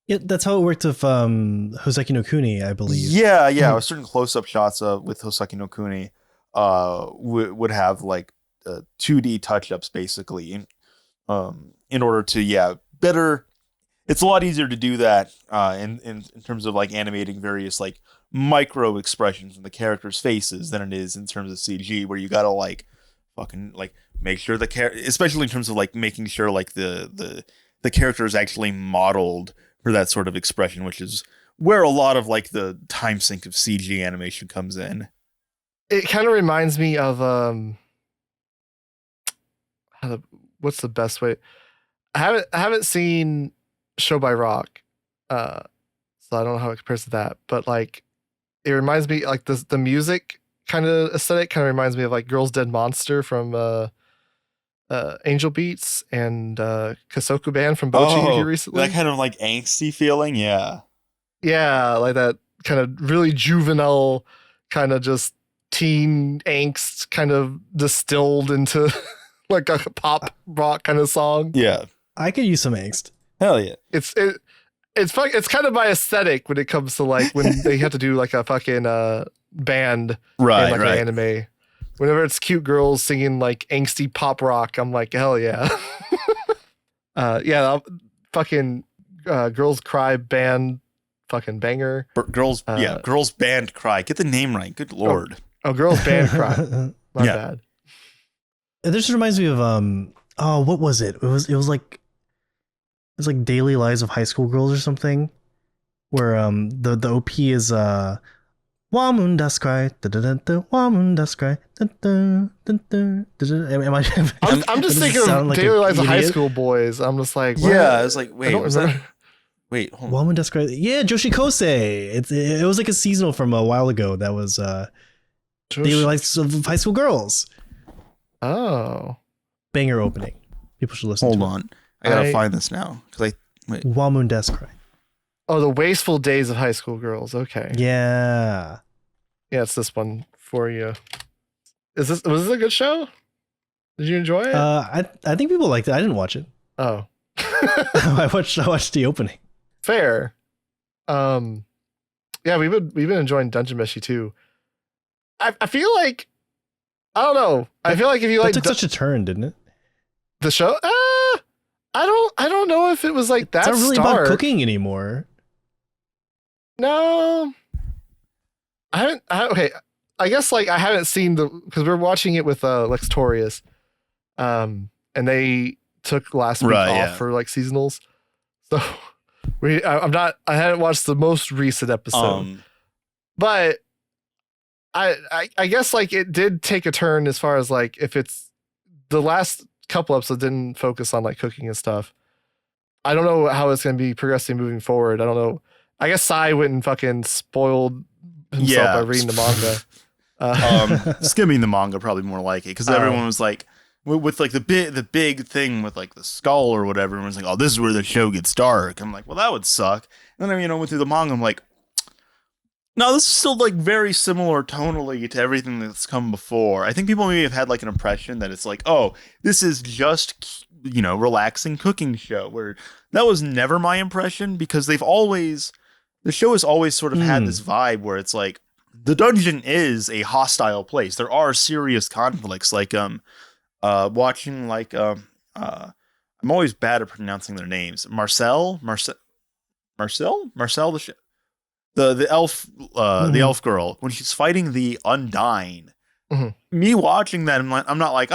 Yeah, that's how it worked with Hoseki no Kuni, I believe. Yeah. Certain close-up shots with Hoseki no Kuni would have like 2D touch-ups basically in order to better. It's a lot easier to do that in terms of like animating various like micro expressions in the characters' faces than it is in terms of CG, where you gotta like fucking like make sure the character, especially in terms of like making sure like the character is actually modeled for that sort of expression, which is where a lot of like the time sink of CG animation comes in. It kind of reminds me of what's the best way? I haven't seen Show by Rock, so I don't know how it compares to that, but like it reminds me like the music kind of aesthetic kind of reminds me of like Girls Dead Monster from Angel Beats and Kasoku Band from Bocchi recently. That kind of like angsty feeling, yeah, like that kind of really juvenile, kind of just teen angst, kind of distilled into like a pop rock kind of song. Yeah, I could use some angst. Hell yeah, it's kind of my aesthetic when it comes to like when they have to do like a fucking band in like an anime. Whenever it's cute girls singing like angsty pop rock, I'm like, hell yeah. Fucking Girls Cry Band, fucking banger. Girls Band Cry. Get the name right. Good lord. Oh, Girls Band Cry. My bad. This reminds me of what was it? It was like Daily Lives of High School Girls or something, where the OP is Wamun Das Cry, Wamun Das Cry. I'm just thinking of Daily Lives of High School Boys. I'm just like, what? Yeah, I was like, wait, was that Wait, hold on. Woman Desperate. Yeah, Joshi Kosei. It was like a seasonal from a while ago. That was they were like high school girls. Oh. Banger opening. People should listen Hold to on. I gotta find this now. Wait. it. Wamun Descry. Oh, the wasteful days of high school girls. Okay. Yeah. Yeah, it's this one for you. Was this a good show? Did you enjoy it? I think people liked it. I didn't watch it. Oh. I watched the opening. Fair. Yeah, we've been enjoying Dungeon Meshi too. I feel like I don't know. I feel like if you That like took such a turn, didn't it? the show, I don't know if it was like that. It's not really stark. about cooking anymore. No, okay. I guess like I haven't seen because we're watching it with Lextorius, and they took last week off for like seasonals, so I hadn't watched the most recent episode, but I guess like it did take a turn as far as like if it's the last couple episodes didn't focus on like cooking and stuff. I don't know how it's going to be progressing moving forward. I don't know. I guess Sai went and fucking spoiled himself by reading the manga. Skimming the manga probably more like it because everyone was like with like the big thing with like the skull or whatever. Everyone's like, oh, this is where the show gets dark. I'm like, well, that would suck. And then went through the manga. I'm like, no, this is still like very similar tonally to everything that's come before. I think people maybe have had like an impression that it's like, oh, this is just relaxing cooking show. Where that was never my impression because the show has always sort of had this vibe where it's like the dungeon is a hostile place. There are serious conflicts. Like watching like I'm always bad at pronouncing their names. Marcel the elf the elf girl when she's fighting the Undyne. Me watching that, I'm not like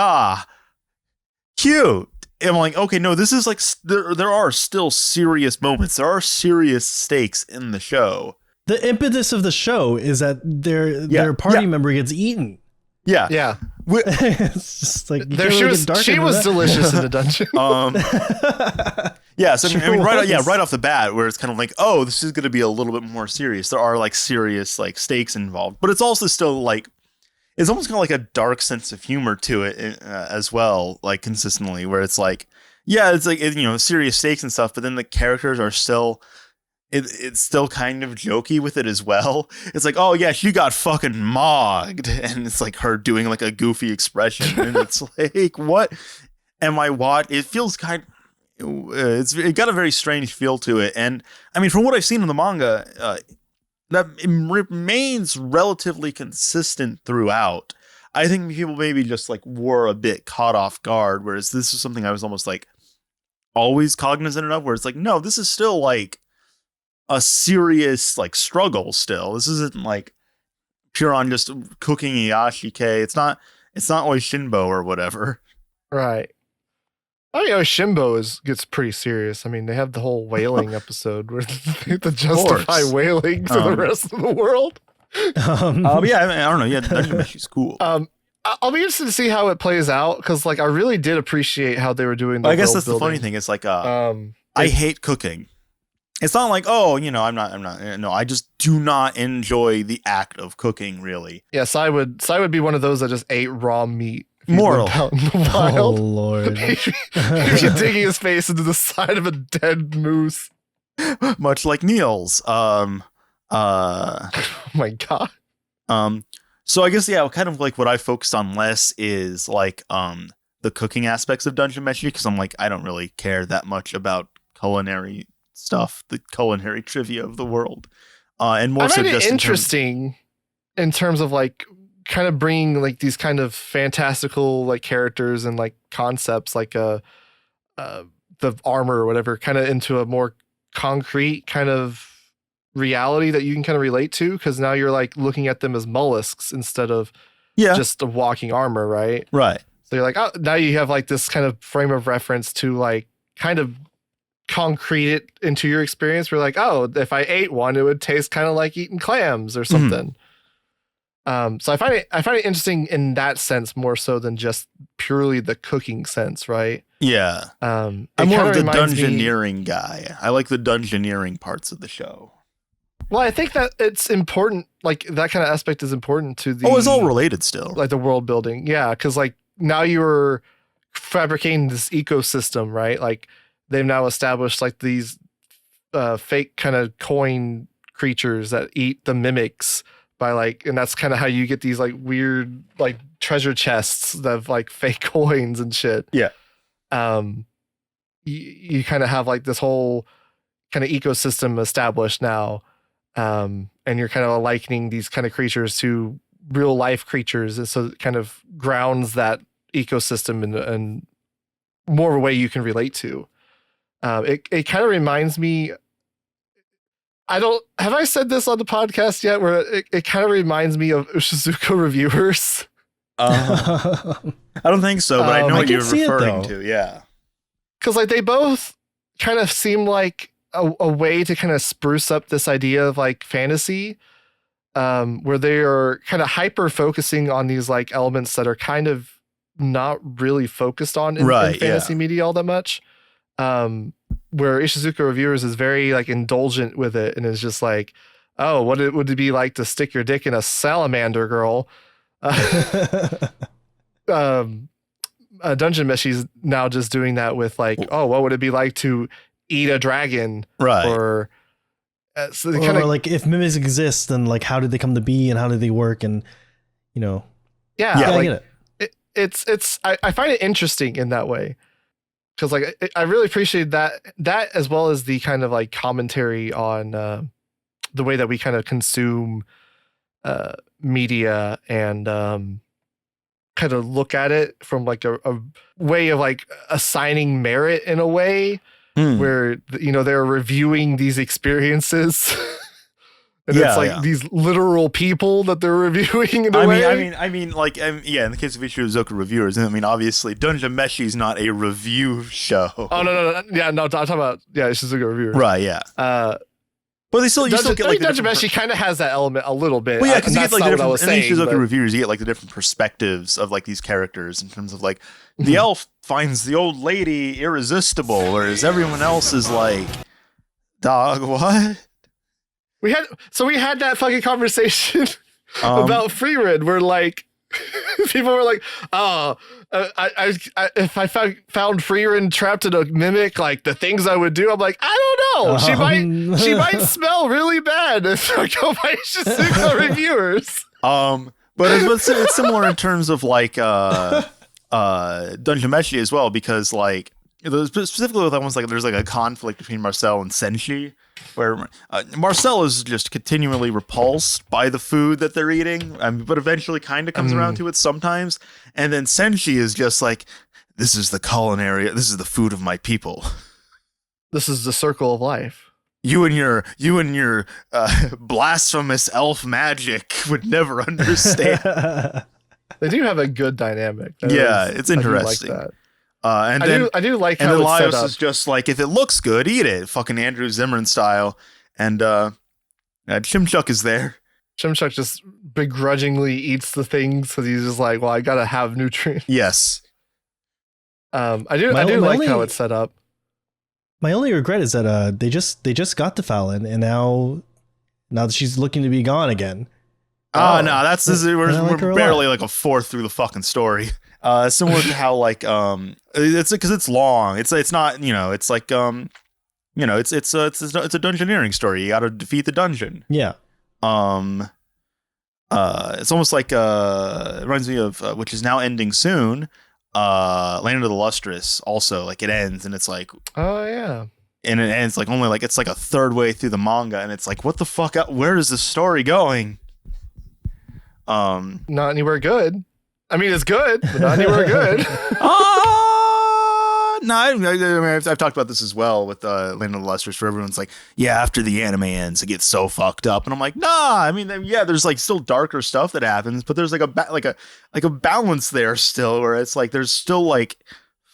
cute. I'm like, okay, no, this is like there are still serious moments. There are serious stakes in the show. The impetus of the show is that their party member gets eaten. Yeah. It's just like she was delicious in the dungeon. Yeah, so I mean, right off the bat, where it's kind of like, oh, this is going to be a little bit more serious. There are like serious like stakes involved, but it's also still like it's almost kind of like a dark sense of humor to it as well, like consistently, where it's like, yeah, it's like serious stakes and stuff, but then the characters are still. It's still kind of jokey with it as well. It's like, oh yeah, she got fucking mogged, and it's like her doing like a goofy expression, and it's like, what am I watching? It feels it got a very strange feel to it, and I mean, from what I've seen in the manga, that it remains relatively consistent throughout. I think people maybe just like were a bit caught off guard, whereas this is something I was almost like always cognizant of, where it's like, no, this is still like a serious like struggle still. This isn't like pure on just cooking Iyashike. It's not Oishinbo or whatever. Right. Oh yeah, Oishinbo gets pretty serious. I mean, they have the whole whaling episode where they have to justify whaling to the rest of the world. Yeah, I don't know. Yeah, Dungeon Meshi's cool. I'll be interested to see how it plays out because like I really did appreciate how they were doing the I guess that's building. the funny thing. It's like I hate cooking. It's not like, oh, I'm not. No, I just do not enjoy the act of cooking, really. Yes, I would be one of those that just ate raw meat. Moral. Out in the wild. Oh Lord! He's digging his face into the side of a dead moose. Much like Neil's. Oh my god. So I guess kind of like what I focused on less is like the cooking aspects of Dungeon Meshi because I'm like I don't really care that much about culinary stuff, the culinary trivia of the world, and more so just interesting in terms of like kind of bringing like these kind of fantastical like characters and like concepts like the armor or whatever kind of into a more concrete kind of reality that you can kind of relate to because now you're like looking at them as mollusks instead of just a walking armor, right? Right. So you're like, oh, now you have like this kind of frame of reference to like kind of concrete it into your experience. We're like, oh, if I ate one, it would taste kind of like eating clams or something. So I find it interesting in that sense more so than just purely the cooking sense, right? Yeah. I'm more of the dungeoneering guy. I like the dungeoneering parts of the show. Well, I think that it's important, like that kind of aspect is important to the. Oh, it's all related still. Like the world building, yeah, because like now you're fabricating this ecosystem, right? Like they've now established like these fake kind of coin creatures that eat the mimics by like, and that's kind of how you get these like weird like treasure chests that have like fake coins and shit. Yeah. You kind of have like this whole kind of ecosystem established now. And you're kind of likening these kind of creatures to real life creatures. And so it kind of grounds that ecosystem in more of a way you can relate to. It kind of reminds me, have I said this on the podcast yet, where it kind of reminds me of Shizuka reviewers? I don't think so, but I know what you're referring to. Yeah. Cause like they both kind of seem like a way to kind of spruce up this idea of like fantasy, where they are kind of hyper focusing on these like elements that are kind of not really focused on in fantasy media all that much. Where Ishizuka Reviewers is very like indulgent with it and is just like, oh, what would it be like to stick your dick in a salamander girl? Dungeon Meshi's now just doing that with like, oh, what would it be like to eat a dragon, right? Or so they kind of like if mimics exist, then like how did they come to be and how did they work, and yeah, like, I get it. I find it interesting in that way because like I really appreciate that as well as the kind of like commentary on the way that we kind of consume media and kind of look at it from like a way of like assigning merit in a way. Where they're reviewing these experiences, and it's like these literal people that they're reviewing in a way. I mean, like, in the case of Ishizuka Reviewers, I mean, obviously, Dungeon Meshi is not a review show. Oh no, yeah, no, I'm talking about Ishizuka Reviewers, right? Yeah, but you still get like Dungeon Meshi kind of has that element a little bit. Well, yeah, because you get like the different Ishizuka Reviewers, you get like the different perspectives of like these characters in terms of like the elf finds the old lady irresistible, whereas everyone else is like, dog, what? We had that fucking conversation about Freerid where like people were like, oh, if I found Freerid trapped in a mimic, like the things I would do, I'm like, I don't know. She might smell really bad if I go by Shizuka Reviewers. But it's similar in terms of like Dungeon Meshi as well, because like specifically with almost like there's like a conflict between Marcel and Senshi, where Marcel is just continually repulsed by the food that they're eating, but eventually kind of comes around to it sometimes. And then Senshi is just like, this is the food of my people. This is the circle of life. You and your blasphemous elf magic would never understand. They do have a good dynamic. It's interesting. I do like that. I do like how it's Laios set up. Is just like, if it looks good, eat it. Fucking Andrew Zimmern style. And Chimchuk is there. Chimchuk just begrudgingly eats the things because he's just like, well, I gotta have nutrients. Yes. I do like how it's set up. My only regret is that they just got to Fallon, and now that she's looking to be gone again. No, we're barely like a fourth through the fucking story. Similar to how like it's because it's long. It's not it's like it's a dungeoneering story. You got to defeat the dungeon. Yeah. It's almost like it reminds me of which is now ending soon. Land of the Lustrous also, like it ends and it's like, oh yeah, and it ends like only like it's like a third way through the manga and it's like, what the fuck, where is the story going? Not anywhere good. I mean, it's good, but not anywhere good. No, I've talked about this as well with Land of the Lustrous, where everyone's like, yeah, after the anime ends, it gets so fucked up, and I'm like, nah. I mean, yeah, there's like still darker stuff that happens, but there's like a balance there still, where it's like there's still like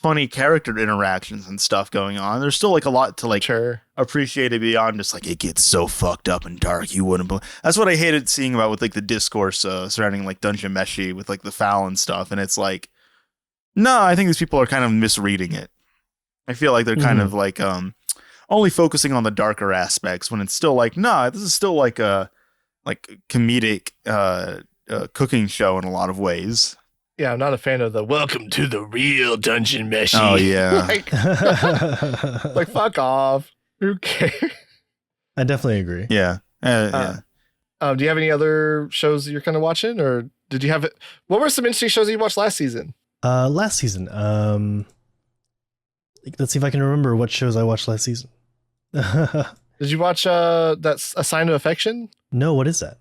funny character interactions and stuff going on. There's still like a lot to like Sure. appreciate it beyond just like it gets so fucked up and dark you wouldn't believe. That's what I hated seeing about with like the discourse surrounding like Dungeon Meshi with like the foul and stuff. And it's like, no, I think these people are kind of misreading it. I feel like they're kind of like only focusing on the darker aspects when it's still like, nah, this is still like a comedic cooking show in a lot of ways. Yeah, I'm not a fan of the welcome to the real Dungeon Meshi. Oh yeah. like fuck off. Who cares? I definitely agree. Yeah. Yeah. Do you have any other shows that you're kind of watching, or did you have it? What were some interesting shows that you watched last season? Last season. Let's see if I can remember what shows I watched last season. Did you watch that's A Sign of Affection? No, what is that?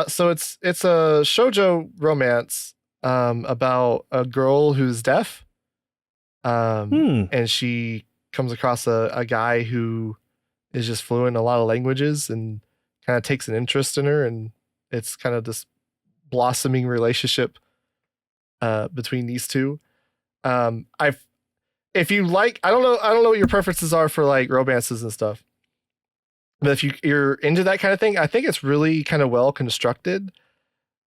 So it's a shoujo romance about a girl who's deaf. And she comes across a guy who is just fluent in a lot of languages and kind of takes an interest in her, and it's kind of this blossoming relationship between these two. If you like, I don't know what your preferences are for like romances and stuff, but if you're into that kind of thing, I think it's really kind of well constructed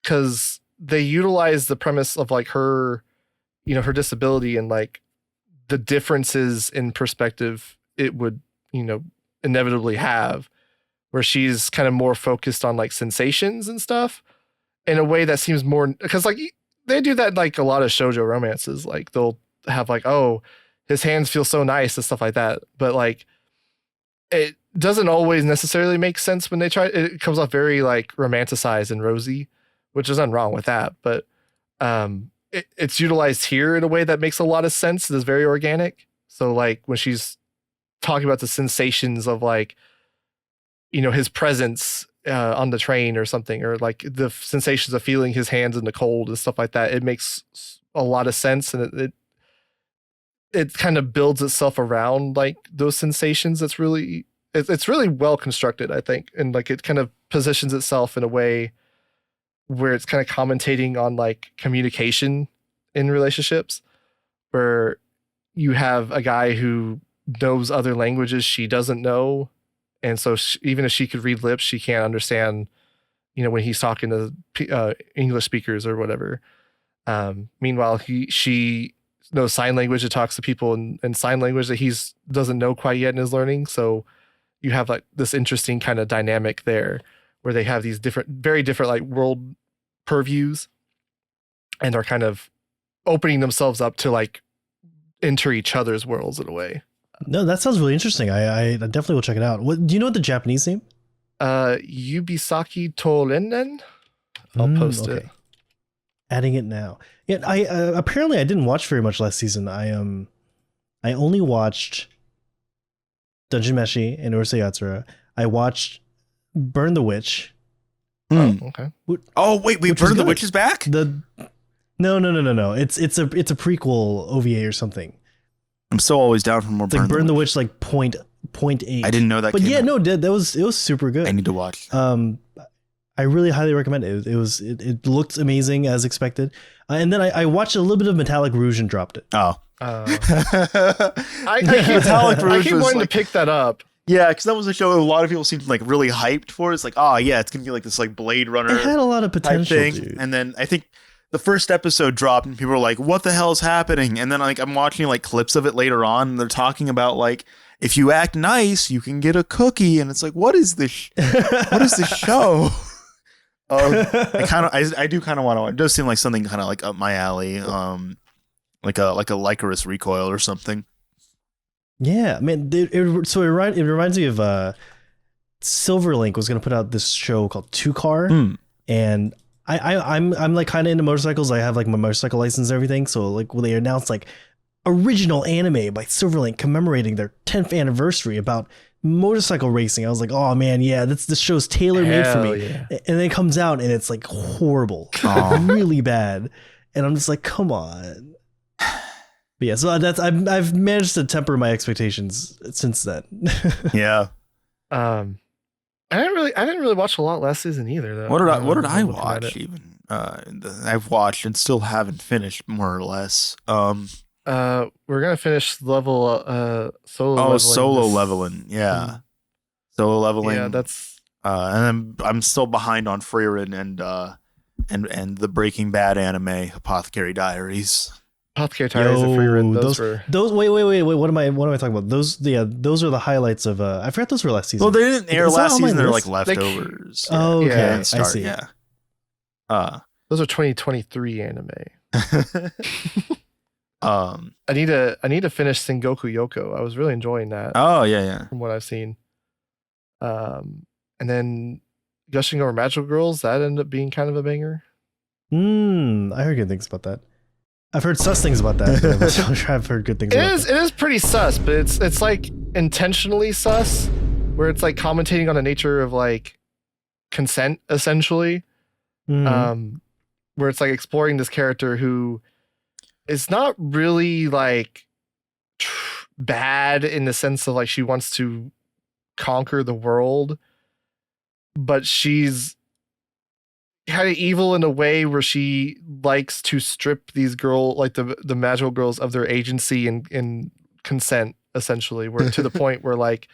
because they utilize the premise of like her, her disability and like the differences in perspective it would, inevitably have, where she's kind of more focused on like sensations and stuff in a way that seems more, because like they do that like a lot of shoujo romances, like they'll have like, oh, his hands feel so nice and stuff like that, but like it doesn't always necessarily make sense when they try. It comes off very like romanticized and rosy, which is nothing wrong with that, but it's utilized here in a way that makes a lot of sense. It is very organic. So like when she's talking about the sensations of like, his presence on the train or something, or like the sensations of feeling his hands in the cold and stuff like that, it makes a lot of sense, and it kind of builds itself around like those sensations. It's really well constructed, I think, and like it kind of positions itself in a way where it's kind of commentating on like communication in relationships, where you have a guy who knows other languages she doesn't know, and so even if she could read lips, she can't understand, when he's talking to English speakers or whatever. Meanwhile, she knows sign language and talks to people in sign language that he's doesn't know quite yet and is learning. So you have like this interesting kind of dynamic there where they have these very different like world purviews and are kind of opening themselves up to like enter each other's worlds in a way. No, that sounds really interesting. I definitely will check it out. Do you know what the Japanese name? Yubisaki to Rennen. I'll post it. Adding it now. Yeah, I apparently I didn't watch very much last season. I only watched Dungeon Meshi and Urusei Yatsura. I watched Burn the Witch. Oh, okay. Oh wait, Burn the Witch is back? No. It's a prequel OVA or something. I'm still always down for more. It's like Burn the Witch, like point 0.8. I didn't know that. But yeah, out. no, it was super good. I need to watch. I really highly recommend it. It looked amazing as expected, and then I watched a little bit of Metallic Rouge and dropped it. Oh, I keep wanting to pick that up. Yeah, because that was a show a lot of people seemed like really hyped for. It's like, oh yeah, it's gonna be like this like Blade Runner. It had a lot of potential, dude. And then I think the first episode dropped, and people were like, "What the hell is happening?" And then like I'm watching like clips of it later on, and they're talking about like, if you act nice, you can get a cookie, and it's like, what is this? What is this show? I do kind of want to. It does seem like something kind of like up my alley, like a Lycoris Recoil or something. Yeah, man. It reminds me of Silverlink was going to put out this show called Two Car, and I'm like kind of into motorcycles. I have like my motorcycle license and everything. So like when they announced like original anime by Silverlink commemorating their 10th anniversary about motorcycle racing, I was like, oh man, yeah, this show's tailor made for me. Yeah. And then it comes out and it's like horrible, really bad, and I'm just like, come on. But yeah, so I've managed to temper my expectations since then. Yeah. I didn't really watch a lot last season either, though. What did I watch even? I've watched and still haven't finished, more or less. we're gonna finish solo leveling. Solo this- leveling. Yeah. Solo leveling. Yeah, that's and I'm still behind on Frieren and the Breaking Bad anime Apothecary Diaries. Apothecary Diaries and Frieren. Those wait, what am I talking about? Those are the highlights of I forgot those were last season. Well, they didn't air Is that last on my season. They're list? like leftovers. Oh, okay. Yeah, I start, see. Yeah. those are 2023 anime. I I need to finish Sengoku Yoko. I was really enjoying that Oh yeah. from what I've seen. And then Gushing Over Magical Girls, that ended up being kind of a banger. I heard good things about that. I've heard sus things about that, but I'm not sure I've heard good things about It is pretty sus, but it's like intentionally sus, where it's like commentating on the nature of like consent, essentially. that. Where it's like exploring this character who is not really like bad in the sense of like she wants to conquer the world, but she's kind of evil in a way where she likes to strip these like the magical girls of their agency and consent, essentially, where to the point where like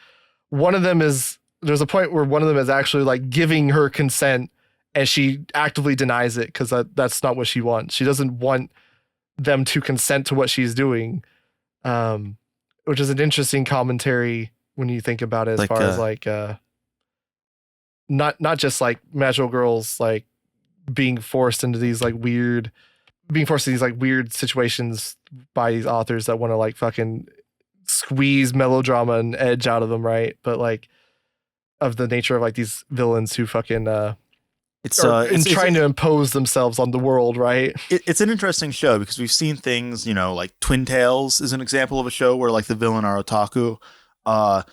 there's a point where one of them is actually like giving her consent and she actively denies it because that's not what she wants. She doesn't want them to consent to what she's doing, which is an interesting commentary when you think about it, as far as like not just like magical girls like being forced into these weird situations by these authors that want to like fucking squeeze melodrama and edge out of them, right? But like of the nature of like these villains who fucking It's trying to impose themselves on the world, right? It's an interesting show because we've seen things, like Twin Tails is an example of a show where like the villain are otaku.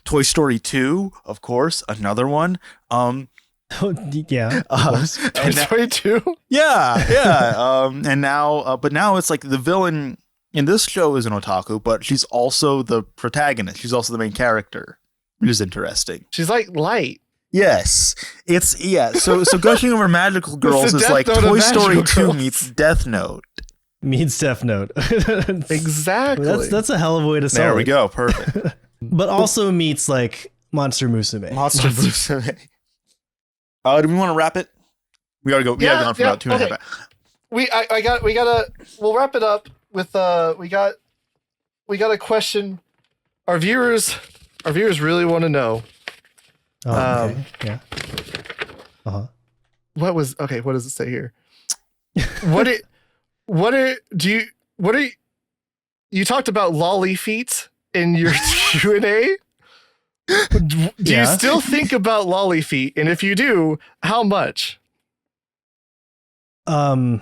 Toy Story 2, of course, another one. Yeah. Toy Story 2? Yeah. And now, but now it's like the villain in this show is an otaku, but she's also the protagonist. She's also the main character, which is interesting. She's like light. Yes, So Gushing Over Magical Girls is Death like Note of Toy Story Magical 2 Girls. meets Death Note. Means Death Note. Exactly. That's a hell of a way to sell There we it. go. Perfect. But also meets like Monster Musume. Monster Musume. Do we want to wrap it? We gotta go. We gotta go on for about 2.5 hours. We'll wrap it up with we got a question. Our viewers really want to know. Oh, okay. Yeah. Uh-huh. What does it say here? You talked about lolly feet in your Q&A? Do you still think about lolly feet? And if you do, how much? I